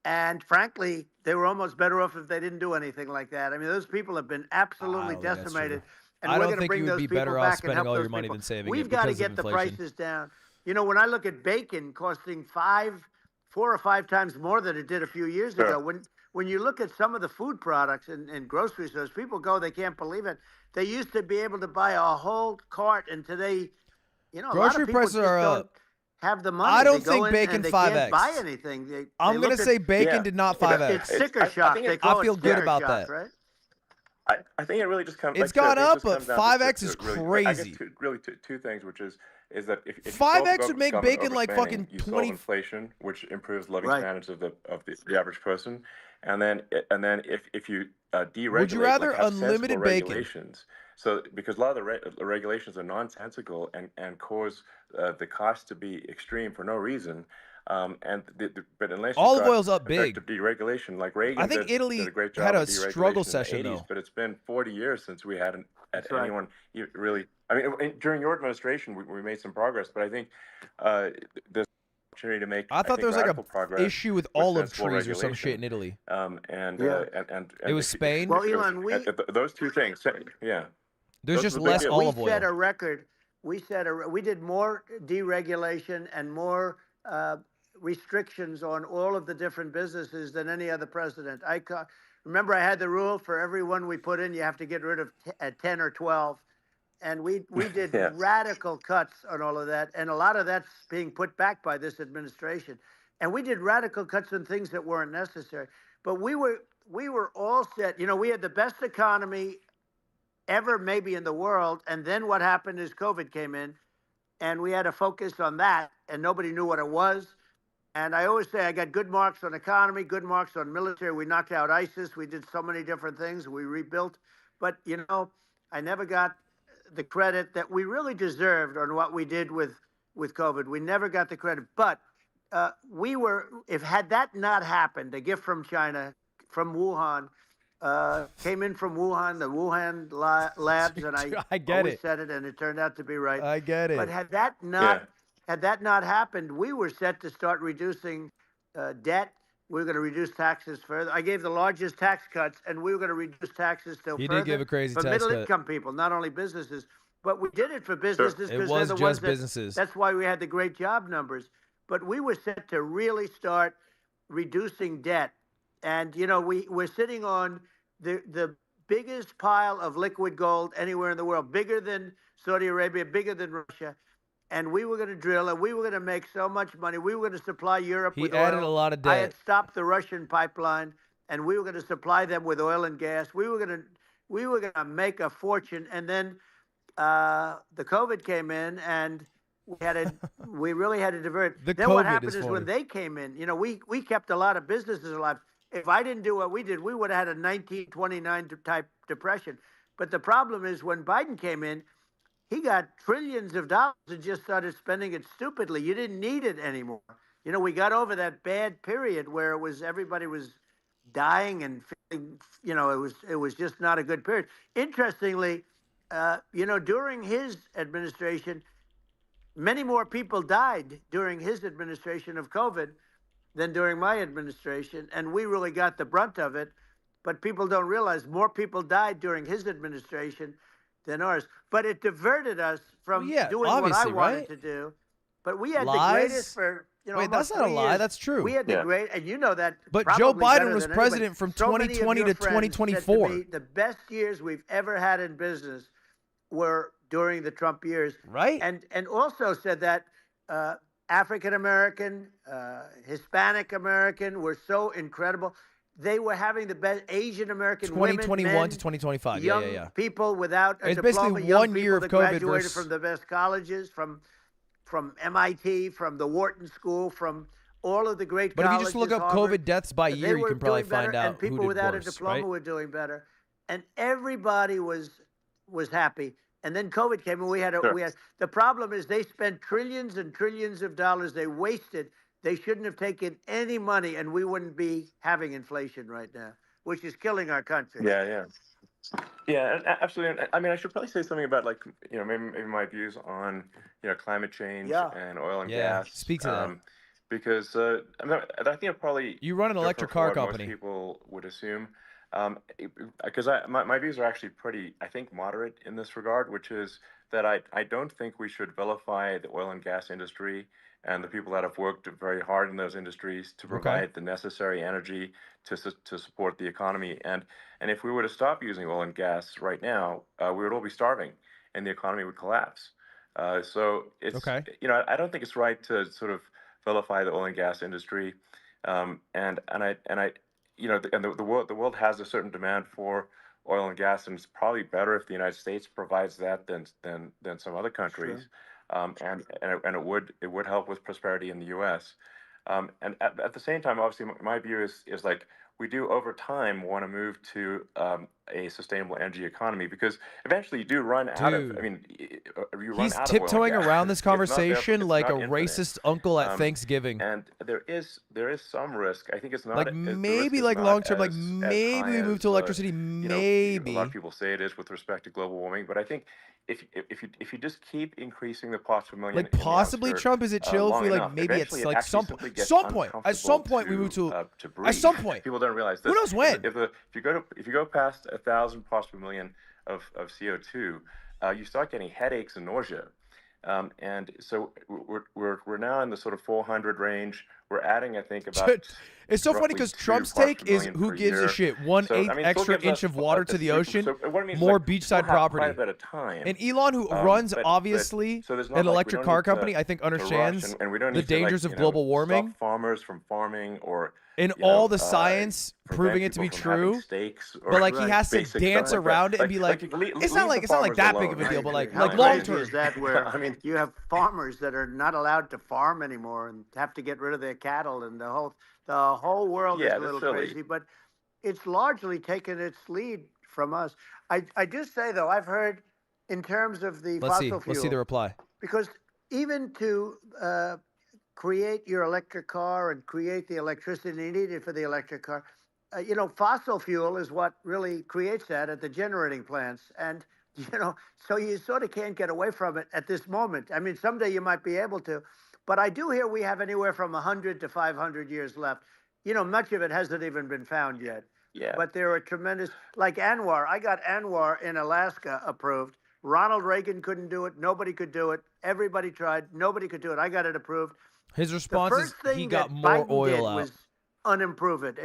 And frankly, they were almost better off if they didn't do anything like that. I mean, those people have been absolutely decimated. And I we're don't going to think bring you would those be people better off back and spending help all those your money people. than saving We've it got to because of get the inflation. prices down. When I look at bacon costing 4 or 5 times more than it did a few years ago, when you look at some of the food products in grocery stores, people they can't believe it. They used to be able to buy a whole cart, and today, a lot Grocery of people prices just are don't up. have the money. I don't They go think in bacon and they 5X. can't buy anything. I'm going to say bacon did not 5X. It's sticker shock. I feel good about that. Right? I think it really just comes. It's gone up, but 5X is crazy. I guess really two things, which is that if 5X would make bacon like overspending, fucking you solve 20. inflation, which improves living standards of the average person, and then if you deregulate, Would you rather like have sensible unlimited bacon? regulations. So because a lot of the regulations are nonsensical and cause the cost to be extreme for no reason. But unless you've Olive got oil's up big. effective deregulation, like Reagan I think did a Italy great had job a of struggle deregulation in session the 80s, though. but it's been 40 years since we had That's right. anyone really. I mean, during your administration, we made some progress, but I think there's opportunity to make, I thought there was like radical a progress issue with with olive sensible trees or some shit regulation. in Italy. Yeah. It was If Spain? Well, it was- Elon, we those two things, yeah. There's Those just are the big less deals. olive we set oil. a record. We did more deregulation and more restrictions on all of the different businesses than any other president. Remember, I had the rule for every one we put in, you have to get rid of 10 or 12. And we did Yes. radical cuts on all of that. And a lot of that's being put back by this administration. And we did radical cuts on things that weren't necessary. But we were all set. You know, we had the best economy ever maybe in the world. And then what happened is COVID came in, and we had to focus on that, and nobody knew what it was. And I always say I got good marks on economy, good marks on military. We knocked out ISIS. We did so many different things. We rebuilt. But, you know, I never got the credit that we really deserved on what we did with COVID. We never got the credit. But had that not happened, a gift from China, from Wuhan, came in from Wuhan, the Wuhan labs, and I get always it. said it, and it turned out to be right. I get it. But had that not happened, we were set to start reducing debt. We were going to reduce taxes further. I gave the largest tax cuts, and we were going to reduce taxes still He further. did give a crazy for tax cut. middle-income people, not only businesses. But we did it for businesses It because was they're the just ones businesses. That's why we had the great job numbers. But we were set to really start reducing debt. And, you know, we're sitting on the biggest pile of liquid gold anywhere in the world, bigger than Saudi Arabia, bigger than Russia. And we were going to drill, and we were going to make so much money. We were going to supply Europe with He added oil. a lot of I had debt. stopped the Russian pipeline, and we were going to supply them with oil and gas. We were going to make a fortune. And then the COVID came in, and we really had to divert. The Then what COVID happened is is funny. when they came in, you know, we kept a lot of businesses alive. If I didn't do what we did, we would have had a 1929 type depression. But the problem is when Biden came in, he got trillions of dollars and just started spending it stupidly. You didn't need it anymore. You know, we got over that bad period where everybody was dying and feeling, you know, it was just not a good period. Interestingly, you know, during his administration, many more people died during his administration of COVID than during my administration, and we really got the brunt of it. But people don't realize more people died during his administration than ours. But it diverted us from doing what I obviously, wanted right? to do. But we had the Lies? greatest for, you know, Wait, that's almost not a 3 lie. years. That's true. We had the Yeah. great, and you know that. But Joe probably Biden better was than anybody. president from So many of 2020 your to friends said to 2024. me, the best years we've ever had in business were during the Trump years. Right? And also said that African American, Hispanic American were so incredible. They were having the best Asian American women, 2021 men, to 2025. young Yeah. people without a It's diploma, basically young 1 year people of that COVID graduated versus- from the best colleges, from MIT, from the Wharton School, from all of the great But if you colleges. just look up Harvard. COVID deaths by They year, you were can probably doing better, find out and people who did without worse, a diploma right? were doing better, and everybody was happy. And then COVID came, and we had the problem is they spent trillions and trillions of dollars they wasted. They shouldn't have taken any money, and we wouldn't be having inflation right now, which is killing our country. Yeah, and absolutely. And I mean, I should probably say something about, like, you know, maybe my views on, you know, climate change and oil and gas. Speak to that. Because I mean, I think it probably You run an electric for car what company. Most people would assume, because my views are actually pretty, I think, moderate in this regard, which is that I don't think we should vilify the oil and gas industry and the people that have worked very hard in those industries to provide the necessary energy to support the economy. And if we were to stop using oil and gas right now, we would all be starving, and the economy would collapse. So it's you know, I don't think it's right to sort of vilify the oil and gas industry. And I you know, the world has a certain demand for oil and gas, and it's probably better if the United States provides that than some other countries. And it would help with prosperity in the U.S. And at the same time, obviously, my view is like we do over time want to move to a sustainable energy economy, because eventually you do run out of. I Dude. mean, you run He's out of oil and tiptoeing gas. around this It's not there- conversation it's like a not infinite. racist uncle at Um, Thanksgiving. And there is some risk. I think it's not Like the risk maybe is like not long term, like as maybe high we move to as, electricity, a maybe. lot of people say it is with respect to global warming. But I think if you just keep increasing the parts per million Like in the possibly atmosphere, Trump, is it chill if long we like enough, maybe eventually it's it like actually some simply gets some point at some uncomfortable point we move to breathe. at some point. People don't realize this. Who knows when? If you go past 1,000 parts per million of CO2, you start getting headaches and nausea. And so we're now in the sort of 400 range. We're adding, I think, about It's so funny roughly because 2 Trump's parts take per is million who per gives a year. shit? So, 1/8 I mean, it still extra gives inch us of water to the ocean, so what I mean is, more like, we still beachside have property. quite a bit of time. And Elon, who runs but obviously so there's not an like we electric don't car need to- company, I think to rush, understands and we don't the need to, like, dangers of global warming stop farmers from farming or and you know, all the science prevent proving it to be people from having true. steaks or But like he Right. has to basic dance stuff like that. around it and be like, you it's not leave like the that farmers big of a alone. deal. But like How long crazy term, is that? Where I mean, you have farmers that are not allowed to farm anymore and have to get rid of their cattle, and the whole world is Yeah, a that's little silly. crazy. But it's largely taken its lead from us. I just say though, I've heard in terms of the let's see fossil fuel, the reply. because even to create your electric car and create the electricity needed for the electric car, fossil fuel is what really creates that at the generating plants. And, so you sort of can't get away from it at this moment. I mean, someday you might be able to. But I do hear we have anywhere from 100 to 500 years left. Much of it hasn't even been found yet. Yeah. But there are tremendous, like Anwar. I got Anwar in Alaska approved. Ronald Reagan couldn't do it. Nobody could do it. Everybody tried. Nobody could do it. I got it approved. His The response is first thing he got that more Biden oil did out. was unimprove it,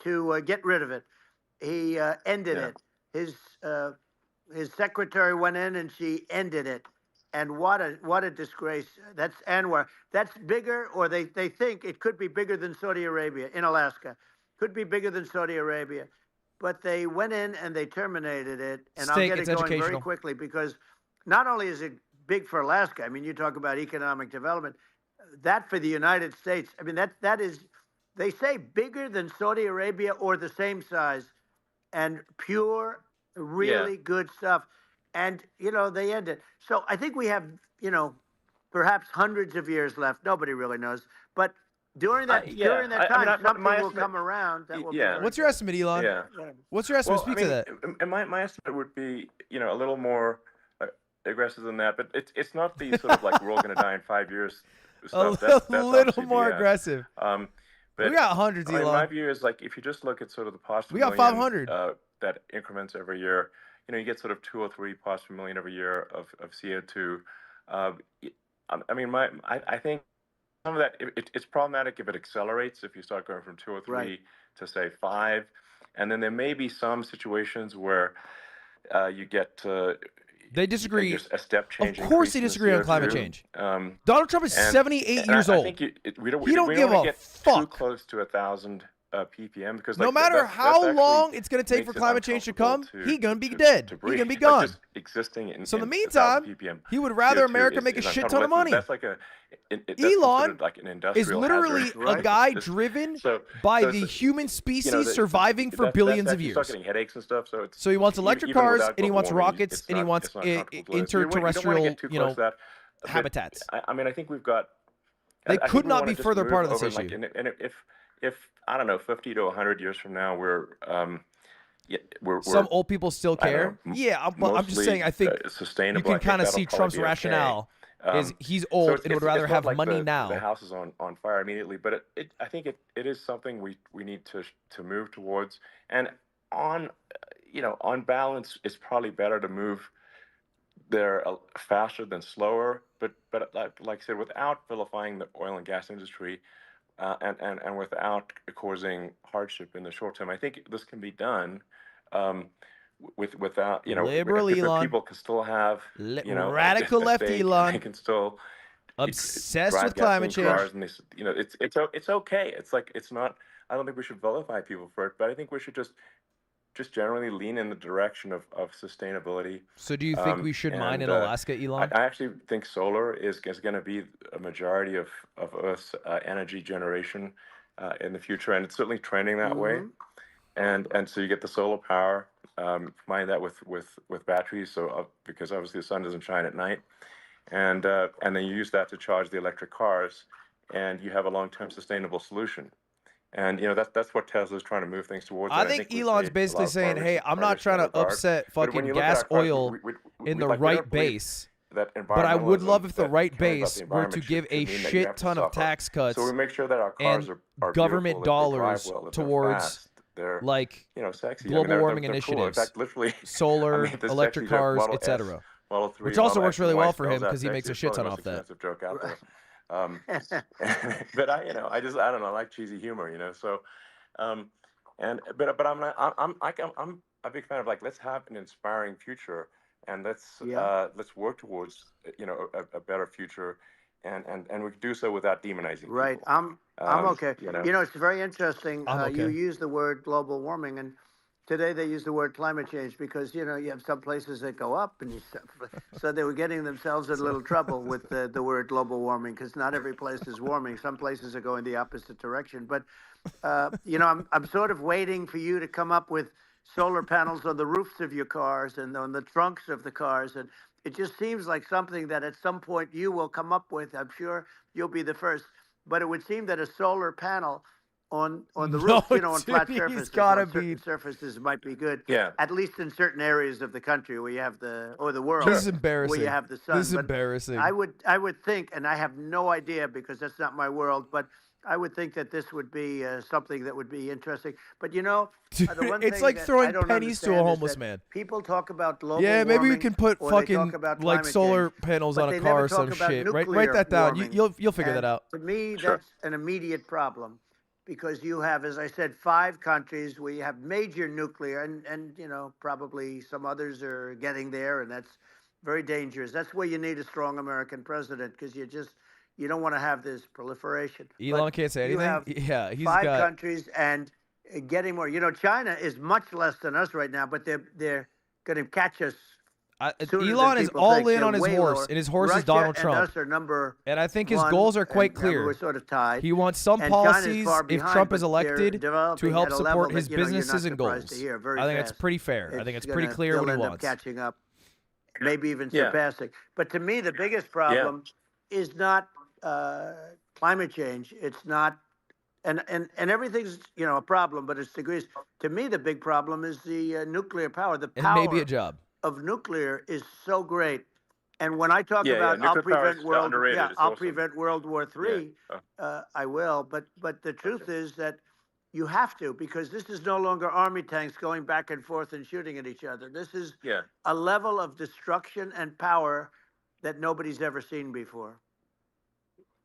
to get rid of it. He ended Yeah. it. His secretary went in and she ended it. And what a disgrace. That's Anwar. That's bigger, or they think it could be bigger than Saudi Arabia in Alaska. Could be bigger than Saudi Arabia. But they went in and they terminated it. And I'll Steak, get it it's going very educational. quickly, because not only is it big for Alaska, I mean, you talk about economic development, that for the United States, I mean, that is, they say bigger than Saudi Arabia or the same size, and pure, really good stuff. And, they end it. So I think we have, perhaps hundreds of years left. Nobody really knows. But during that time, something my will estimate- come around that will be yeah. very What's your good. estimate, Elon? Yeah. What's your estimate? Speak to that. And my estimate would be, a little more aggressive than that, but it's not the sort of like we're all going to die in 5 years stuff. That's little obviously more BS. aggressive. But We got hundreds, I mean, Elon. my view is, like, if you just look at sort of the parts per We got million, 500. that increments every year, you get sort of 2 or 3 parts per million every year of CO2. I mean, I think some of that, it's problematic if it accelerates, if you start going from 2 or 3 Right. to, say, 5. And then there may be some situations where you get They disagree. a step change. Of course they increase in disagree on climate CO2. change. Donald Trump is 78 years I old. think we don't He don't give wanna a get fuck. too close to 1,000 ppm, because No like, matter that's how actually long it's going to take makes for it climate change to come, uncomfortable he going to be to dead. He breathe. going to be Like, gone. just existing in So in the 1,000 meantime, ppm he would rather CO2 America make a is shit ton of uncomfortable. money. That's like that's Elon considered like an industrial is literally hazard. Right. a guy It's- driven so- by so the it's- human species the- surviving for that's billions of actually years. start getting headaches and stuff. So So he wants electric even cars, without and he global wants warming, rockets, it's and he not- wants it's not comfortable to live. You don't wanna interterrestrial, get too close to that, but habitats. I mean, I think we've got. They I think could we not wanna be just further move apart of this over, like, issue. and if I don't know, 50 to 100 years from now, we're Some old people still I don't care. know, Yeah, but I'm just mostly, saying. I think sustainable. you can I think kind of that'll see probably Trump's be okay. rationale is he's So old it's- and would it's rather not have like money the now. house is on fire immediately, but I think it is something we need to move towards. And on on balance, it's probably better to move there faster than slower. But like I said, without vilifying the oil and gas industry, and without causing hardship in the short term, I think this can be done. Without Liberal if Elon. people can still have Radical a left stake, Elon. they can still Obsessed drive with climate gasoline change. cars, and it's okay. It's like, it's not. I don't think we should vilify people for it, but I think we should just generally lean in the direction of sustainability. So do you think we should mine in and, Alaska, Elon? I actually think solar is going to be a majority of Earth's energy generation in the future, and it's certainly trending that way. And so you get the solar power, combine that with batteries, so because obviously the sun doesn't shine at night, and then you use that to charge the electric cars, and you have a long-term sustainable solution. And that's what Tesla's trying to move things towards. I and think we've Elon's made a basically lot of saying, progress hey, I'm not in trying that to regard. upset But when fucking you look at gas our cars, oil in the we right don't believe base. that But I would love if the that right caring about base the were to environment give should a mean that you shit have to ton of suffer. tax cuts So we make sure that our cars and are government beautiful, that they drive dollars well, that they're towards fast, they're like sexy. global they're warming cool. In initiatives, fact, literally, solar, the electric sexiest cars, Model S, etc. Model 3, Which also Model works X, really and Y well for him spells out because he sexy. makes a It's shit probably ton the most off that. expensive joke out there. But I don't know. I like cheesy humor. So, but I'm a big fan of let's have an inspiring future, and let's work towards a better future, and we can do so without demonizing Right. people. I'm okay. You know. It's very interesting. I'm okay. You use the word global warming, and today they use the word climate change because you have some places that go up, and so they were getting themselves in a little trouble with the word global warming because not every place is warming. Some places are going the opposite direction. But I'm sort of waiting for you to come up with solar panels on the roofs of your cars and on the trunks of the cars, and it just seems like something that at some point you will come up with. I'm sure you'll be the first. But it would seem that a solar panel on the roof, on flat surfaces, on certain surfaces might be good. Yeah. At least in certain areas of the country where you have the world. This is embarrassing. Where you have the sun. This is But embarrassing. I would think, and I have no idea because that's not my world, but I would think that this would be something that would be interesting. But the one It's thing like that throwing I don't pennies to a understand is homeless that man. People talk about global Yeah, maybe we warming, can put or they talk fucking about like climate solar change, panels but on a they car never or some talk about shit. Write nuclear that down. warming. You'll figure that And out. To me, Sure. that's an immediate problem because you have, as I said, 5 countries where you have major nuclear, and probably some others are getting there, and that's very dangerous. That's where you need a strong American president because you don't want to have this proliferation. Elon But can't say you anything. have Yeah, he's 5 got. countries and getting more. China is much less than us right now, but they're going to catch us. sooner Elon than is people all think. in They're on his way horse, lower. and his horse is Russia Donald and Trump. us are number And I think his 1, goals are quite and clear. we're sort of tied. He wants some And China's policies, far if behind, Trump is but they're elected, to developing help at a level support his that, you're not businesses and surprised goals. to hear very I think that's fast. pretty fair. I think it's pretty clear they'll what he end up wants. catching up, maybe even Yeah. surpassing. But to me, the biggest problem is not climate change. It's not, and everything's a problem, but it's degrees. To me, the big problem is the nuclear power. The And power maybe a job. of nuclear is so great. And when I talk Yeah, about nuclear I'll power prevent is world, underrated. yeah, It's I'll awesome. prevent World War III. I will, but the truth is that you have to, because this is no longer army tanks going back and forth and shooting at each other. This is Yeah. a level of destruction and power that nobody's ever seen before.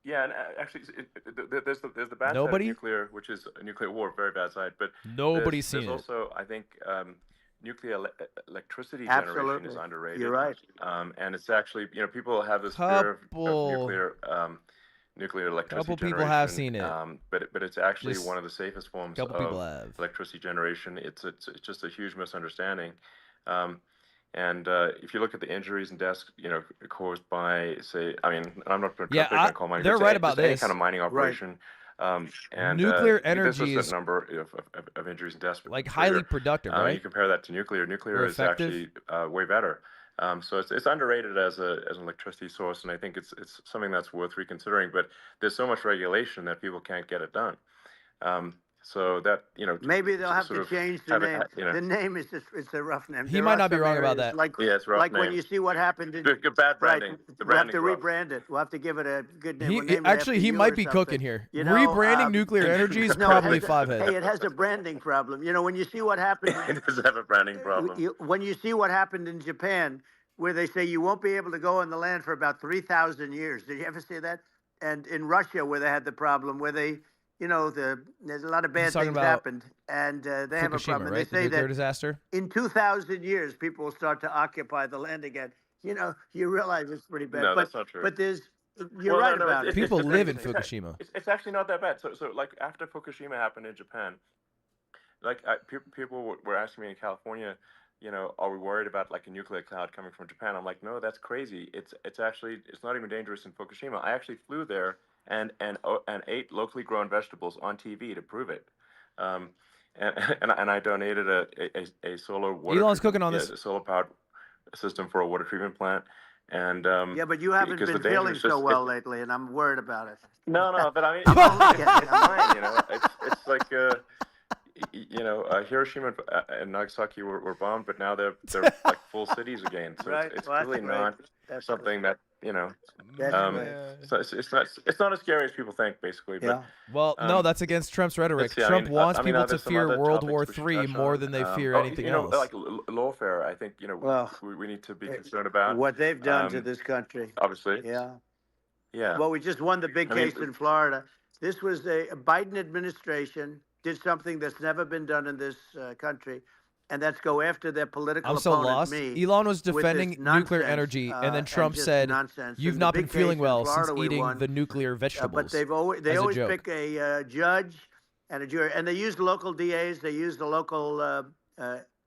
Yeah, and actually, there's the bad Nobody? side of nuclear, which is a nuclear war, very bad side. But Nobody's seen there's it. also, I think, nuclear electricity Absolutely. generation is underrated. You're right. And it's actually, people have this fear of Couple- nuclear electricity Couple generation. people have seen it. But it's actually Just one of the safest forms couple people of have. electricity generation. It's just a huge misunderstanding. And if you look at the injuries and deaths, caused by, say, I'm not going to call mining. They're but right just about any this. kind of mining operation. And Nuclear there's energy a is certain number of injuries and deaths. like per highly year. productive, You right? compare that to nuclear. Nuclear Or is effective. actually way better. So it's underrated as an electricity source, and I think it's something that's worth reconsidering. But there's so much regulation that people can't get it done. So that Maybe they'll have sort to of change the have it, name. The name is it's a rough name. He There might are not be some wrong about areas that. Like, Yeah, it's a rough like when name. you see what happened in Good bad right, branding. The we'll have to branding's rough. rebrand it. We'll have to give it a good name. We'll name it Actually, after he you might or be something. cooking here. You know, Rebranding nuclear energy is no, probably it has five a, head. Hey, it has a branding problem. When you see what happened, It does have a branding problem. when you see what happened in Japan, where they say you won't be able to go on the land for about 3,000 years. Did you ever see that? And in Russia, where they had the problem, where they, there's a lot of bad He's talking things about happened, and they have a Fukushima, problem. right? They The say nuclear that disaster. in 2,000 years, people will start to occupy the land again. You realize it's pretty bad. No, but, that's not true. But you're Well, right no, about it. People live in it's- Fukushima. It's actually not that bad. So like after Fukushima happened in Japan, like people were asking me in California, are we worried about like a nuclear cloud coming from Japan? I'm like, no, that's crazy. It's actually, it's not even dangerous in Fukushima. I actually flew there and ate locally grown vegetables on TV to prove it. Um, and I donated a solar water Elon's treatment, cooking on this. a solar powered system for a water treatment plant. And Yeah, but you haven't because been the danger feeling is so just, well lately, and I'm worried about it. no, but I mean, I'm only kidding. it's fine. It's like Hiroshima and Nagasaki were bombed, but now they're like full cities again. So Right. it's Well, that's really great. not That's something that That's great. So it's not as scary as people think, basically. Yeah. Well, no, that's against Trump's rhetoric. Trump wants people to there's some fear other World topics War we should III touch more on. than they fear anything else. Like lawfare, I think Well, we need to be concerned about what they've done to Um, this country. obviously. Yeah. Yeah. Well, we just won the big I mean, case in Florida. This was a Biden administration did something that's never been done in this country, and that's go after their political I'm so opponent, lost. me. Elon was with this defending nuclear nonsense, energy, and then and Trump just said, nonsense. "You've And not the been big feeling case in well since Florida we eating won. the nuclear vegetables." But they as a always joke. pick a judge and a jury, and they use local DAs. They use the local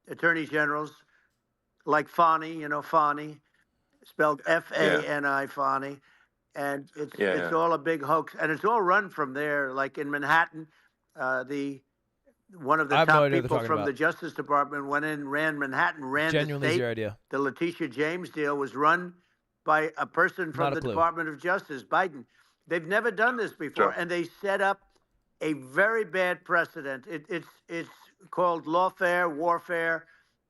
attorney generals, like Fani, Fani, spelled Fani, Fani, and it's all a big hoax, and it's all run from there. Like in Manhattan, one of the I have no top idea what they're people talking from about. the Justice Department went in, ran Manhattan, ran Genuinely the state. zero idea. The Letitia James deal was run by a person from Not a the clue. Department of Justice, Biden. They've never done this before, and they set up a very bad precedent. It's called lawfare, warfare.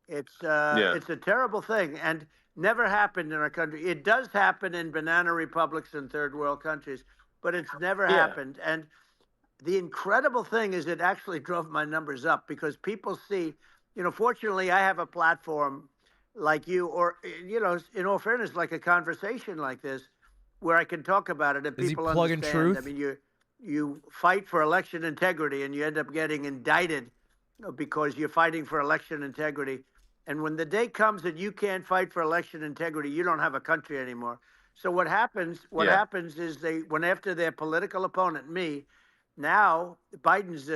It's a terrible thing, and never happened in our country. It does happen in banana republics and third world countries, but it's never happened. And the incredible thing is it actually drove my numbers up because people see, fortunately I have a platform like you, or, in all fairness, like a conversation like this where I can talk about it and Is he people plugging understand. truth? I mean, you fight for election integrity and you end up getting indicted because you're fighting for election integrity. And when the day comes that you can't fight for election integrity, you don't have a country anymore. So what happens is they went after their political opponent, me. Now Biden's,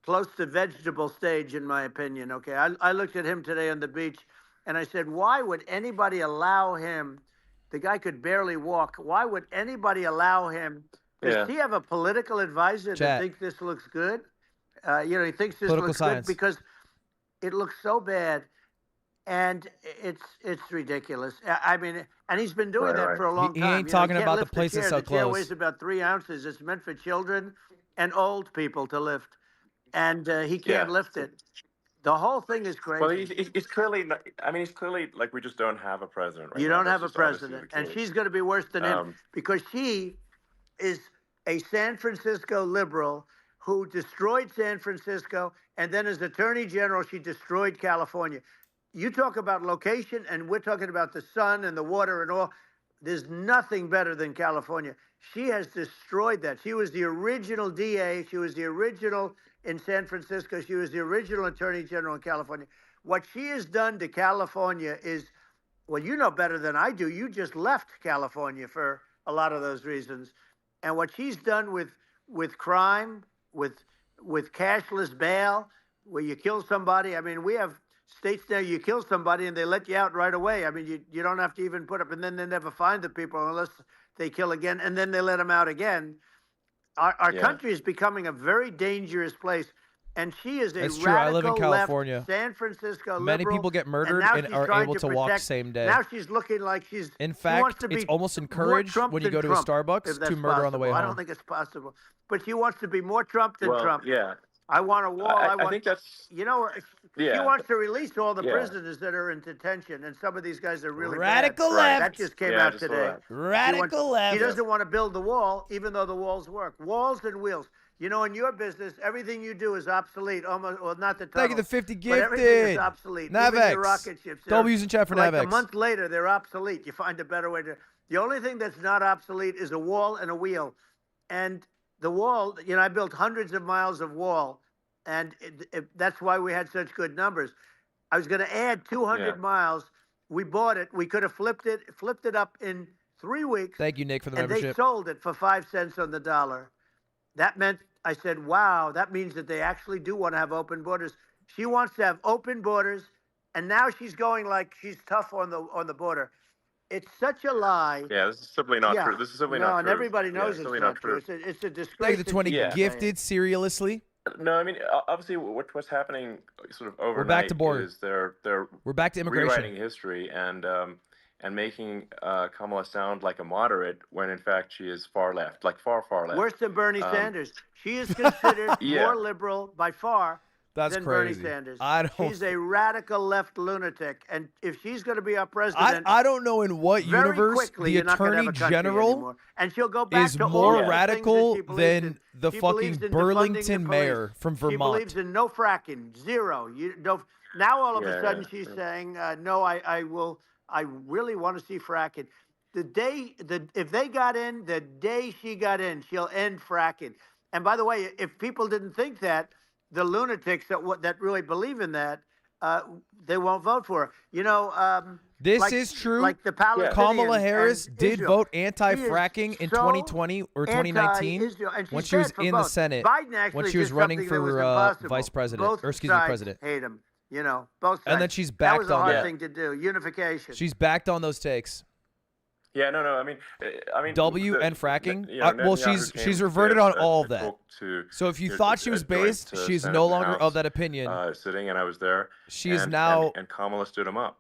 close to vegetable stage, in my opinion. Okay, I looked at him today on the beach, and I said, why would anybody allow him? The guy could barely walk. Why would anybody allow him? Does he have a political advisor that thinks this looks good? He thinks this Political looks science. good because it looks so bad, and it's ridiculous. I mean, and he's been doing that for a long He time. ain't talking can't about the lift places chair. so The chair close. weighs about 3 ounces. It's meant for children and old people to lift, and he can't lift it. The whole thing is crazy. Well, he's clearly not, I mean, he's clearly like, we just don't have a president right You now. don't That's have a just obviously president, the and case. she's going to be worse than him because she is a San Francisco liberal who destroyed San Francisco, and then as Attorney General, she destroyed California. You talk about location, and we're talking about the sun and the water and all. There's nothing better than California. She has destroyed that. She was the original DA. She was the original in San Francisco. She was the original Attorney General in California. What she has done to California is, well, you know better than I do. You just left California for a lot of those reasons. And what she's done with crime, with cashless bail, where you kill somebody. I mean, we have states now you kill somebody and they let you out right away. I mean, you don't have to even put up, and then they never find the people unless they kill again, and then they let them out again. Our country is becoming a very dangerous place. And she is a It's true. I live in radical California. left San Francisco Many liberal, people get murdered now and she's are trying able to walk protect- same day. Now she's looking like In she wants fact, to be it's almost more encouraged Trump when you than go to Trump, a Starbucks if that's to murder on the way possible. I home. don't think it's possible, but she wants to be more Trump than Trump. Yeah. I want a wall. I want. think that's, She wants to release all the prisoners that are in detention, and some of these guys are really Radical bad. left. That just came Yeah, I out just saw today. that. Radical left. She doesn't want to build the wall, even though the walls work. Walls and wheels. In your business, everything you do is obsolete. Almost, well, not the tunnel. Thank you, the 50 But everything is gifted. obsolete. Navex. Even your rocket ships. Double using chat for like Navex. a month later, they're obsolete. You find a better way to. The only thing that's not obsolete is a wall and a wheel. And the wall, I built hundreds of miles of wall, and that's why we had such good numbers. I was going to add 200 miles. We bought it. We could have flipped it up in 3 weeks. Thank you, Nick, for the and membership. they sold it for 5 cents on the dollar. That meant, I said, wow, that means that they actually do want to have open borders. She wants to have open borders, and now she's going like she's tough on the border. It's such a lie. Yeah, this is simply not Yeah. true. This is simply No, not and true. everybody knows it's simply not true. It's a Like disgrace. the that 20 she's saying it. gifted serialously. No, I mean, obviously, what's happening sort of overnight back to border. is they're We're back to immigration. rewriting history and making Kamala sound like a moderate when in fact she is far left, like far left. Worse than Bernie Sanders. She is considered Yeah. more liberal by far That's than crazy. Bernie Sanders. I don't. She's a radical left lunatic, and if she's going to be our president, I don't know in what very universe quickly, the you're not gonna have Attorney a country General anymore. And she'll go back is to all more the things that radical she believes than in. the She fucking believes in defunding Burlington the mayor police. from She Vermont. believes in no fracking, zero. You don't. Now all of a Yeah, sudden yeah, she's yeah. saying, no, I will. I really want to see fracking. If they got in, the day she got in, she'll end fracking. And by the way, if people didn't think that, the lunatics that really believe in that, they won't vote for her. You know, This is true. Like the Palestinians. Kamala Harris and did Israel. vote She is anti-fracking in so 2020 or 2019 anti-Israel, and when she's she was bad for in the both. Senate Biden actually when she was did running something that was for impossible. vice president, Both or excuse me, sides president. hate him. You know, both sides. And then she's That backed was a on hard that. thing to do. Unification. She's backed on those takes. Yeah, no. I mean, W and fracking. Well, she's Netanyahu reverted came, on all of that. spoke to, So if you know, thought she was a joint, based, she's Senate no and longer House, of that opinion sitting, and I was there. She is and, now and Kamala stood him up.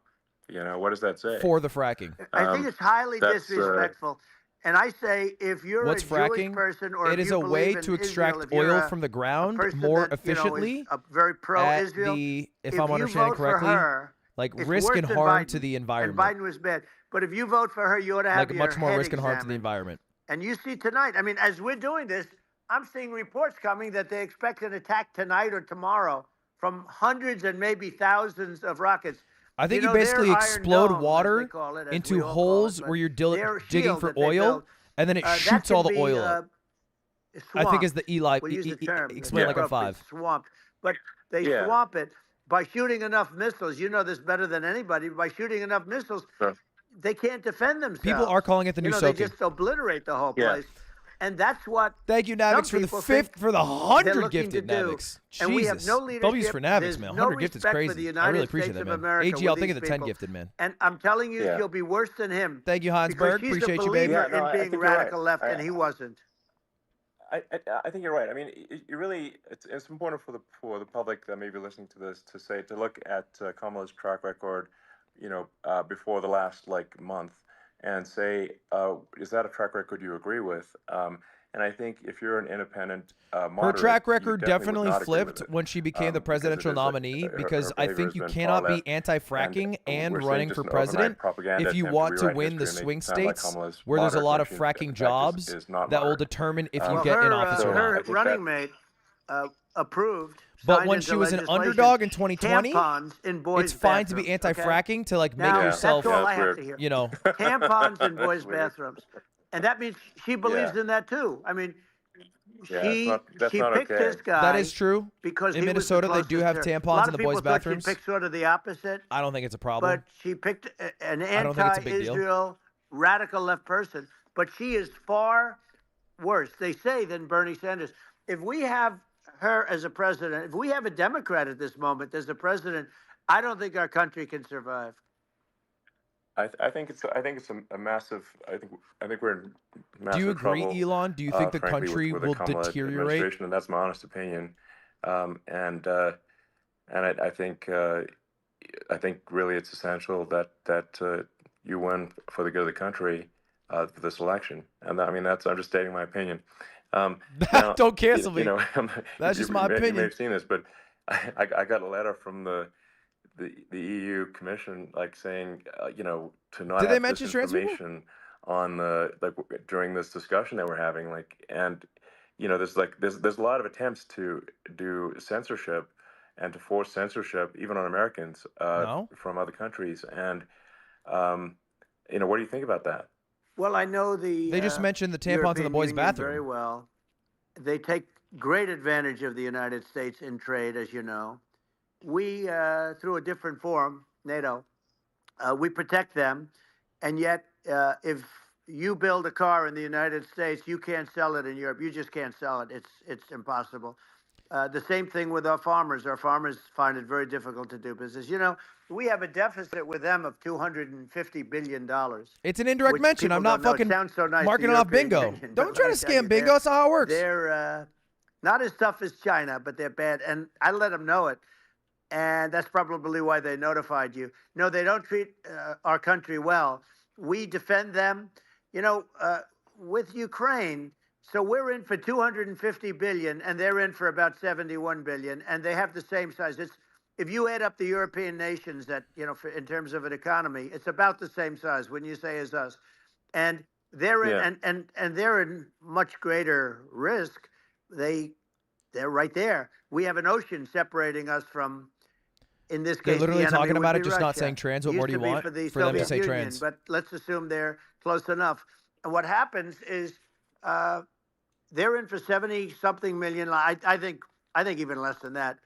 You know, what does that say? for the fracking. I think it's highly that's, disrespectful. And I say, if you're What's a fracking? Jewish person, or It if is you a way believe to in extract Israel, if you're oil a- from the a ground person more that, you know, is efficiently a very at pro-Israel, the, if if I'm you understanding vote for correctly, her, like it's risk worse and than harm Biden, to the and environment. Biden was bad. But if you vote for her, you ought to have Like your much more head risk and harm to the examined. environment. And you see tonight, I mean, as we're doing this, I'm seeing reports coming that they expect an attack tonight or tomorrow from hundreds and maybe thousands of rockets. I think You you know, basically their Iron explode Dome, as they water call it, as into we all call holes it, but where you're their digging shield for that they oil, built, and then it that shoots can all the be, oil up. I think is the swamped. We'll use the term. explain like a appropriate, 5. Swamped. But they Yeah. swamp it by shooting enough missiles. You know this better than anybody. By shooting enough missiles, Sure. they can't defend themselves. People are calling it the new they soaking. just obliterate the whole Yeah. place. And that's what Thank you, some Navix, for the people 5th, think for the they're 100 looking gifted to do. Navix. And we have Jesus. no leadership. W's for Navix, There's man. no 100 gifted's respect for the crazy. I United really appreciate States that, of man. America AG, I'll with take it these the 10 people. gifted, man. And I'm telling you, Yeah. she'll be worse than him. Thank you, Because Hansberg. she's Appreciate a you, baby. believer Yeah, no, I in being think you're right. radical left, and he wasn't. I think you're right. I mean, you really, it's important for the public that may be listening to this to look at Kamala's track record, before the last month, and say, is that a track record you agree with? And I think if you're an independent Her moderate, track you record definitely would definitely not agree with flipped it. when she became the Because it presidential is nominee, her because I behavior think has you been cannot far be left, anti-fracking and we're seeing running just for an overnight president propaganda if you attempt want to rewrite win the history and swing make it sound like states Kamala's where there's a moderate lot when of she, in fracking fact, jobs is not that will moderate. determine if you Well, get in her, office or her not. I think running that- mate approved. But signed when into she was an legislation underdog in 2020, tampons in boys' it's fine to be bathrooms, okay? anti-fracking to make Now, yourself, that's all I that's have to weird. hear. you know. Tampons in That's boys' weird. bathrooms, and that means she believes Yeah. in that too. I mean, Yeah, that's she not picked okay. this guy. That is true. Because In he Minnesota, was they the do have closest to her. tampons A lot in of the boys' people thought bathrooms. She picked sort of the opposite, I don't think it's a problem. but she picked an I don't think it's a big deal. anti-Israel radical left person. But she is far worse, they say, than Bernie Sanders. If we have her as a president, if we have a Democrat at this moment as a president, I don't think our country can survive. I think it's a massive. I think we're in massive Do you agree, trouble, Elon? Do you think the frankly, country with the will Kamala deteriorate? administration, and that's my honest opinion. And I think really it's essential that you win for the good of the country for this election. And I mean I'm just stating my opinion. Now, Don't cancel me. That's just my You may opinion. have seen this, but I got a letter from the EU Commission saying to not Did they have mention trans people? disinformation on the during this discussion that we're having and there's a lot of attempts to do censorship and to force censorship even on Americans No. from other countries, and what do you think about that? Well, I know They just mentioned the tampons in the European boys' Union bathroom. very well. They take great advantage of the United States in trade, as you know. We, through a different forum, NATO, we protect them, and yet if you build a car in the United States, you can't sell it in Europe. You just can't sell it. It's impossible. The same thing with our farmers. Our farmers find it very difficult to do business. You know, we have a deficit with them of $250 billion. It's an indirect Which mention. I'm people not don't know. It fucking sounds so nice, the marking it off European bingo. Union, Don't but try let to me tell scam you, bingo. That's not how it works. They're not as tough as China, but they're bad. And I let them know it. And that's probably why they notified you. No, they don't treat our country well. We defend them. You know, with Ukraine, so we're in for 250 billion, and they're in for about 71 billion, and they have the same size. It's if you add up the European nations that in terms of an economy, it's about the same size. When you say as us, and they're in, Yeah. and they're in much greater risk. They're right there. We have an ocean separating us from, in this They're case, literally the enemy talking would about be it, just not Russia. saying trans. What Used more do to you be want for the for them to Soviet say Union, trans? but let's assume they're close enough. And what happens is they're in for 70 something million. I think even less than that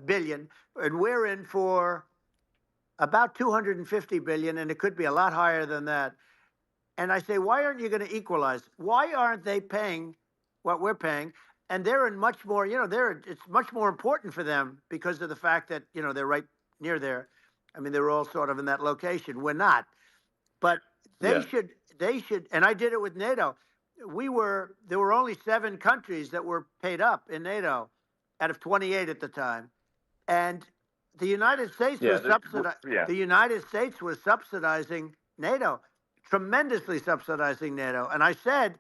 billion, and we're in for about 250 billion, and it could be a lot higher than that. And I say, why aren't you going to equalize? Why aren't they paying what we're paying? And they're in much more, it's much more important for them because of the fact that, they're right near there. I mean, they're all sort of in that location. We're not. But Yeah. they should, and I did it with NATO. There were only 7 countries that were paid up in NATO out of 28 at the time. And the United States Yeah. was Yeah. the United States was subsidizing NATO, tremendously subsidizing NATO. And I said,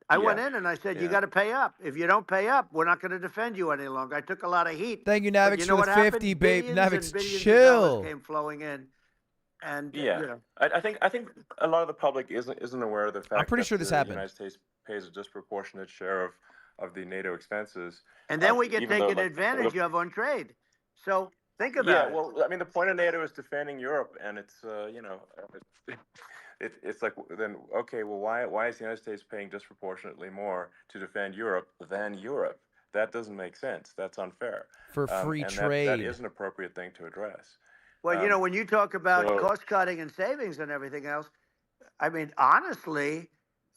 I went Yeah. in and I said, you Yeah. got to pay up. If you don't pay up, we're not going to defend you any longer. I took a lot of heat. Thank you, But Navix, you for know the what 50, happened? babe. Billions Navix, and billions of chill. dollars came flowing in. And, Yeah. I think a lot of the public isn't aware of the fact pretty that sure this the happened. United States pays a disproportionate share of the NATO expenses. and then we get even though, taken like, advantage of on trade. So think Yeah, about it. well, I mean, the point of NATO is defending Europe, and it's it's like, then okay, well, why is the United States paying disproportionately more to defend Europe than Europe? That doesn't make sense. That's unfair. For free and trade. that is an appropriate thing to address. Well, when you talk about so- cost cutting and savings and everything else, I mean, honestly,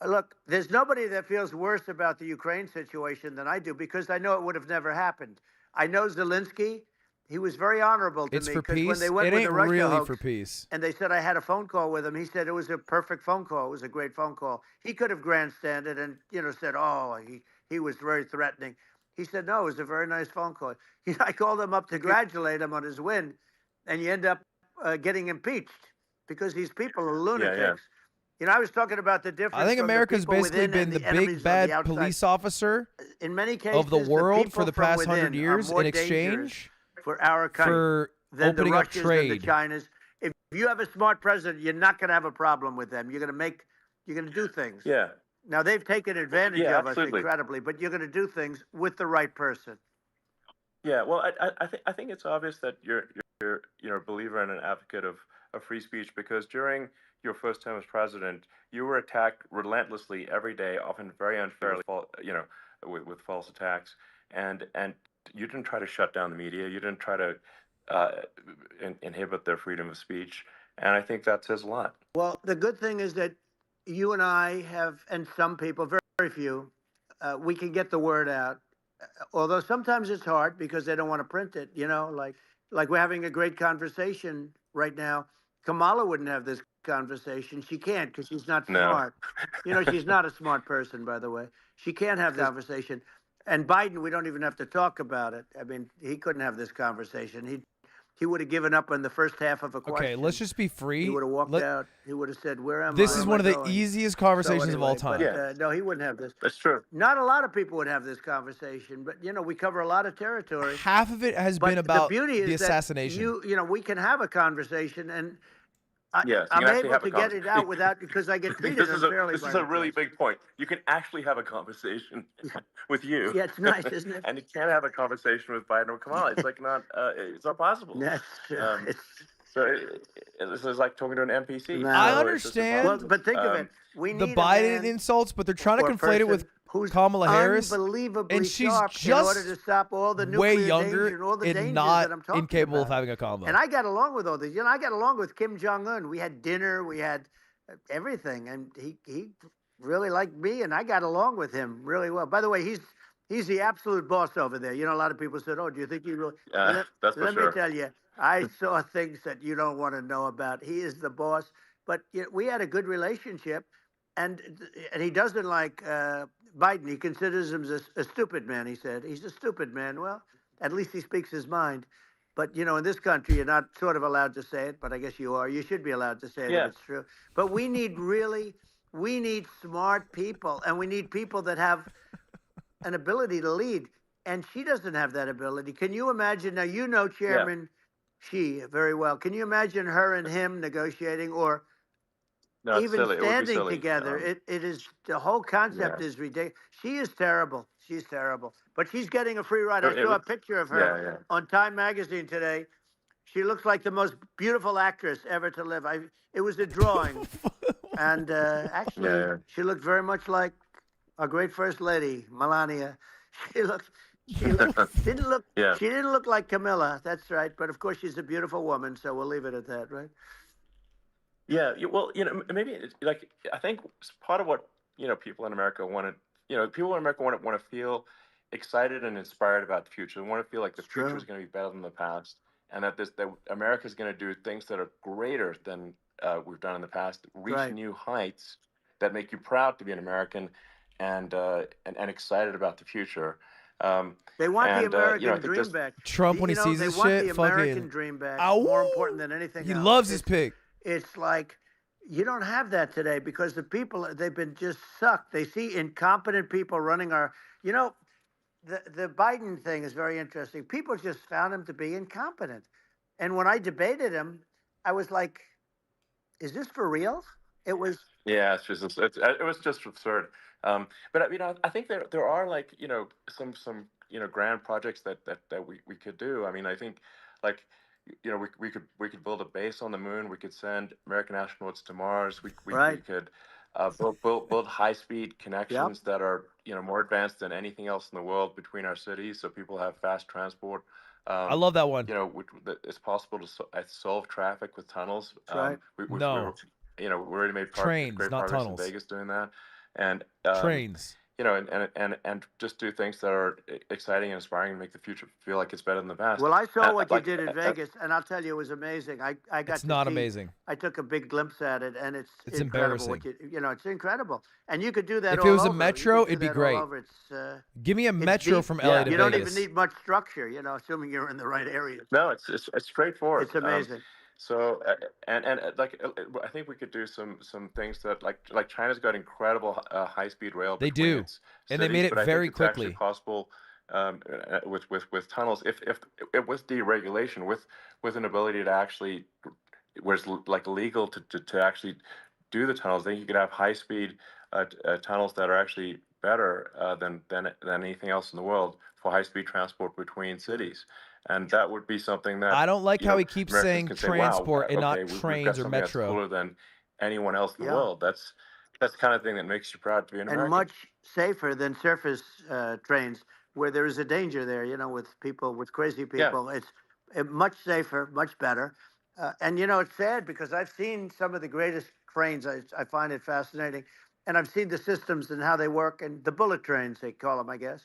look, there's nobody that feels worse about the Ukraine situation than I do because I know it would have never happened. I know Zelensky. He was very honorable to It's me for because when peace. they went It with ain't the Russia really hoax, for peace. and they said I had a phone call with him, he said it was a perfect phone call. It was a great phone call. He could have grandstanded and said, oh, he was very threatening. He said no, it was a very nice phone call. I called him up to congratulate him on his win, and you end up getting impeached because these people are lunatics. I was talking about the difference. I think from the America's people basically within been and the enemies big on bad the outside. police officer In many cases, of the world for people the from past 100 within years are more in dangerous exchange for our country for than the opening up Russians and the trade. Chinas. If you have a smart president, you're not going to have a problem with them. You're going to do things. Yeah. Now they've taken advantage Yeah, of absolutely. us incredibly, but you're going to do things with the right person. Yeah, well, I think it's obvious that you're a believer and an advocate of free speech because during your first term as president, you were attacked relentlessly every day, often very unfairly, with false attacks, and you didn't try to shut down the media. You didn't try to inhibit their freedom of speech, and I think that says a lot. Well, the good thing is that you and I have, and some people, very, very few, we can get the word out. Although sometimes it's hard because they don't want to print it, like we're having a great conversation right now. Kamala wouldn't have this conversation. She can't because she's not No. smart. She's not a smart person, by the way. She can't have the conversation. And Biden, we don't even have to talk about it. I mean, he couldn't have this conversation. He would have given up on the first half of a question. Okay, let's just be free. He would have walked out. He would have said, "Where am I? This Where is am one I of the going?" easiest conversations of all time. But, no, he wouldn't have this. That's true. Not a lot of people would have this conversation, but we cover a lot of territory. Half of it has But been about the beauty is the assassination. that we can have a conversation, and Yes, I'm you can actually able have to a get it out without because I get treated unfairly. This is a really big point. You can actually have a conversation with you. Yeah, it's nice, isn't it? And you can't have a conversation with Biden or Kamala. It's like it's not possible. That's This is like talking to an NPC. No. I So it's just understand. well, but think of it. We The need Biden a man insults, but they're trying to or conflate it with person who's Kamala Harris, unbelievably and she's sharp in order to just stop all the way nuclear danger and younger all the and dangers not that I'm talking incapable about. of having a combo. And I got along with all these. I got along with Kim Jong-un. We had dinner. We had everything. And he really liked me, and I got along with him really well. By the way, he's He's the absolute boss over there. You know, a lot of people said, "Oh, do you think he really?" That's for Let me sure. tell you, I saw things that you don't want to know about. He is the boss. But we had a good relationship, and he doesn't like Biden. He considers him a stupid man. He said he's a stupid man. Well, at least he speaks his mind. But in this country, you're not sort of allowed to say it. But I guess you are. You should be allowed to say it if Yeah. it's true. But we need smart people, and we need people that have an ability to lead. And she doesn't have that ability. Can you imagine? Now, Yeah. Chairman Xi very well. Can you imagine her and him negotiating or No, it's even silly. It would be standing silly. together? It is, the whole concept Yeah. is ridiculous. She is terrible. She's terrible. But she's getting a free ride. I It saw a would. picture of her Yeah. on Time Magazine today. She looks like the most beautiful actress ever to live. It was a drawing. And actually, Yeah. she looked very much like our great First Lady, Melania. She looked, Yeah. didn't look, Yeah. she didn't look like Camilla. That's right. But of course, she's a beautiful woman, so we'll leave it at that, right? Yeah, well, maybe like I think part of what people in America want to, people in America want to feel excited and inspired about the future. They want to feel like the It's future true. is going to be better than the past, and that America is going to do things that are greater than we've done in the past, reach Right. new heights that make you proud to be an American, and excited about the future. They want the And American I think dream this. back. Trump, when he sees They this want shit, the American fucking, dream back more important ow, than anything he else. loves his pick. It's like you don't have that today because the people, they've been just sucked. They see incompetent people running our. You know, the Biden thing is very interesting. People just found him to be incompetent, and when I debated him, I was like, "Is this for real?" It was. Yeah, it was just absurd. But I think there are like some grand projects that we could do. I mean, I think like we could build a base on the moon. We could send American astronauts to Mars. We Right. could build high speed Yep. connections that are more advanced than anything else in the world between our cities, so people have fast transport. I love that one. That it's possible to solve traffic with tunnels. That's right. No. We already made Trains, great not progress tunnels. in Vegas doing that, and Trains. and just do things that are exciting and inspiring and make the future feel like it's better than the past. Well, I saw what you Like, did in Vegas, and I'll tell you, it was amazing. I got It's to not see. amazing. I took a big glimpse at it, and it's It's incredible. embarrassing. It's incredible, and you could do that If all it was a over. metro, You could do it'd be that great. all over. It's Give me a it's metro deep. from LA to You don't Vegas. even need much structure, assuming you're in the right area. No, it's straightforward. It's amazing. So like I think we could do some things that like China's got incredible high speed rail. They between do. its And they cities, made it but I very think it's actually quickly. possible with tunnels if with deregulation with an ability to actually where it's like legal to actually do the tunnels. Then you could have high speed tunnels that are actually better than anything else in the world for high speed transport between cities. And that would be something that I don't like how he keeps Americans saying can say, wow, transport and not okay, we've trains got or something that's metro. cooler than anyone else in the Yeah. world. That's the kind of thing that makes you proud to be an And American. much safer than surface trains, where there is a danger there. With people, with crazy Yeah. people. It's much safer, much better. And it's sad because I've seen some of the greatest trains. I find it fascinating, and I've seen the systems and how they work, and the bullet trains they call them, I guess,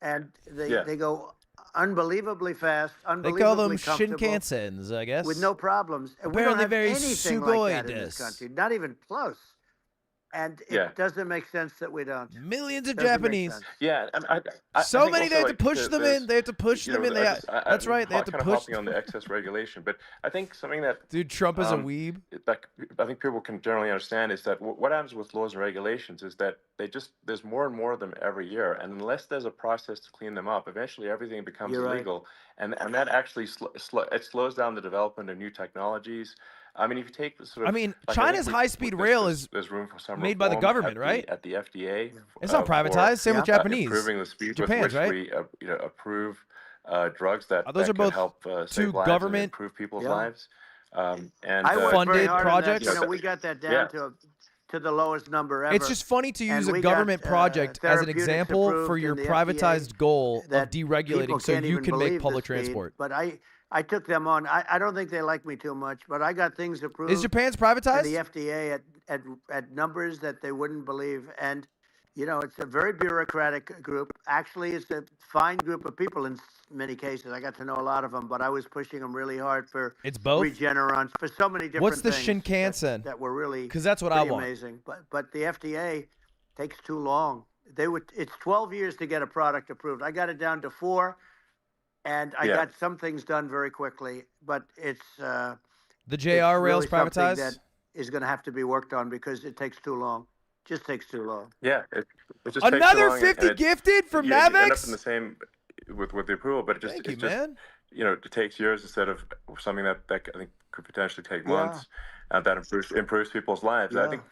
and Yeah. they go unbelievably fast, They call them unbelievably comfortable, Shinkansens, I guess. with no problems. And we don't Apparently have very anything like that in sugoi this desu. country, not even close. And it Yeah. doesn't make sense that we don't. Millions of Doesn't make Japanese. sense. Yeah, and I So think many, they also, have to like, push them there's- in. They have to push them in. That's right. They have to kind of push. hopping on the excess regulation, but I think something that Dude, Trump is a weeb. that I think people can generally understand is that what happens with laws and regulations is that there's more and more of them every year, and unless there's a process to clean them up, eventually everything becomes You're right. illegal, and that actually it slows down the development of new technologies. I mean, if you take sort of, I mean, like, China's think high-speed rail is there's room for some made by the reform government, at right? at the FDA. It's not for, privatized. Same with Japanese. improving the speed Japan's, with which right? we approve drugs that Those that are could both help two save lives and government- improve people's Yeah. lives. And I worked funded very hard projects. on that. We got that down Yeah. to the lowest number ever. It's just funny to And use a we got, government project as an therapeutics example approved for in your the privatized FDA goal of that deregulating people so can't you even can believe make the public speed. transport. But I took them on. I don't think they like me too much, but I got things approved. Is Japan's in the privatized? FDA at numbers that they wouldn't believe. And You know, it's a very bureaucratic group. Actually, it's a fine group of people in many cases. I got to know a lot of them, but I was pushing them really hard for It's both. Regeneron, for so many different What's the things Shinkansen? that were really Because that's what I pretty want. amazing. But the FDA takes too long. It's 12 years to get a product approved. I got it down to 4, and I got some things done very quickly. But it's The it's JR rails really something privatized. that is going to have to be worked on because it takes too long. Just takes too long. Yeah, it just takes too Another long, 50 and gifted from you end up in the Mavex. same with the approval, but Thank it you, just man. it takes years instead of something that I think could potentially take Yeah. months, and that improves people's lives. I Yeah. think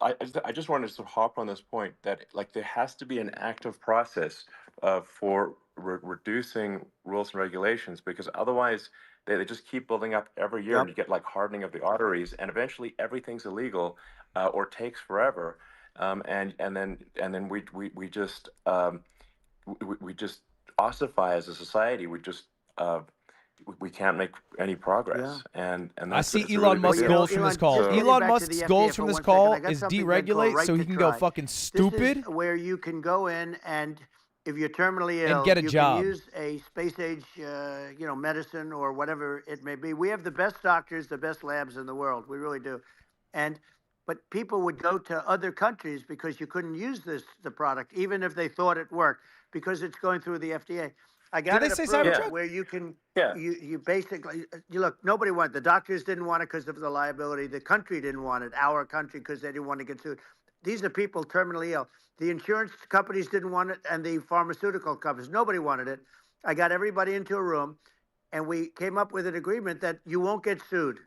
I just wanted to sort of hop on this point that like there has to be an active process for reducing rules and regulations, because otherwise they just keep building up every year, and you get like hardening of the arteries, and eventually everything's illegal or takes forever, and then we just we just ossify as a society. We can't make any progress, and I that's see it's a Elon really big Musk's deal. goals from this call. just getting Elon back to Musk's the goals FDA from for this 1 second, call I got is something then called deregulate Right so he to can go Try. fucking This stupid is where you can go in and if you're terminally ill, get a you job. can use a space age, medicine or whatever it may be. We have the best doctors, the best labs in the world. We really do. But people would go to other countries because you couldn't use the product, even if they thought it worked, because it's going through the FDA. I got Did it they say approved Cybertruck? where you can, Yeah. you basically, you look, nobody wanted, the doctors didn't want it because of the liability. The country didn't want it, our country, because they didn't want to get sued. These are people terminally ill. The insurance companies didn't want it, and the pharmaceutical companies, nobody wanted it. I got everybody into a room, and we came up with an agreement that you won't get sued.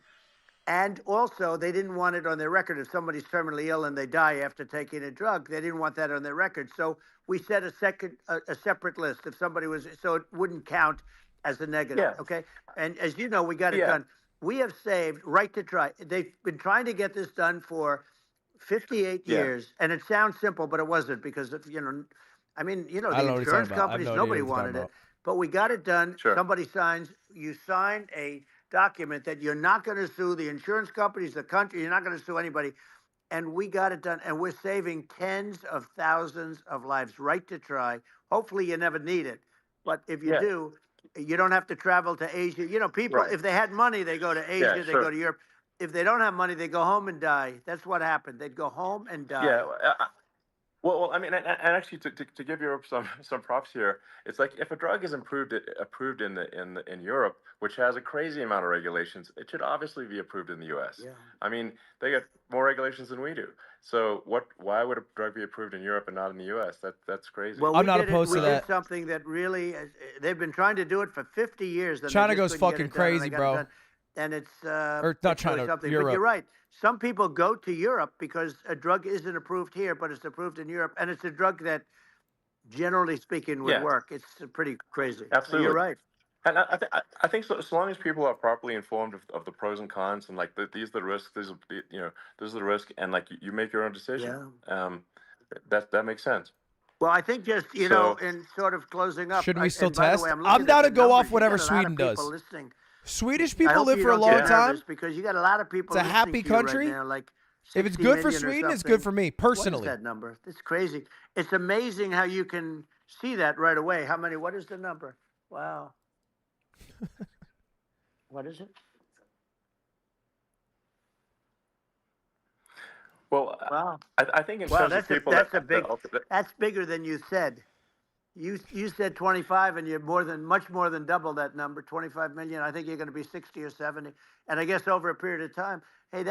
And also, they didn't want it on their record. If somebody's terminally ill and they die after taking a drug, they didn't want that on their record. So we set a separate list. If somebody was, so it wouldn't count as a negative. Yeah. Okay. And as you know, we got it Yeah. done. We have saved Right to Try. They've been trying to get this done for 58 Yeah. years, and it sounds simple, but it wasn't because of, I don't the know what he's insurance talking about. I have companies, no idea nobody what he's talking wanted it, about. but we got it done. Sure. Somebody signs, you sign a document that you're not going to sue the insurance companies, the country, you're not going to sue anybody. And we got it done, and we're saving tens of thousands of lives. Right to Try. Hopefully you never need it, but if you Yeah. do, you don't have to travel to Asia. People, Right. if they had money, they go to Asia, they sure. go to Europe. If they don't have money, they go home and die. That's what happened. They'd go home and die. Yeah. Well, I mean, and actually, to give Europe some props here, it's like if a drug is approved in Europe, which has a crazy amount of regulations, it should obviously be approved in the U.S. Yeah. I mean, they got more regulations than we do. So why would a drug be approved in Europe and not in the U.S.? That's crazy. Well, I'm we not did opposed to we that. did something that really, they've been trying to do it for 50 years. And China they goes just couldn't fucking get it done, and crazy, I got it bro. done. And it's Or not it's really China, something. Europe. But you're right. Some people go to Europe because a drug isn't approved here, but it's approved in Europe, and it's a drug that, generally speaking, would Yeah. work. It's pretty crazy. Absolutely. You're right. And I think so long as people are properly informed of the pros and cons, and like these are the risks, this is the risk, and like you make your own decision. That makes sense. Well, I think just, in sort of closing up. Should we still and by the test? way, I'm I'm looking down at to the go off numbers. You whatever got a lot Sweden of people does. listening. Swedish I people hope live you for a don't long get time. nervous because you got a lot of people It's a listening happy to you right country. now, like If it's 60 good for million or Sweden, it's something. good for me What is personally. that number? It's crazy. It's amazing how you can see that right away. What is the number? Wow. What is it? Well, Wow. I think in Wow, terms of that's people that's bigger than you said. You said 25, and you're much more than double that number, 25 million. I think you're going to be 60 or 70, and I guess over a period of time. Hey,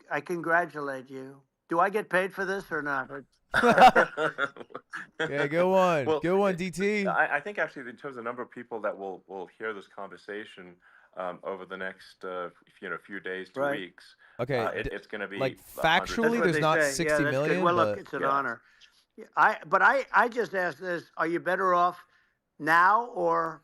I congratulate you. Do I get paid for this or not? Okay, go on. Well, Go on, DT. I think actually in terms of the number of people that will hear this conversation over the next few days to Right. weeks, Okay, it's going to be like hundreds. That's factually, what there's they not say. 60 Yeah, that's million, good. Well, look, but it's an Yeah. honor. I just asked this: are you better off now, or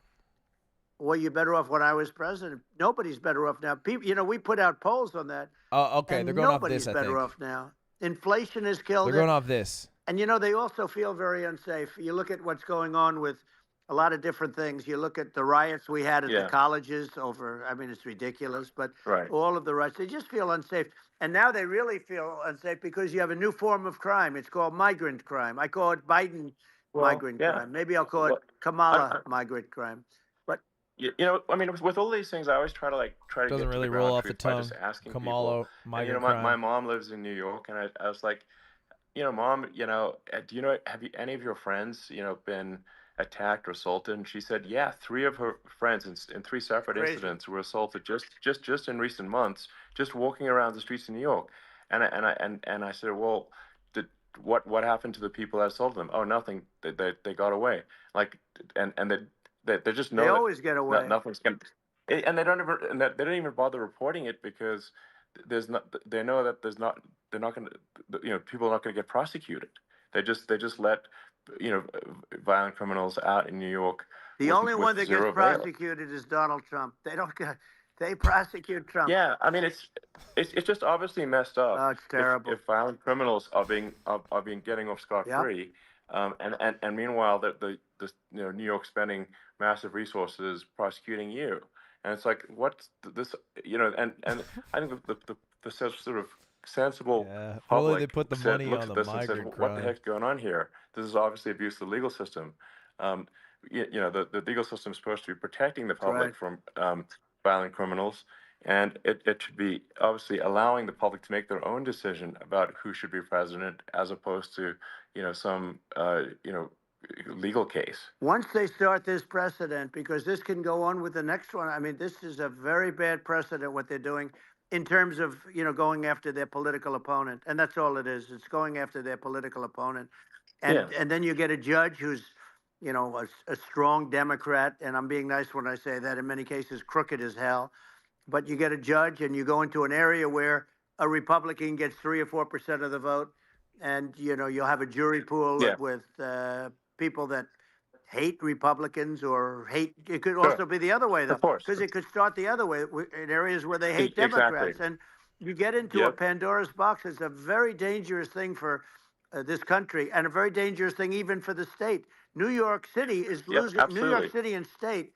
were you better off when I was president? Nobody's better off now. People, we put out polls on that. okay, and they're going off nobody's this. I better think off now. Inflation has killed they're it. going off this. And they also feel very unsafe. You look at what's going on with a lot of different things. You look at the riots we had at the Yeah. colleges it's ridiculous, but Right. all of the riots, they just feel unsafe. And now they really feel unsafe because you have a new form of crime. It's called migrant crime. I call it Biden migrant yeah. crime. Maybe I'll call it Well, Kamala migrant crime. But I mean, with all these things, I always try to Doesn't get to the really roll ground off the truth by just tongue. asking people. Kamala And migrant my crime. mom lives in New York, and I was like, Mom, do you know, have any of your friends, been attacked or assaulted? And she said, yeah, three of her friends in three separate crazy. incidents were assaulted just in recent months, just walking around the streets of New York. And I said, well, what happened to the people that assaulted them? Oh, nothing. They got away. Like, and they just know They that always get away. nothing's going. And they don't even bother reporting it because there's not. They know that they're not going to. People are not going to get prosecuted. They just let violent criminals out in New York. The with, only with one that zero gets bail. prosecuted is Donald Trump. They don't get. They prosecute Trump. Yeah, I mean it's just obviously messed up. Oh, it's terrible. If violent criminals are being getting off scot free, and meanwhile the New York spending massive resources prosecuting you, and it's like what's this and I think the sort of sensible Yeah, if only public they put the said, money looks on at the this and says, migrant what the crime. heck's going on here? This is obviously abuse of the legal system. The legal system is supposed to be protecting the public from violent criminals, and it should be obviously allowing the public to make their own decision about who should be president, as opposed to some legal case. Once they start this precedent, because this can go on with the next one. I mean, this is a very bad precedent what they're doing in terms of going after their political opponent, and that's all it is. It's going after their political opponent, and then you get a judge who's a strong Democrat, and I'm being nice when I say that. In many cases, crooked as hell. But you get a judge, and you go into an area where a Republican gets 3 or 4% of the vote, and you'll have a jury pool with people that hate Republicans or hate. It could also be the other way, though, Of course. because it could start the other way in areas where they hate Exactly. Democrats, and you get into a Pandora's box. It's a very dangerous thing for this country, and a very dangerous thing even for the state. New York City is losing. New York City and state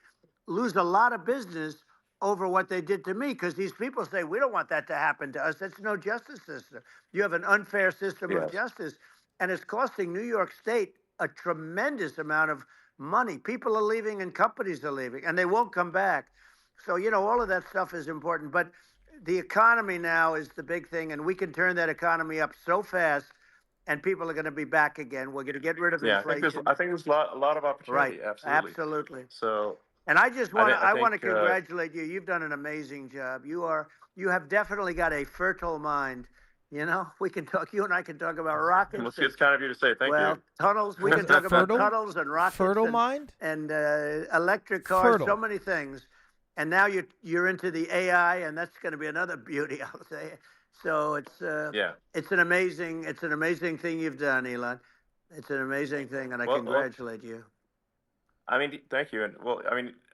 lose a lot of business over what they did to me, because these people say, we don't want that to happen to us. That's no justice system. You have an unfair system of justice, and it's costing New York State a tremendous amount of money. People are leaving and companies are leaving, and they won't come back. So, all of that stuff is important. But the economy now is the big thing, and we can turn that economy up so fast, and people are going to be back again. We're going to get rid of inflation. I think there's a lot of opportunity. Right. Absolutely. So. And I just want I to think, congratulate you. You've done an amazing job. You have definitely got a fertile mind. We can talk. You and I can talk about rockets. It's kind of you to say. Thank you. Tunnels. We can talk about tunnels and rockets. Fertile mind and electric cars. Fertile. So many things. And now you're into the AI, and that's going to be another beauty, I'll say. So it's an amazing thing you've done, Elon. It's an amazing thing, and I congratulate you. I mean, thank you. And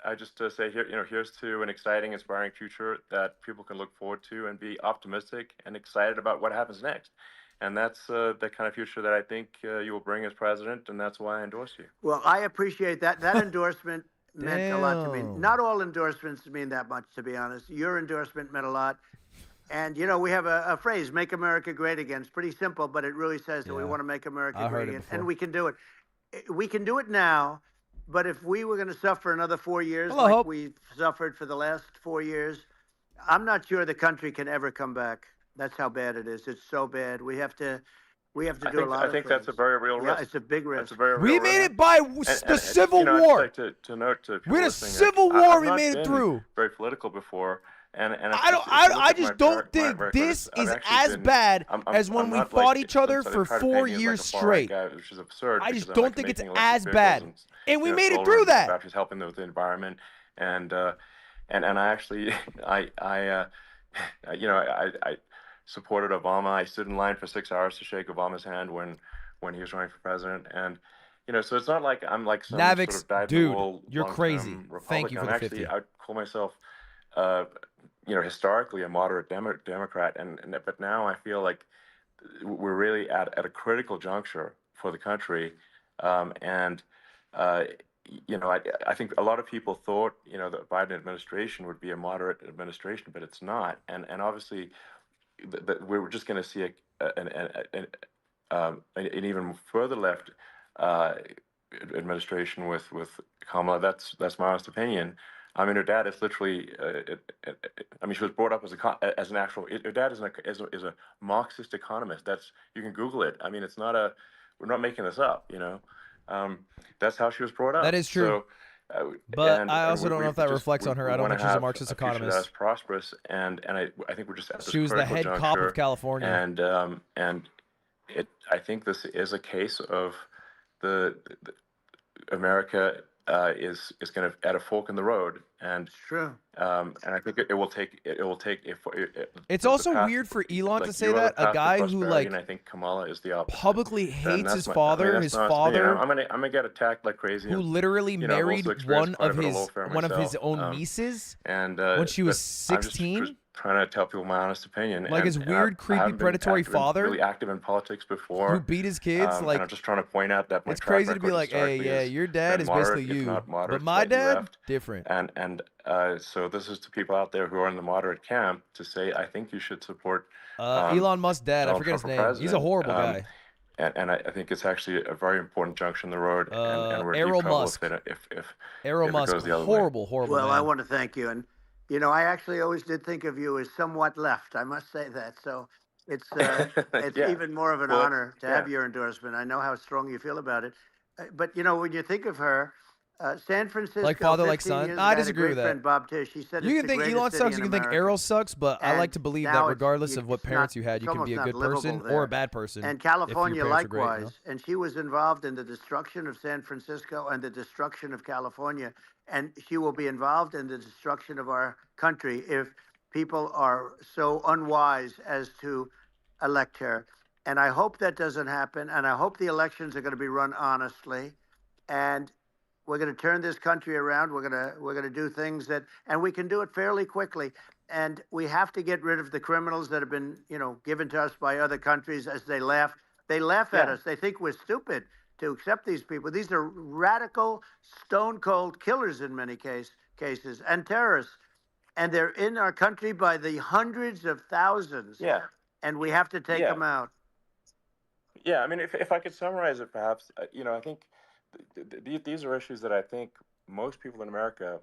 I just to say here, here's to an exciting, inspiring future that people can look forward to and be optimistic and excited about what happens next. And that's the kind of future that I think you will bring as president, and that's why I endorse you. Well, I appreciate that. That endorsement meant a lot to me. Not all endorsements mean that much, to be honest. Your endorsement meant a lot. And, we have a phrase, make America great again. It's pretty simple, but it really says that we want to make America great again. And we can do it. We can do it now. But if we were going to suffer another 4 years like we've suffered for the last 4 years, I'm not sure the country can ever come back. That's how bad it is. It's so bad. We have to do a lot of things. I think that's a very real risk. Yeah, it's a big risk. That's a very real We risk. made it by the Civil War. I'd like to note to people We had a listening, Civil War. We made it through. Very political before. And I just don't think this is as bad as when we fought each other for 4 years straight. Which is absurd. I just don't think it's as bad. And we made it through that. Actually helping with the environment, and I actually I supported Obama. I stood in line for 6 hours to shake Obama's hand when he was running for president, and so it's not like I'm like some Navix, sort of dyed-in-the-wool dude, you're crazy. Republican. Thank you for the 50. I'd call myself historically a moderate Democrat, but now I feel like we're really at a critical juncture for the country, and I think a lot of people thought the Biden administration would be a moderate administration, but it's not, and obviously we're just going to see an even further left administration with Kamala. That's my honest opinion. I mean, her dad is literally. I mean, she was brought up as an actual. Her dad is a Marxist economist. You can Google it. I mean, it's not a. We're not making this up. That's how she was brought up. That is true. So, But I also don't know if that reflects on her. I don't think she's a Marxist economist. That's prosperous, and I think we're just at this She was the critical head cop juncture, of California. And I think this is a case of the America is kind of at a fork in the road, and True. And I think it will take It's also weird for Elon to say that, a guy who and I think Kamala is the opposite. publicly hates That's his my- I mean, father. that's His my honest opinion. father, I'm gonna get attacked like crazy. who literally I've married also experienced one quite a of bit his lawfare one of his myself, own nieces and when she was but I'm just 16. trying to tell people my honest opinion. Like his weird, I creepy, haven't been predatory father really active in politics before. who beat his kids. And Like, I'm just trying to point out that my it's track crazy to be record like, hey, historically yeah, has your dad been is moderate, basically if you, not moderate, but my slightly dad, left. different. And so this is to people out there who are in the moderate camp to say, I think you should support Elon Musk's dad, I Donald forget his Trump name. for He's a president. horrible guy. And I think it's actually a very important junction in the road, and we're in Errol deep trouble Musk. if Errol it Musk, goes the other way. horrible Well, man. I want to thank you, and I actually always did think of you as somewhat left. I must say that. So it's Yeah. even more of an Well, honor to have yeah. your endorsement. I know how strong you feel about it. But when you think of her, San Francisco, Like father, like 15 son? years No, ago, I had a disagree great with that. friend, Bob Tish. He said You it's can the think greatest Elon city sucks, in you can think America. Errol sucks, but I And like to believe now that regardless it's of what not- parents you had, it's you can almost be a not good livable person or a there. bad person. And if your California parents are great, likewise. And she was involved in the destruction of San Francisco and the destruction of California. And she will be involved in the destruction of our country if people are so unwise as to elect her. And I hope that doesn't happen. And I hope the elections are going to be run honestly. And we're going to turn this country around. We're going to do things and we can do it fairly quickly. And we have to get rid of the criminals that have been, given to us by other countries as they laugh. They laugh at us. They think we're stupid to accept these people. These are radical, stone cold killers in many cases and terrorists. And they're in our country by the hundreds of thousands. Yeah. And we have to take them out. Yeah, I mean, if I could summarize it, perhaps, I think these are issues that I think most people in America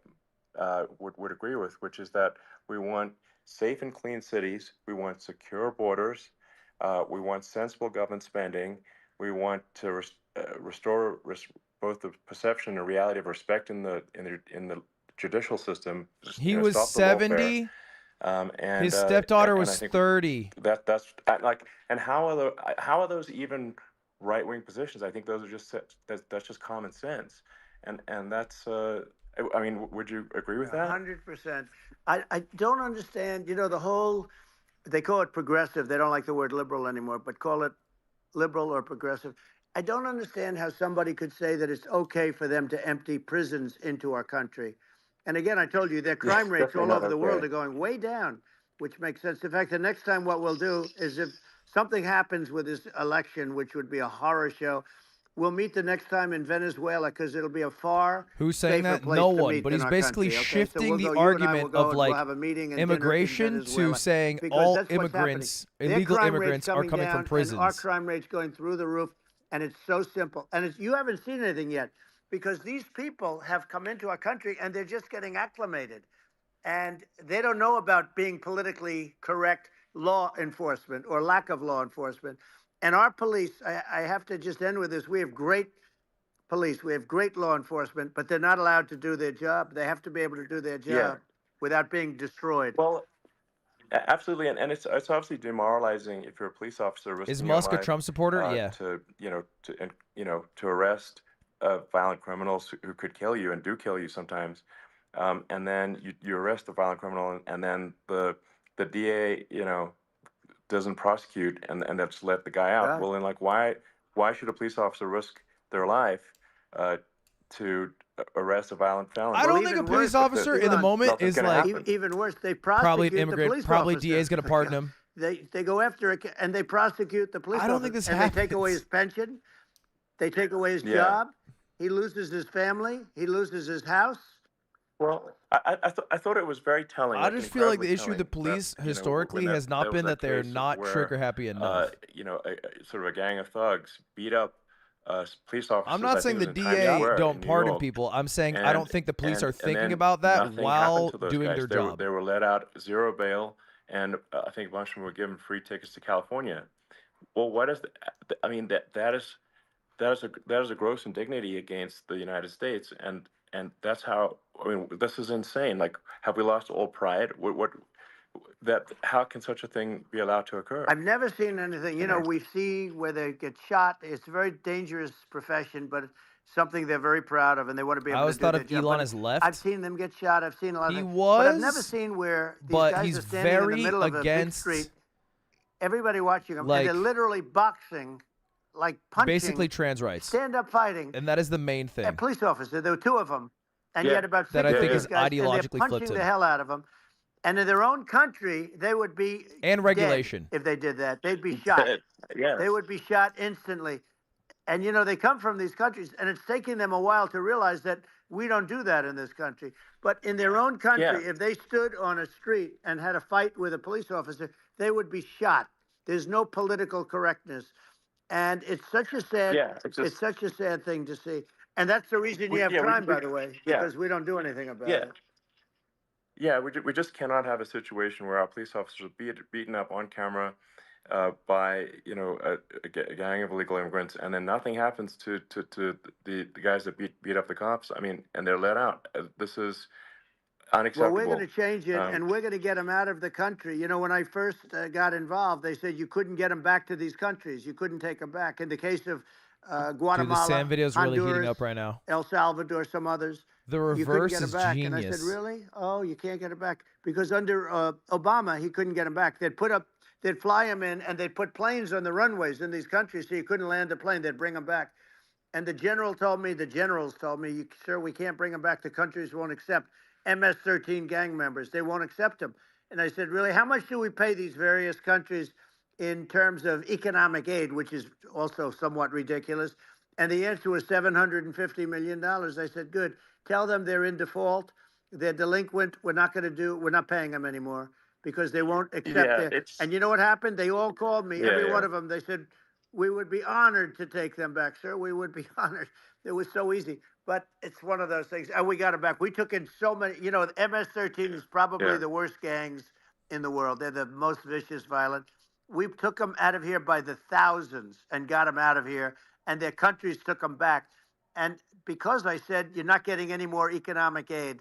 would agree with, which is that we want safe and clean cities, we want secure borders, we want sensible government spending, we want to restore both the perception and reality of respect in the judicial system. He was 70. And his stepdaughter and was I think 30. That's like, and how are those even right-wing positions? I think those are that's just common sense, and that's I mean, would you agree with that? 100%. I don't understand. The whole, they call it progressive. They don't like the word liberal anymore, but call it liberal or progressive. I don't understand how somebody could say that it's okay for them to empty prisons into our country. And again, I told you their crime rates all over the world are going way down, which makes sense. In fact, the next time what we'll do is if something happens with this election, which would be a horror show, we'll meet the next time in Venezuela because it'll be a far Who's saying safer that? place No to one. meet But than he's our basically country, okay? So shifting we'll the go, you and I will argument go of and like we'll have a meeting and dinner in immigration to Venezuela, saying because all that's what's immigrants, happening. Their illegal crime rate's immigrants, are coming down, from prisons. and our crime rate's going through the roof, and it's so simple. And you haven't seen anything yet because these people have come into our country and they're just getting acclimated. And they don't know about being politically correct law enforcement or lack of law enforcement. And our police, I have to just end with this. We have great police. We have great law enforcement, but they're not allowed to do their job. They have to be able to do their job without being destroyed. Well, absolutely, and it's obviously demoralizing if you're a police officer risking Is your Musk a life, Trump supporter? Yeah. To arrest violent criminals who could kill you and do kill you sometimes, and then you arrest the violent criminal, and then the DA doesn't prosecute and they just let the guy out. Right. Well, then why should a police officer risk their life to arrest a violent felon? I don't think a even police worse, officer in the Elon, moment nothing's is gonna like happen. Even worse, they prosecute probably an the immigrant. police Probably officer. DA's going to pardon him. They go after it and they prosecute the police I don't officer. think this and they take away happens. his pension. They take away his Yeah. job. He loses his family. He loses his house. Well, I thought it was very telling, I like just feel like incredibly the issue with the telling, that police you know when historically has there not was been that that they're case of not where trigger happy enough. you know sort of a gang of thugs beat up police I'm officers. not I think saying it the was in Times DA Square don't in New pardon York, people. I'm saying I don't and think the police are and thinking then about that nothing happened while to those doing guys. their job. They were let out zero bail, and I think a bunch of them were given free tickets to California. Well, what is I mean, that is a gross indignity against the United States, and that's how, I mean, this is insane. Like, have we lost all pride? What that how can such a thing be allowed to occur? I've never seen anything. You know? We see where they get shot. It's a very dangerous profession, but it's something they're very proud of, and they want to be I able to always do thought their if job. Elon But has I've left, seen them get shot. I've seen a lot of he things, but I've never was, seen where these but guys he's are standing in the very middle of a big against street, everybody watching them, and like they're literally boxing, like basically punching, trans rights, stand-up fighting. and that is the main A thing police officer. There were two of them, and Yeah, yet about that six I of think these is guys, and they're ideologically punching the flipped hell out of them. And in their own country, they would be and dead regulation. if they did that. They'd be shot. yes, They would be shot instantly. And they come from these countries, and it's taking them a while to realize that we don't do that in this country. But in their own country, yeah, if they stood on a street and had a fight with a police officer, they would be shot. There's no political correctness, and it's such a sad, yeah. It's it's just such a sad thing to see. And that's the reason you have crime, by the way, yeah, because we don't do anything about yeah. it. Yeah, we just cannot have a situation where our police officers are beaten up on camera by a gang of illegal immigrants, and then nothing happens to the guys that beat up the cops. I mean, and they're let out. This is Well, we're going unacceptable. to change it, and we're going to get them out of the country. When I first got involved, they said you couldn't get them back to these countries. You couldn't take them back. In the case of Dude, the Guatemala, Sam video is really heating Honduras, up right now. El Salvador, some others, The you couldn't reverse get them is back. And I said, genius. really? Oh, you can't get them back because under Obama, he couldn't get them back. They'd fly them in, and they'd put planes on the runways in these countries, so you couldn't land a plane. They'd bring them back. And the generals told me, sir, we can't bring them back. The countries won't accept MS-13 gang members. They won't accept them. And I said, really, how much do we pay these various countries in terms of economic aid, which is also somewhat ridiculous? And the answer was $750 million. I said, good. Tell them they're in default. They're delinquent. We're not paying them anymore because they won't accept Yeah, it. it's And you know what happened? They all called me, yeah, every one yeah, of them. They said, we would be honored to take them back, sir. We would be honored. It was so easy. But it's one of those things. And we got them back. We took in so many. The MS-13 is probably yeah. the worst gangs in the world. They're the most vicious, violent. We took them out of here by the thousands and got them out of here. And their countries took them back. And because I said, you're not getting any more economic aid.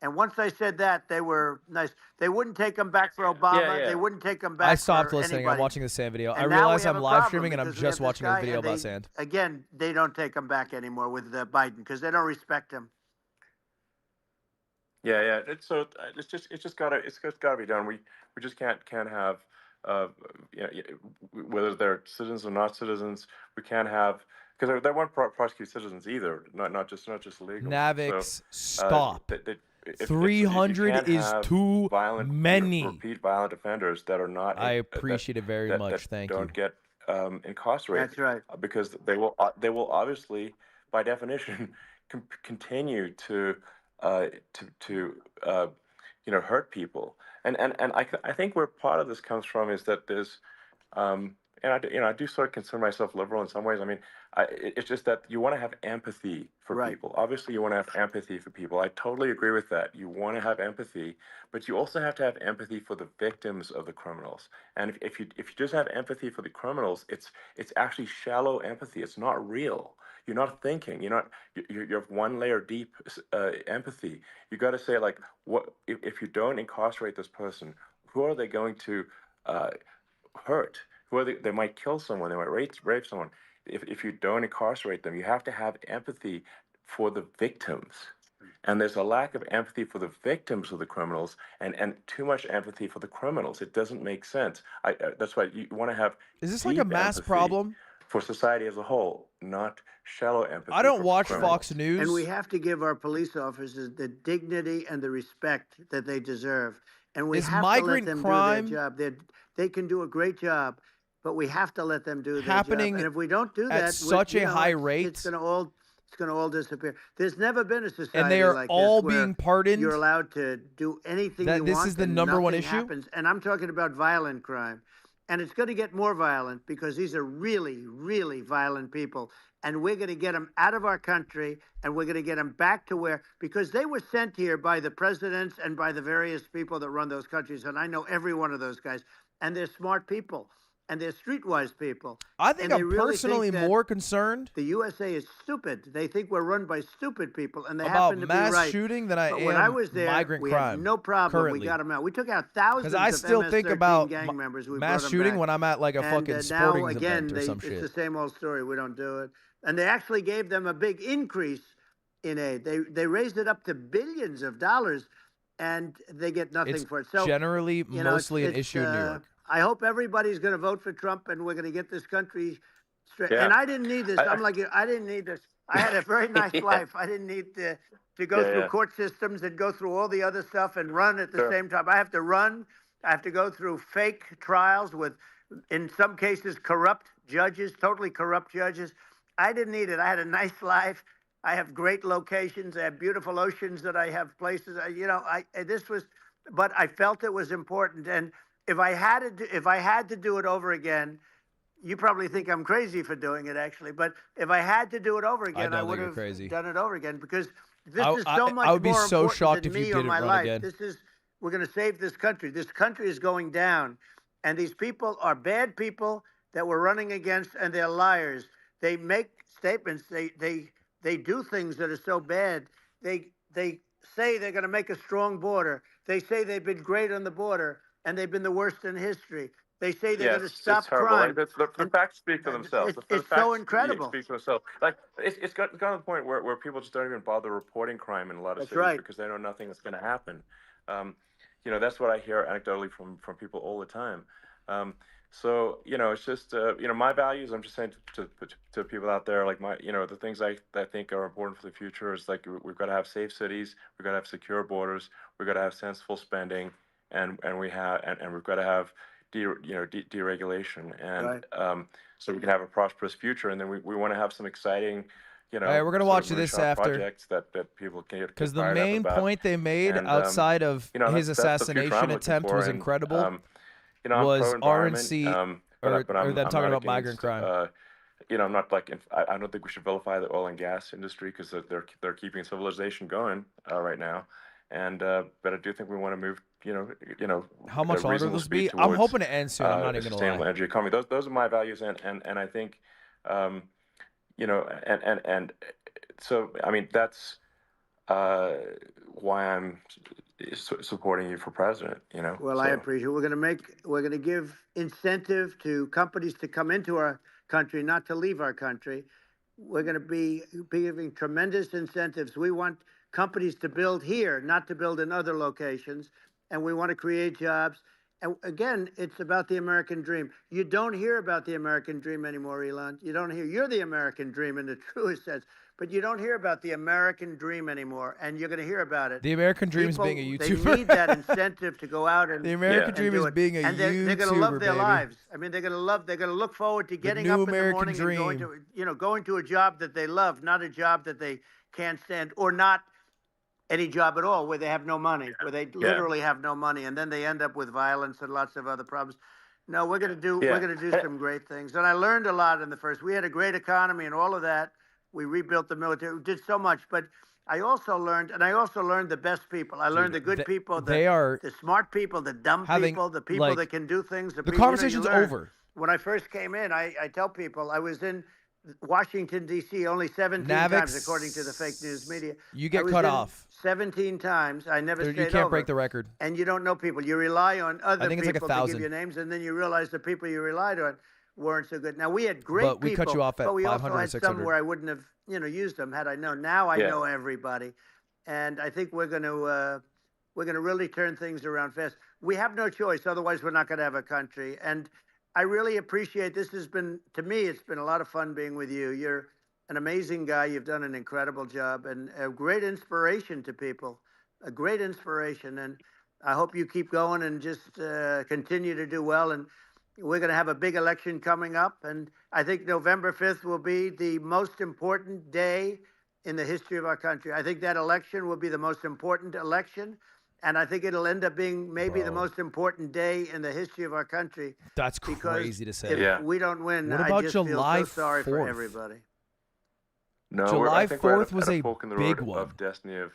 And once I said that, they were nice. They wouldn't take them back for Obama. Yeah. They wouldn't take them back I stopped for listening. anybody. I'm watching the Sam video. I And now we realize have I'm a live problem streaming and I'm because we have just this watching a guy, video and about Sand. Again, they don't take him back anymore with Biden because they don't respect him. Yeah. It's just gotta be done. We just can't have whether they're citizens or not citizens. We can't have, because they won't prosecute citizens either. Not just illegals. Navix, So stop. you 300 can't is have too violent, many. repeat violent offenders that are not. I appreciate it very much. That Thank don't you. get incarcerated. That's right. Because they will obviously, by definition, continue to hurt people. And I think where part of this comes from is that there's and I do sort of consider myself liberal in some ways. I mean, it's just that you want to have empathy for Right. people. Obviously, you want to have empathy for people. I totally agree with that. You want to have empathy, but you also have to have empathy for the victims of the criminals. And if you just have empathy for the criminals, it's actually shallow empathy. It's not real. You're not thinking. You're one layer deep empathy. You got to say, like, what if you don't incarcerate this person? Who are they going to hurt? Who are they might kill someone. They might rape someone. If you don't incarcerate them, you have to have empathy for the victims. And there's a lack of empathy for the victims of the criminals, and too much empathy for the criminals. It doesn't make sense. That's why you want to have. Is this like a deep mass empathy problem? for society as a whole, not shallow empathy? I don't for watch criminals. Fox News. And we have to give our police officers the dignity and the respect that they deserve. And we Is have to let migrant them crime do their job. They can do a great job, but we have to let them do their happening job. And if we don't do at that, such a high rate? it's going to all It's going to all disappear. There's never been a society And they are like all this where being pardoned. you're allowed to do anything you This want. is the and number one nothing issue. happens. And I'm talking about violent crime. And it's going to get more violent because these are really, really violent people. And we're going to get them out of our country, and we're going to get them back to where, because they were sent here by the presidents and by the various people that run those countries. And I know every one of those guys. And they're smart people, and they're streetwise people. I think And they I'm really personally think that more concerned the USA is stupid. They think we're run by stupid people, and they about happen to mass be right. shooting than I But am when I was there, migrant we crime. had no problem. Currently. We got them out. We took out thousands Because I of still MS-13 think about gang members. We mass brought 'em shooting back. when I'm at like a fucking And sporting now again, event or some it's shit. the same old story. We don't do it. And they actually gave them a big increase in aid. They raised it up to billions of dollars, and they get nothing It's for it. So generally you know, mostly an issue in New York. I hope everybody's going to vote for Trump, and we're going to get this country straight. Yeah. And I didn't need this. I'm like, I didn't need this. I had a very nice life. I didn't need to go through court systems and go through all the other stuff and run at the same time. I have to run. I have to go through fake trials with, in some cases, corrupt judges, totally corrupt judges. I didn't need it. I had a nice life. I have great locations. I have beautiful oceans that I have places. But I felt it was important. And if I had to do it over again, you probably think I'm crazy for doing it, actually. But if I had to do it over again, I don't would think you're have crazy. done it over again, because this is I so much would be more so important shocked than if you me or didn't my run life. again. We're going to save this country. This country is going down, and these people are bad people that we're running against, and they're liars. They make statements. They do things that are so bad. They say they're going to make a strong border. They say they've been great on the border, and they've been the worst in history. They say they're going to stop crime. Like, the facts speak for themselves. It's so incredible. Speak for themselves. Like it's gotten to the point where people just don't even bother reporting crime in a lot of That's cities right. because they know nothing is going to happen. That's what I hear anecdotally from people all the time. So it's just my values. I'm just saying to people out there, like the things I think are important for the future is like we've got to have safe cities, we've got to have secure borders, we've got to have sensible spending, and we've got to have deregulation, and so we can have a prosperous future, and then we want to have some exciting, All right, we're gonna sort watch of this moonshot after. projects that people can get Because the fired up main about. point they made And, outside of that's his the future I'm assassination looking attempt for, was and, incredible. I'm was pro-environment, RNC but or them I'm talking not about migrant against, crime. I'm not like I don't think we should vilify the oil and gas industry because they're keeping civilization going right now, and but I do think we want to move. How much at longer will reasonable this be? speed I'm towards, hoping to end soon. I'm not a even gonna sustainable lie. energy economy. Those are my values, and I think, and so I mean that's why I'm supporting you for president. Well, I appreciate it. We're going to give incentive to companies to come into our country, not to leave our country. We're going to be giving tremendous incentives. We want companies to build here, not to build in other locations. And we want to create jobs. And again, it's about the American dream. You don't hear about the American dream anymore, Elon. You don't hear. You're the American dream in the truest sense. But you don't hear about the American dream anymore, and you're going to hear about it. The American dream is being a YouTuber. They need that incentive to go out and the American dream is being a and YouTuber. They're going to love their baby. lives. I mean, they're going to look forward to getting up in the morning and going to a job that they love, not a job that they can't stand, or not any job at all where they have no money, where they literally have no money, and then they end up with violence and lots of other problems. No, we're going to do some great things, and I learned a lot in the first. We had a great economy and all of that. We rebuilt the military. We did so much, but I also learned the best people. I learned the good people, the smart people, the dumb people, the people that can do things. The conversation's over. When I first came in, I tell people I was in Washington, D.C. only 17 times, according to the fake news media. You get cut off. 17 times. I never stayed over. You can't break the record. And you don't know people. You rely on other people like 1,000. to give you names, and then you realize the people you relied on weren't so good. Now, we had great people. But we cut you off at 500 but we also had 600. some where I wouldn't have used them had I known. Now I know everybody. And I think we're going to really turn things around fast. We have no choice. Otherwise, we're not going to have a country. And I really appreciate this. To me, it's been a lot of fun being with you. You're an amazing guy. You've done an incredible job and a great inspiration to people, a great inspiration. And I hope you keep going and just continue to do well. And we're going to have a big election coming up. And I think November 5th will be the most important day in the history of our country. I think that election will be the most important election, and I think it'll end up being maybe the Bro. most important day in the history of our country. That's Because crazy to say. if Yeah. we don't win, What I about just July feel so sorry for 4th? everybody. No, July I think we're 4th was at a a fork in the big road one. of destiny of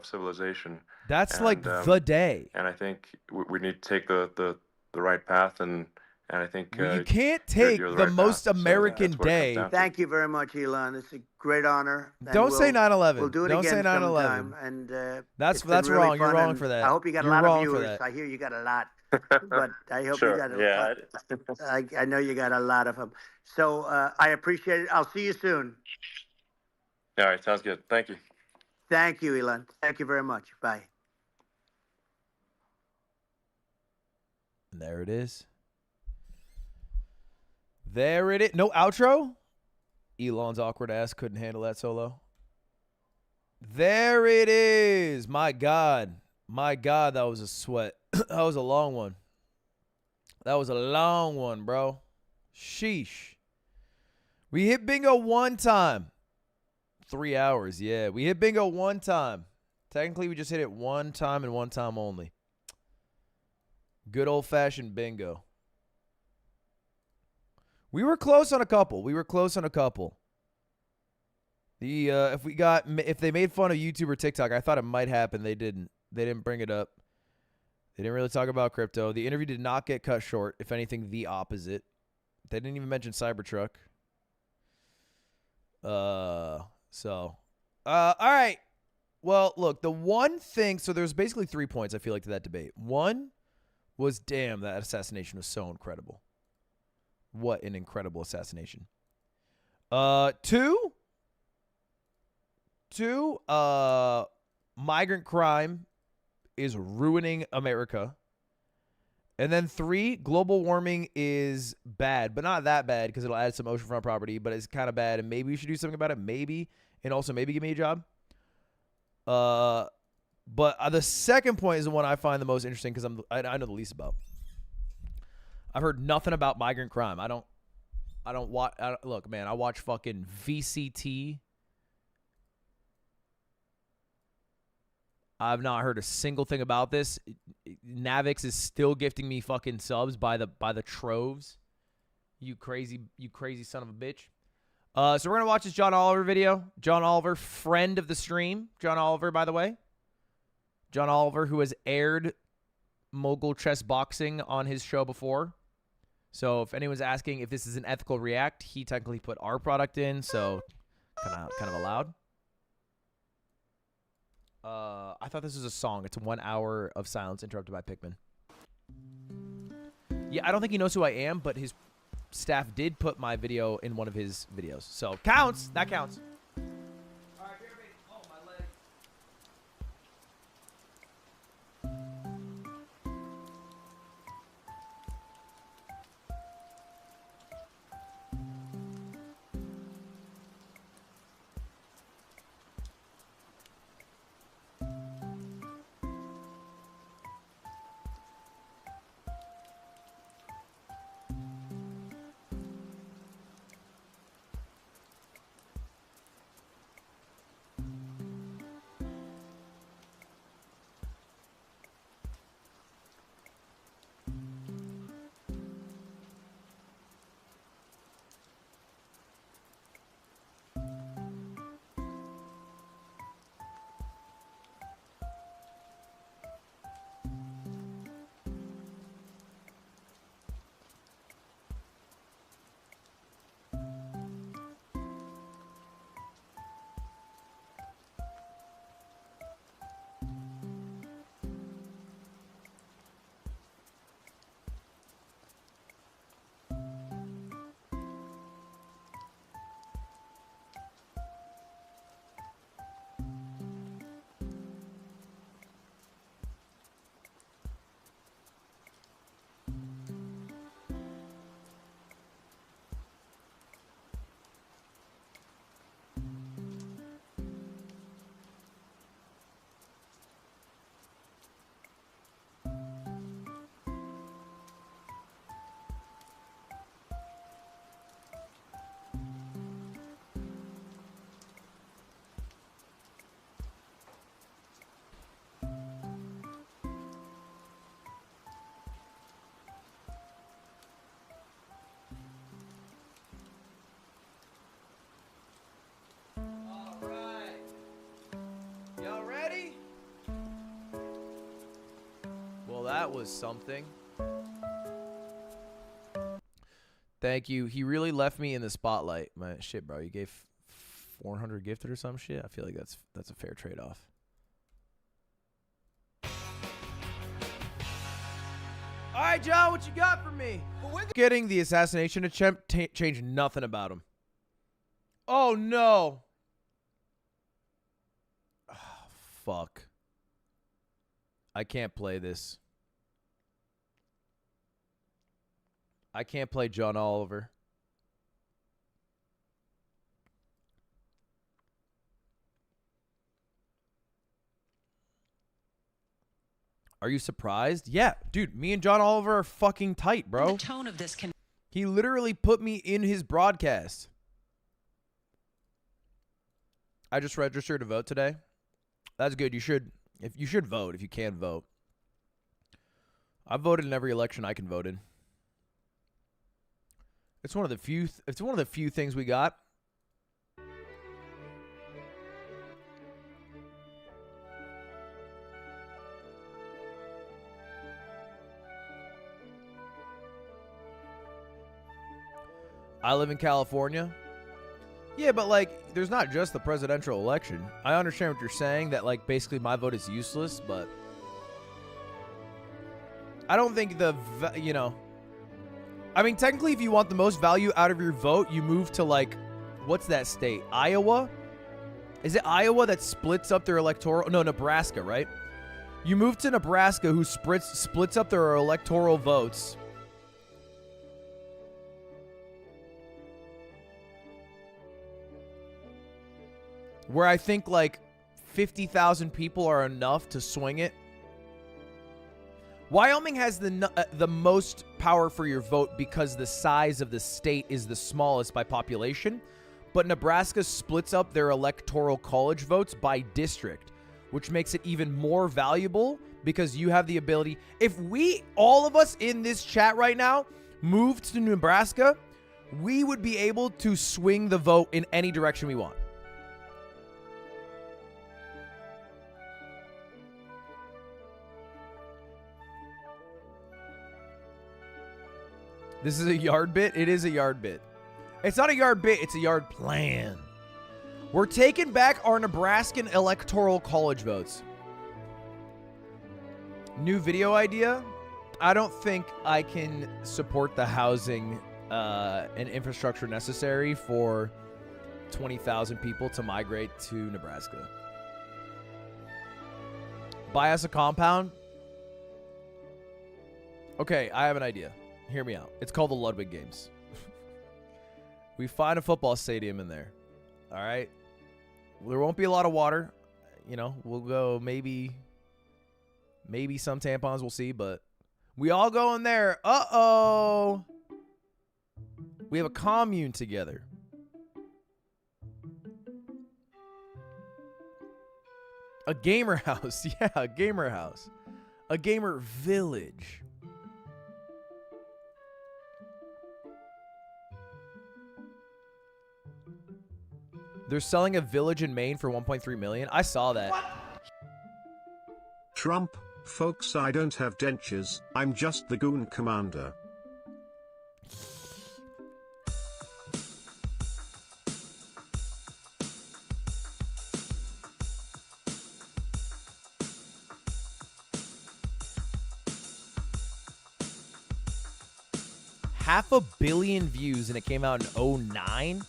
civilization. That's like And, the day. And I think we need to take the right path, and I think Well, you can't you're take the the right most path. So American that's what it comes day. down to. Thank you very much, Elon. It's a great honor. and Don't say 9/11. We'll do it Don't say again 9/11. sometime. And That's it's been really wrong. You're fun, wrong and for that. I hope you got a You're lot of wrong for viewers. that. I hear you got a lot, but I hope you Sure. got Yeah. I know you got a lot of them. So I appreciate it. I'll see you soon. All right. Sounds good. Thank you. Thank you, Elon. Thank you very much. Bye. And there it is. There it is. No outro? Elon's awkward ass couldn't handle that solo. There it is. My God. My God, that was a sweat. That was a long one. That was a long one, bro. Sheesh. We hit bingo one time. 3 hours, yeah. We hit bingo one time. Technically, we just hit it one time and one time only. Good old-fashioned bingo. We were close on a couple. If they made fun of YouTube or TikTok, I thought it might happen. They didn't. They didn't bring it up. They didn't really talk about crypto. The interview did not get cut short. If anything, the opposite. They didn't even mention Cybertruck. All right. Well, look, the one thing, so there's basically 3 points I feel like to that debate. One was, damn, that assassination was so incredible. What an incredible assassination. Two, migrant crime is ruining America. And then 3, global warming is bad, but not that bad because it'll add some oceanfront property, but it's kind of bad, and maybe we should do something about it. Maybe. And also maybe give me a job. But the second point is the one I find the most interesting because I know the least about. I've heard nothing about migrant crime. Look, man, I watch fucking VCT. I've not heard a single thing about this. Navix is still gifting me fucking subs by the troves. You crazy son of a bitch. So we're gonna watch this John Oliver video. John Oliver, friend of the stream. John Oliver, by the way. John Oliver, who has aired Mogul Chess Boxing on his show before. So if anyone's asking if this is an ethical react, he technically put our product in, so kind of allowed. I thought this was a song. It's 1 hour of silence interrupted by Pikmin. Yeah, I don't think he knows who I am, but his staff did put my video in one of his videos. So counts. That counts. All right, oh, my leg. that was something. Thank you. He really left me in the spotlight. My shit, bro. You gave 400 gifted or some shit. I feel like that's a fair trade-off. All right, John, what you got for me? Getting the assassination attempt changed nothing about him. Oh, no. Oh, fuck. I can't play this. I can't play John Oliver. Are you surprised? Yeah, dude, me and John Oliver are fucking tight, bro. The tone of this can He literally put me in his broadcast. I just registered to vote today. That's good. You should vote if you can vote. I've voted in every election I can vote in. It's one of the few things we got. I live in California. Yeah, but like, there's not just the presidential election. I understand what you're saying, that like basically my vote is useless, but I don't think I mean, technically, if you want the most value out of your vote, you move to like, what's that state? Iowa? Is it Iowa that splits up their electoral? No, Nebraska, right? You move to Nebraska, who splits up their electoral votes. Where I think like 50,000 people are enough to swing it. Wyoming has the most power for your vote because the size of the state is the smallest by population, but Nebraska splits up their electoral college votes by district, which makes it even more valuable because you have the ability. If all of us in this chat right now, moved to Nebraska, we would be able to swing the vote in any direction we want. This is a yard bit? It is a yard bit. It's not a yard bit, it's a yard plan. We're taking back our Nebraskan electoral college votes. New video idea? I don't think I can support the housing and infrastructure necessary for 20,000 people to migrate to Nebraska. Buy us a compound? Okay, I have an idea. Hear me out. It's called the Ludwig Games. We find a football stadium in there. All right? There won't be a lot of water. You know, we'll go maybe some tampons, we'll see, but we all go in there. Uh-oh. We have a commune together. A gamer house. Yeah, a gamer house. A gamer village. They're selling a village in Maine for 1.3 million. I saw that. What? Trump, folks, I don't have dentures. I'm just the goon commander. Half a billion views and it came out in 2009?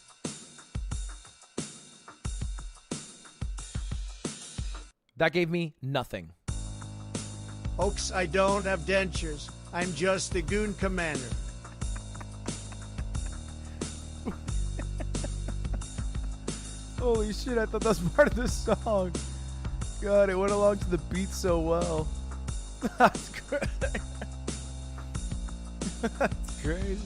That gave me nothing. Folks, I don't have dentures. I'm just the goon commander. Holy shit, I thought that was part of the song. God, it went along to the beat so well. That's great. That's crazy.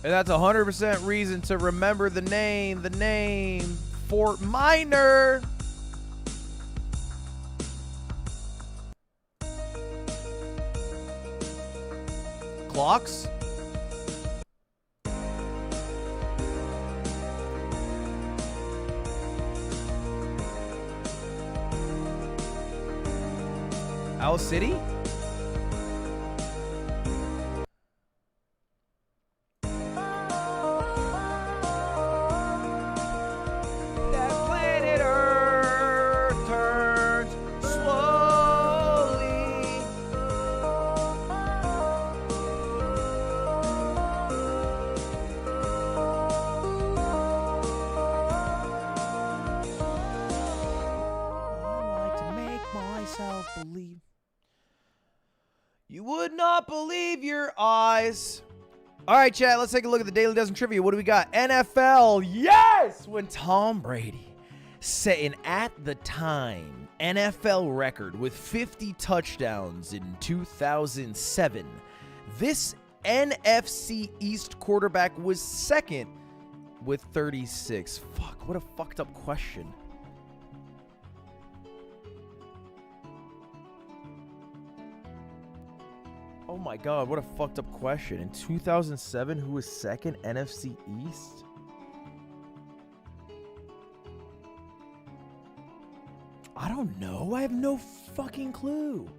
And that's 100% reason to remember the name, Fort Minor. Clocks? Owl City? That planet Earth turns slowly. I like to make myself believe. You would not believe your eyes. All right, chat, let's take a look at the Daily Dozen Trivia. What do we got? NFL, yes! When Tom Brady set an at-the-time NFL record with 50 touchdowns in 2007, this NFC East quarterback was second with 36. Fuck, what a fucked up question. Oh my god, what a fucked up question. In 2007, who was second? NFC East? I don't know. I have no fucking clue.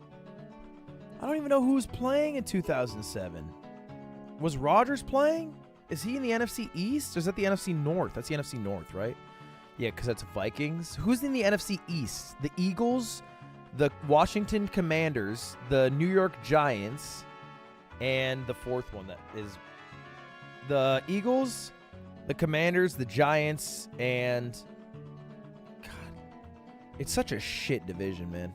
I don't even know who was playing in 2007. Was Rodgers playing? Is he in the NFC East? Or is that the NFC North? That's the NFC North, right? Yeah, because that's Vikings. Who's in the NFC East? The Eagles, the Washington Commanders, the New York Giants, and the fourth one that is the Eagles, the Commanders, the Giants, and God, it's such a shit division, man.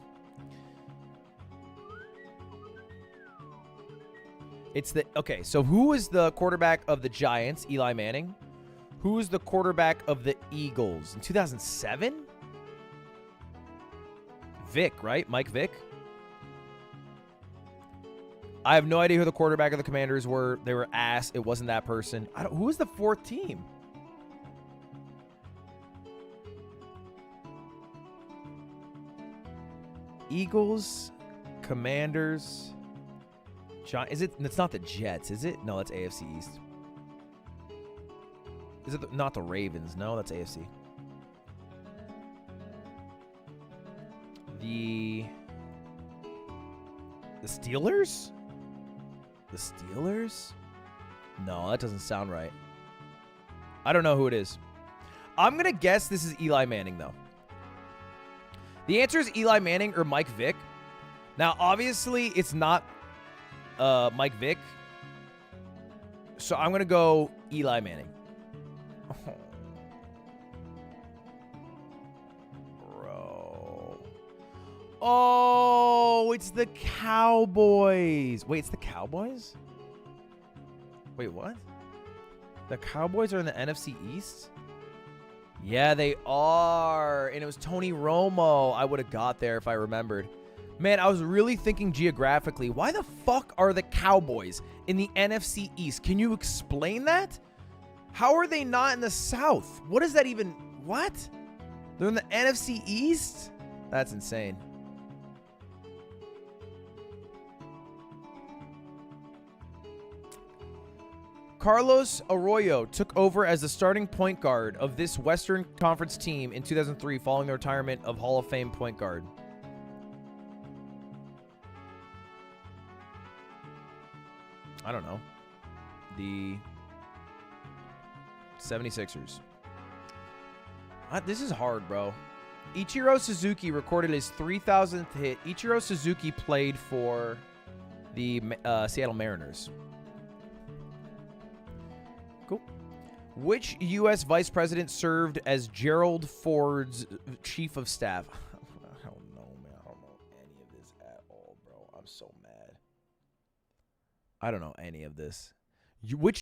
It's the okay, so who is the quarterback of the Giants? Eli Manning. Who is the quarterback of the Eagles in 2007? Vic, right? Mike Vick. I have no idea who the quarterback of the Commanders were. They were ass. It wasn't that person. Who was the fourth team? Eagles, Commanders, is it? It's not the Jets, is it? No, that's AFC East. Is it not the Ravens? No, that's AFC. The Steelers? The Steelers? No, that doesn't sound right. I don't know who it is. I'm going to guess this is Eli Manning, though. The answer is Eli Manning or Mike Vick. Now, obviously, it's not Mike Vick. So I'm going to go Eli Manning. Oh. Bro. Oh, it's the Cowboys. Wait, it's the Cowboys? Wait, what? The Cowboys are in the NFC East? Yeah, they are. And it was Tony Romo. I would have got there if I remembered. Man, I was really thinking geographically. Why the fuck are the Cowboys in the NFC East? Can you explain that? How are they not in the South? What is that even? What? They're in the NFC East? That's insane. Carlos Arroyo took over as the starting point guard of this Western Conference team in 2003 following the retirement of Hall of Fame point guard. I don't know. The 76ers. This is hard, bro. Ichiro Suzuki recorded his 3,000th hit. Ichiro Suzuki played for the Seattle Mariners. Cool. Which U.S. vice president served as Gerald Ford's chief of staff? I don't know, man. I don't know any of this at all, bro. I'm so mad. I don't know any of this. Which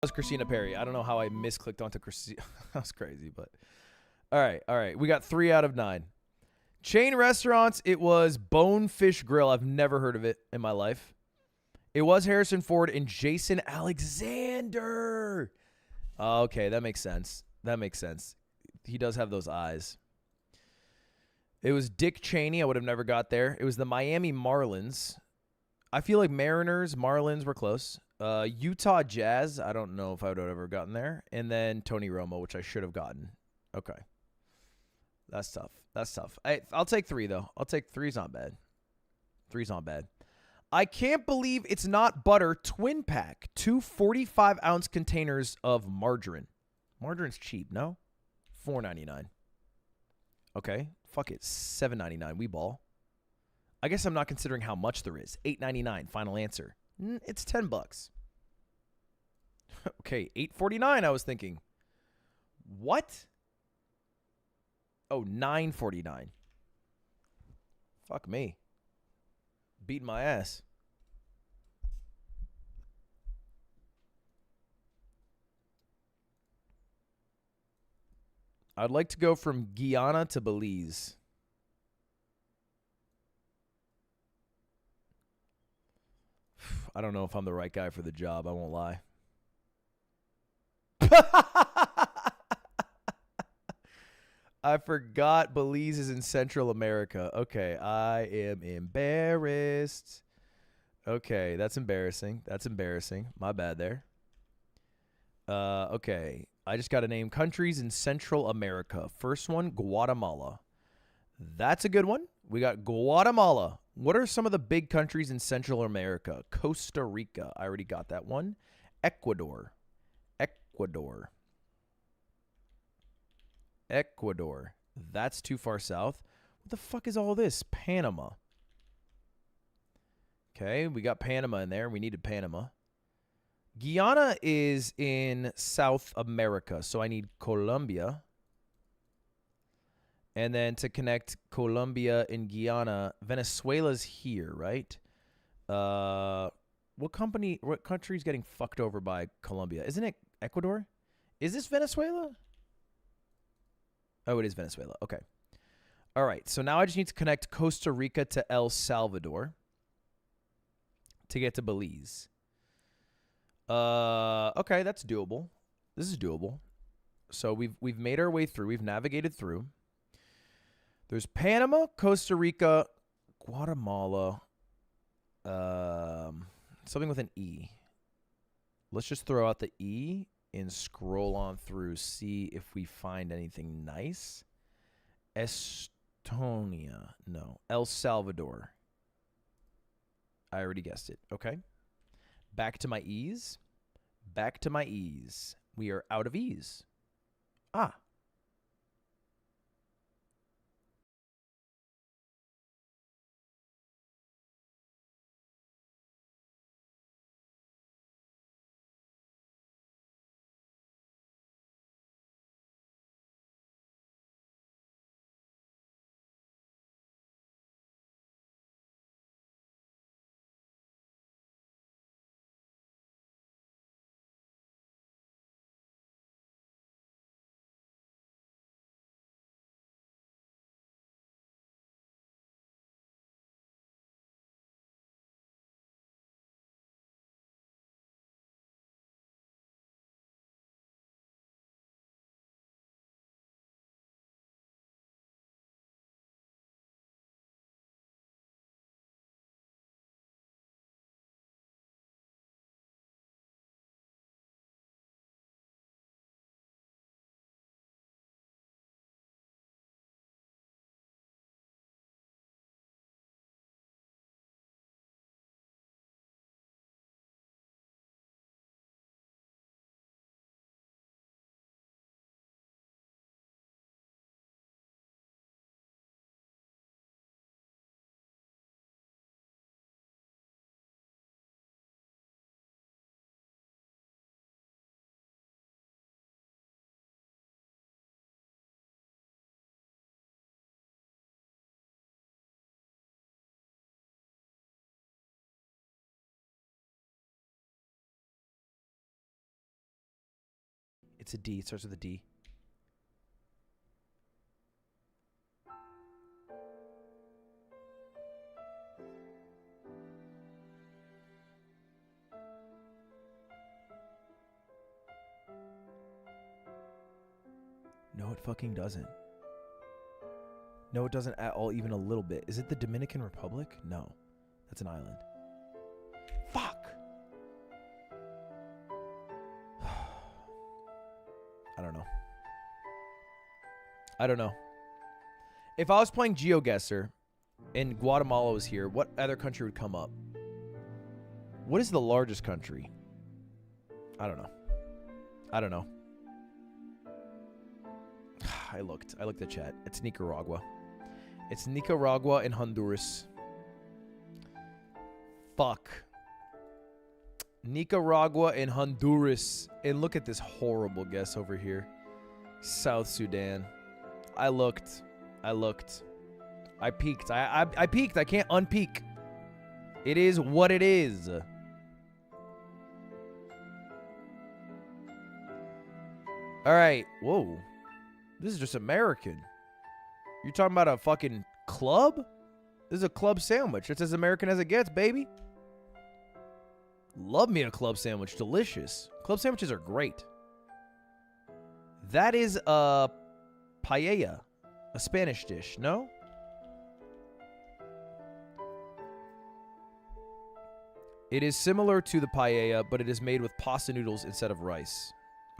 was Christina Perry. I don't know how I misclicked onto Christina. That was crazy, but all right. We got 3 out of 9. Chain restaurants, it was Bonefish Grill. I've never heard of it in my life. It was Harrison Ford and Jason Alexander. Okay, that makes sense. He does have those eyes. It was Dick Cheney. I would have never got there. It was the Miami Marlins. I feel like Mariners, Marlins were close. Utah Jazz. I don't know if I would have ever gotten there. And then Tony Romo, which I should have gotten. Okay. That's tough. I'll take 3, though. 3's not bad. 3's not bad. I can't believe it's not butter twin pack. 2 45-ounce containers of margarine. Margarine's cheap, no? $4.99. Okay. Fuck it. $7.99. We ball. I guess I'm not considering how much there is. $8.99. Final answer. It's $10. Okay. $8.49. I was thinking. What? Oh, $9.49. Fuck me. Beating my ass. I'd like to go from Guyana to Belize. I don't know if I'm the right guy for the job. I won't lie. I forgot Belize is in Central America. Okay, I am embarrassed. Okay, that's embarrassing. My bad there. Okay. I just got to name countries in Central America. First one, Guatemala. That's a good one. We got Guatemala. What are some of the big countries in Central America? Costa Rica. I already got that one. Ecuador. That's too far south. What the fuck is all this? Panama. Okay, we got Panama in there. We needed Panama. Guyana is in South America, so I need Colombia. And then to connect Colombia and Guyana, Venezuela's here, right? What country is getting fucked over by Colombia? Isn't it Ecuador? Is this Venezuela? Oh, it is Venezuela. Okay. All right, so now I just need to connect Costa Rica to El Salvador to get to Belize. Okay, that's doable. This is doable. So we've made our way through. We've navigated through. There's Panama, Costa Rica, Guatemala, something with an E. Let's just throw out the E and scroll on through, see if we find anything nice. Estonia. No. El Salvador. I already guessed it. Okay. Back to my E's. We are out of E's. Ah. It's a D. It starts with a D. No, it fucking doesn't. No, it doesn't at all, even a little bit. Is it the Dominican Republic? No. That's an island. Fuck! I don't know. I don't know. If I was playing GeoGuessr and Guatemala was here, what other country would come up? What is the largest country? I don't know. I don't know. I looked at chat. It's Nicaragua. It's Nicaragua and Honduras. Fuck. Nicaragua and Honduras. And look at this horrible guess over here. South Sudan. I looked. I peeked. I peeked. I can't unpeek. It is what it is. All right. Whoa. This is just American. You're talking about a fucking club? This is a club sandwich. It's as American as it gets, baby. Love me a club sandwich. Delicious. Club sandwiches are great. That is a paella. A Spanish dish, no? It is similar to the paella, but it is made with pasta noodles instead of rice.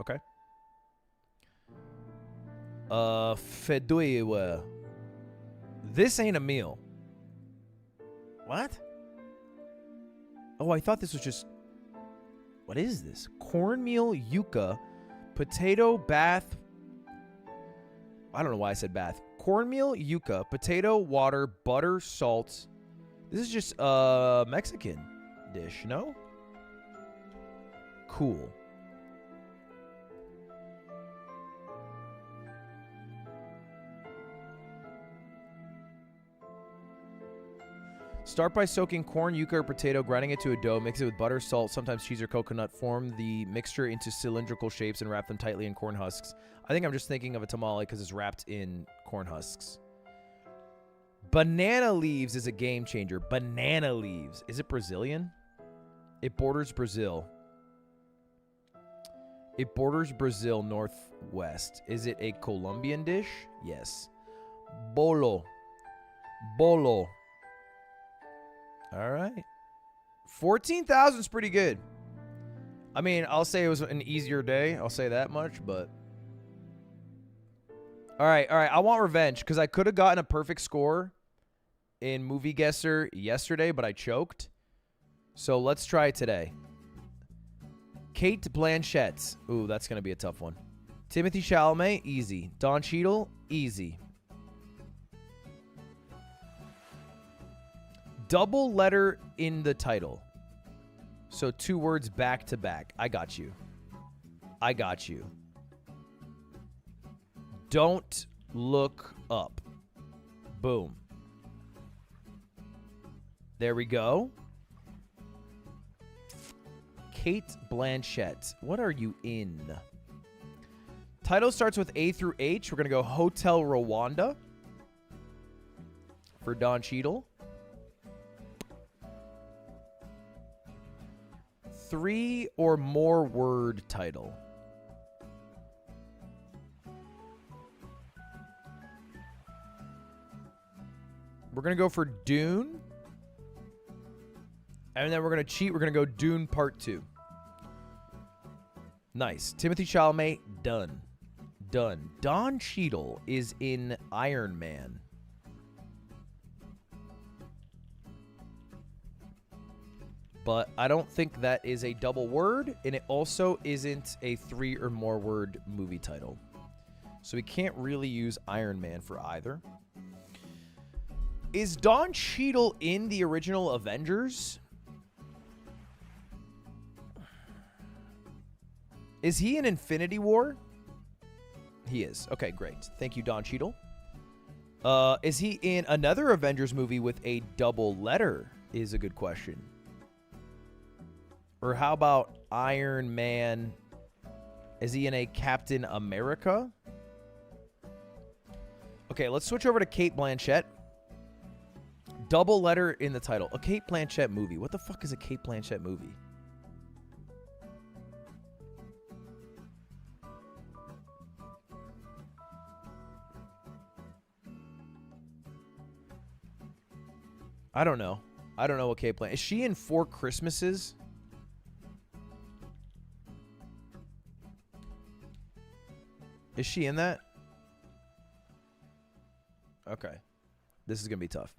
Okay. Fedue. This ain't a meal. What? Oh, I thought this was just... What is this? Cornmeal, yuca, potato, bath... I don't know why I said bath. Cornmeal, yuca, potato, water, butter, salt. This is just a Mexican dish, no? Cool. Start by soaking corn, yuca, or potato, grinding it to a dough, mix it with butter, salt, sometimes cheese or coconut, form the mixture into cylindrical shapes and wrap them tightly in corn husks. I think I'm just thinking of a tamale because it's wrapped in corn husks. Banana leaves is a game changer. Banana leaves. Is it Brazilian? It borders Brazil. It borders Brazil northwest. Is it a Colombian dish? Yes. Bolo. Bolo. All right. 14,000 is pretty good. I mean, I'll say it was an easier day. I'll say that much, but... All right. I want revenge because I could have gotten a perfect score in Movie Guesser yesterday, but I choked. So let's try it today. Kate Blanchett. Ooh, that's going to be a tough one. Timothy Chalamet, easy. Don Cheadle, easy. Double letter in the title. So 2 words back to back. I got you. I got you. Don't look up. Boom. There we go. Kate Blanchett. What are you in? Title starts with A through H. We're going to go Hotel Rwanda for Don Cheadle. 3 or more word title. We're going to go for Dune. And then we're going to cheat. We're going to go Dune Part 2. Nice. Timothy Chalamet, done. Done. Don Cheadle is in Iron Man. But I don't think that is a double word, and it also isn't a 3 or more word movie title. So we can't really use Iron Man for either. Is Don Cheadle in the original Avengers? Is he in Infinity War? He is. Okay, great. Thank you, Don Cheadle. Is he in another Avengers movie with a double letter? Is a good question. Or how about Iron Man Is he in a Captain America? Okay, let's switch over to Kate Blanchett. Double letter in the title. A Kate Blanchett movie. What the fuck is a Kate Blanchett movie? I don't know. I don't know what Kate Blanchett... Is she in Four Christmases? Is she in that? Okay. This is going to be tough.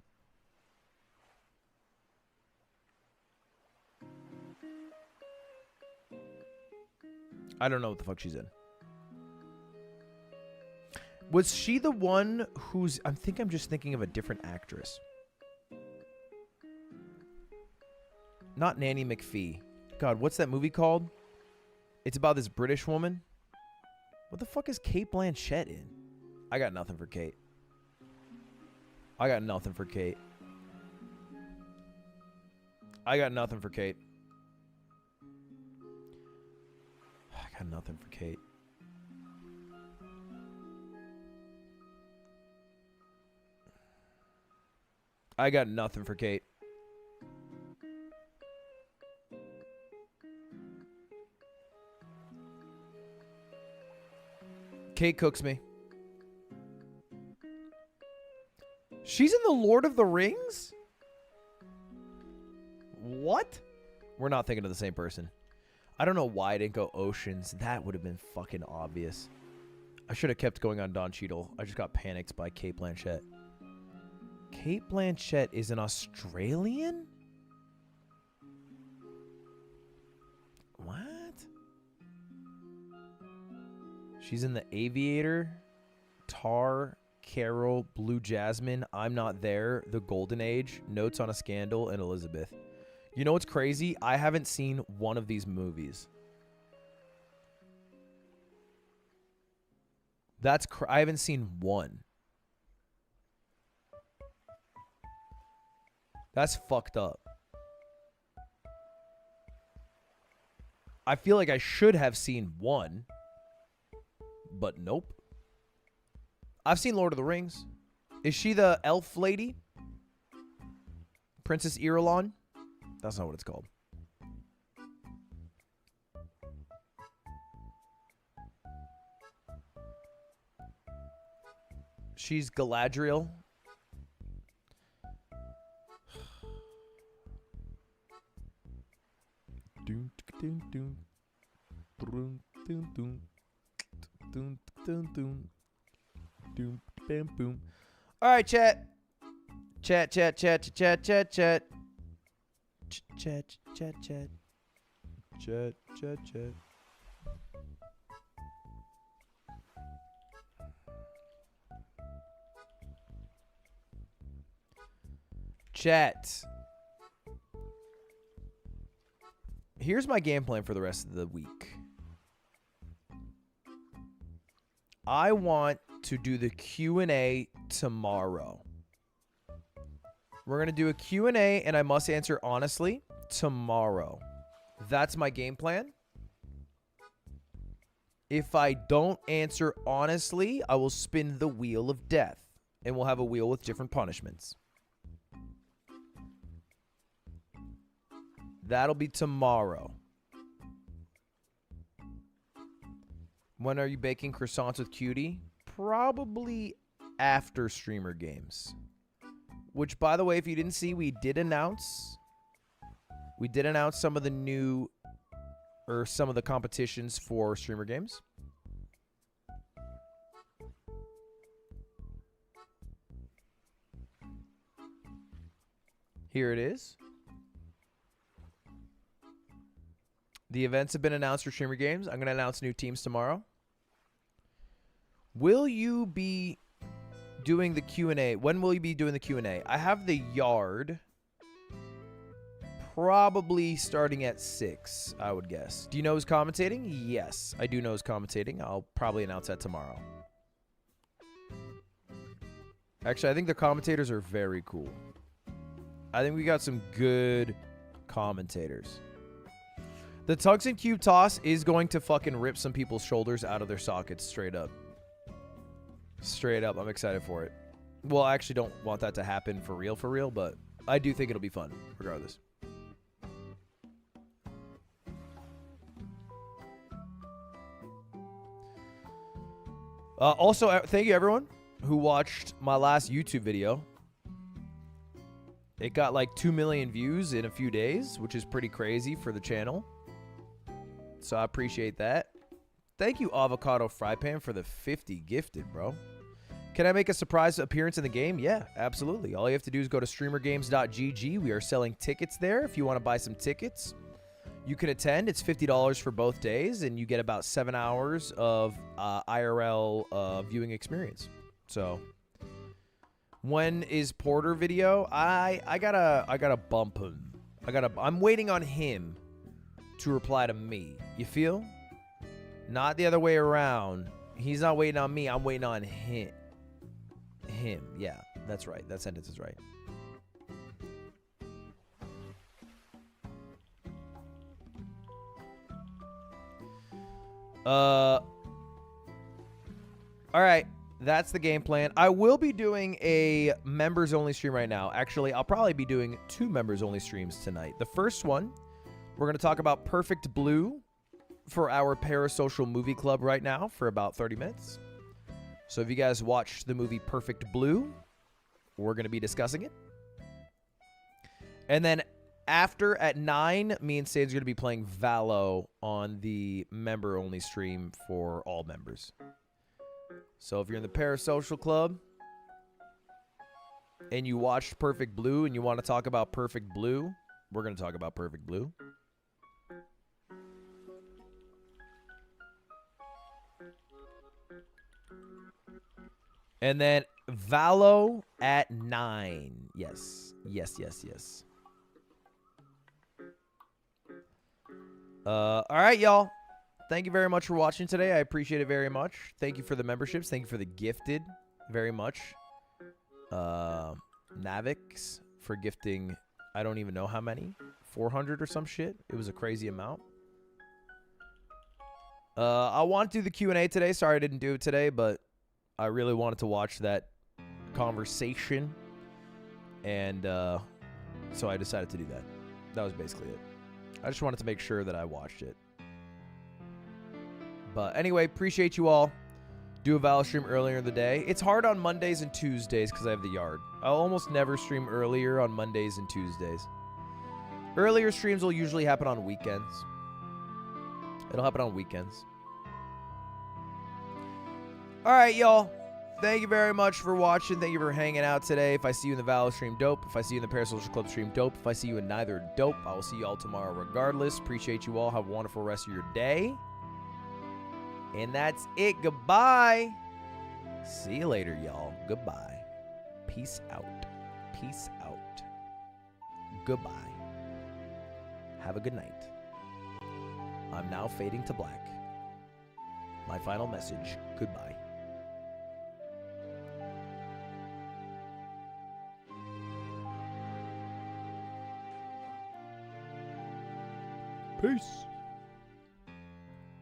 I don't know what the fuck she's in. Was she the one who's... I think I'm just thinking of a different actress. Not Nanny McPhee. God, what's that movie called? It's about this British woman. What the fuck is Kate Blanchett in? I got nothing for Kate. I got nothing for Kate. I got nothing for Kate. I got nothing for Kate. I got nothing for Kate. Kate cooks me. She's in the Lord of the Rings? What? We're not thinking of the same person. I don't know why I didn't go Oceans. That would have been fucking obvious. I should have kept going on Don Cheadle. I just got panicked by Kate Blanchett. Kate Blanchett is an Australian? What? She's in The Aviator, Tar, Carol, Blue Jasmine, I'm Not There, The Golden Age, Notes on a Scandal, and Elizabeth. You know what's crazy? I haven't seen one of these movies. I haven't seen one. That's fucked up. I feel like I should have seen one. But nope. I've seen Lord of the Rings. Is she the elf lady? Princess ELON? That's not what it's called. She's Galadriel. Doom, doom, doom. Doom, doom, doom. Doom, doom, doom. Doom, bam, boom. All right, chat. Chat. Chat, chat, chat. Chat, chat, chat. Chat, chat, chat. Chat. Here's my game plan for the rest of the week. I want to do the Q&A tomorrow. We're going to do a Q&A, and I must answer honestly tomorrow. That's my game plan. If I don't answer honestly, I will spin the wheel of death, and we'll have a wheel with different punishments. That'll be tomorrow. When are you baking croissants with Cutie? Probably after Streamer Games. Which, by the way, if you didn't see, we did announce some of the new, or some of the competitions for Streamer Games. Here it is. The events have been announced for Streamer Games. I'm going to announce new teams tomorrow. Will you be doing the Q&A? When will you be doing the Q&A? I have the yard probably starting at 6, I would guess. Do you know who's commentating? Yes, I do know who's commentating. I'll probably announce that tomorrow. Actually, I think the commentators are very cool. I think we got some good commentators. The Tungsten Cube toss is going to fucking rip some people's shoulders out of their sockets straight up. Straight up, I'm excited for it. Well, I actually don't want that to happen for real, but I do think it'll be fun, regardless. Also, thank you everyone who watched my last YouTube video. It got like 2 million views in a few days, which is pretty crazy for the channel. So I appreciate that. Thank you, Avocado Fry Pan, for the 50 gifted, bro. Can I make a surprise appearance in the game? Yeah, absolutely. All you have to do is go to streamergames.gg. We are selling tickets there. If you want to buy some tickets, you can attend. It's $50 for both days, and you get about 7 hours of IRL viewing experience. So, when is Porter video? I gotta bump him. I'm waiting on him to reply to me. You feel? Not the other way around. He's not waiting on me. I'm waiting on him. Yeah, that's right. That sentence is right. All right. That's the game plan. I will be doing a members only stream right now. Actually, I'll probably be doing 2 members only streams tonight. The first one, we're going to talk about Perfect Blue for our Parasocial Movie Club right now for about 30 minutes. So if you guys watched the movie Perfect Blue, we're going to be discussing it. And then after at 9, me and Sade's going to be playing Valo on the member-only stream for all members. So if you're in the Parasocial Club and you watched Perfect Blue and you want to talk about Perfect Blue, we're going to talk about Perfect Blue. And then Valo at 9. Yes. All right, y'all. Thank you very much for watching today. I appreciate it very much. Thank you for the memberships. Thank you for the gifted very much. Navix for gifting, I don't even know how many. 400 or some shit. It was a crazy amount. I want to do the Q&A today. Sorry I didn't do it today, but I really wanted to watch that conversation. And so I decided to do that. That was basically it. I just wanted to make sure that I watched it. But anyway, appreciate you all. Do a Val stream earlier in the day. It's hard on Mondays and Tuesdays because I have the yard. I'll almost never stream earlier on Mondays and Tuesdays. Earlier streams will usually happen on weekends. It'll happen on weekends. All right, y'all. Thank you very much for watching. Thank you for hanging out today. If I see you in the Valor stream, dope. If I see you in the Parasocial Club stream, dope. If I see you in neither, dope. I will see you all tomorrow regardless. Appreciate you all. Have a wonderful rest of your day. And that's it. Goodbye. See you later, y'all. Goodbye. Peace out. Peace out. Goodbye. Have a good night. I'm now fading to black. My final message. Goodbye. Peace.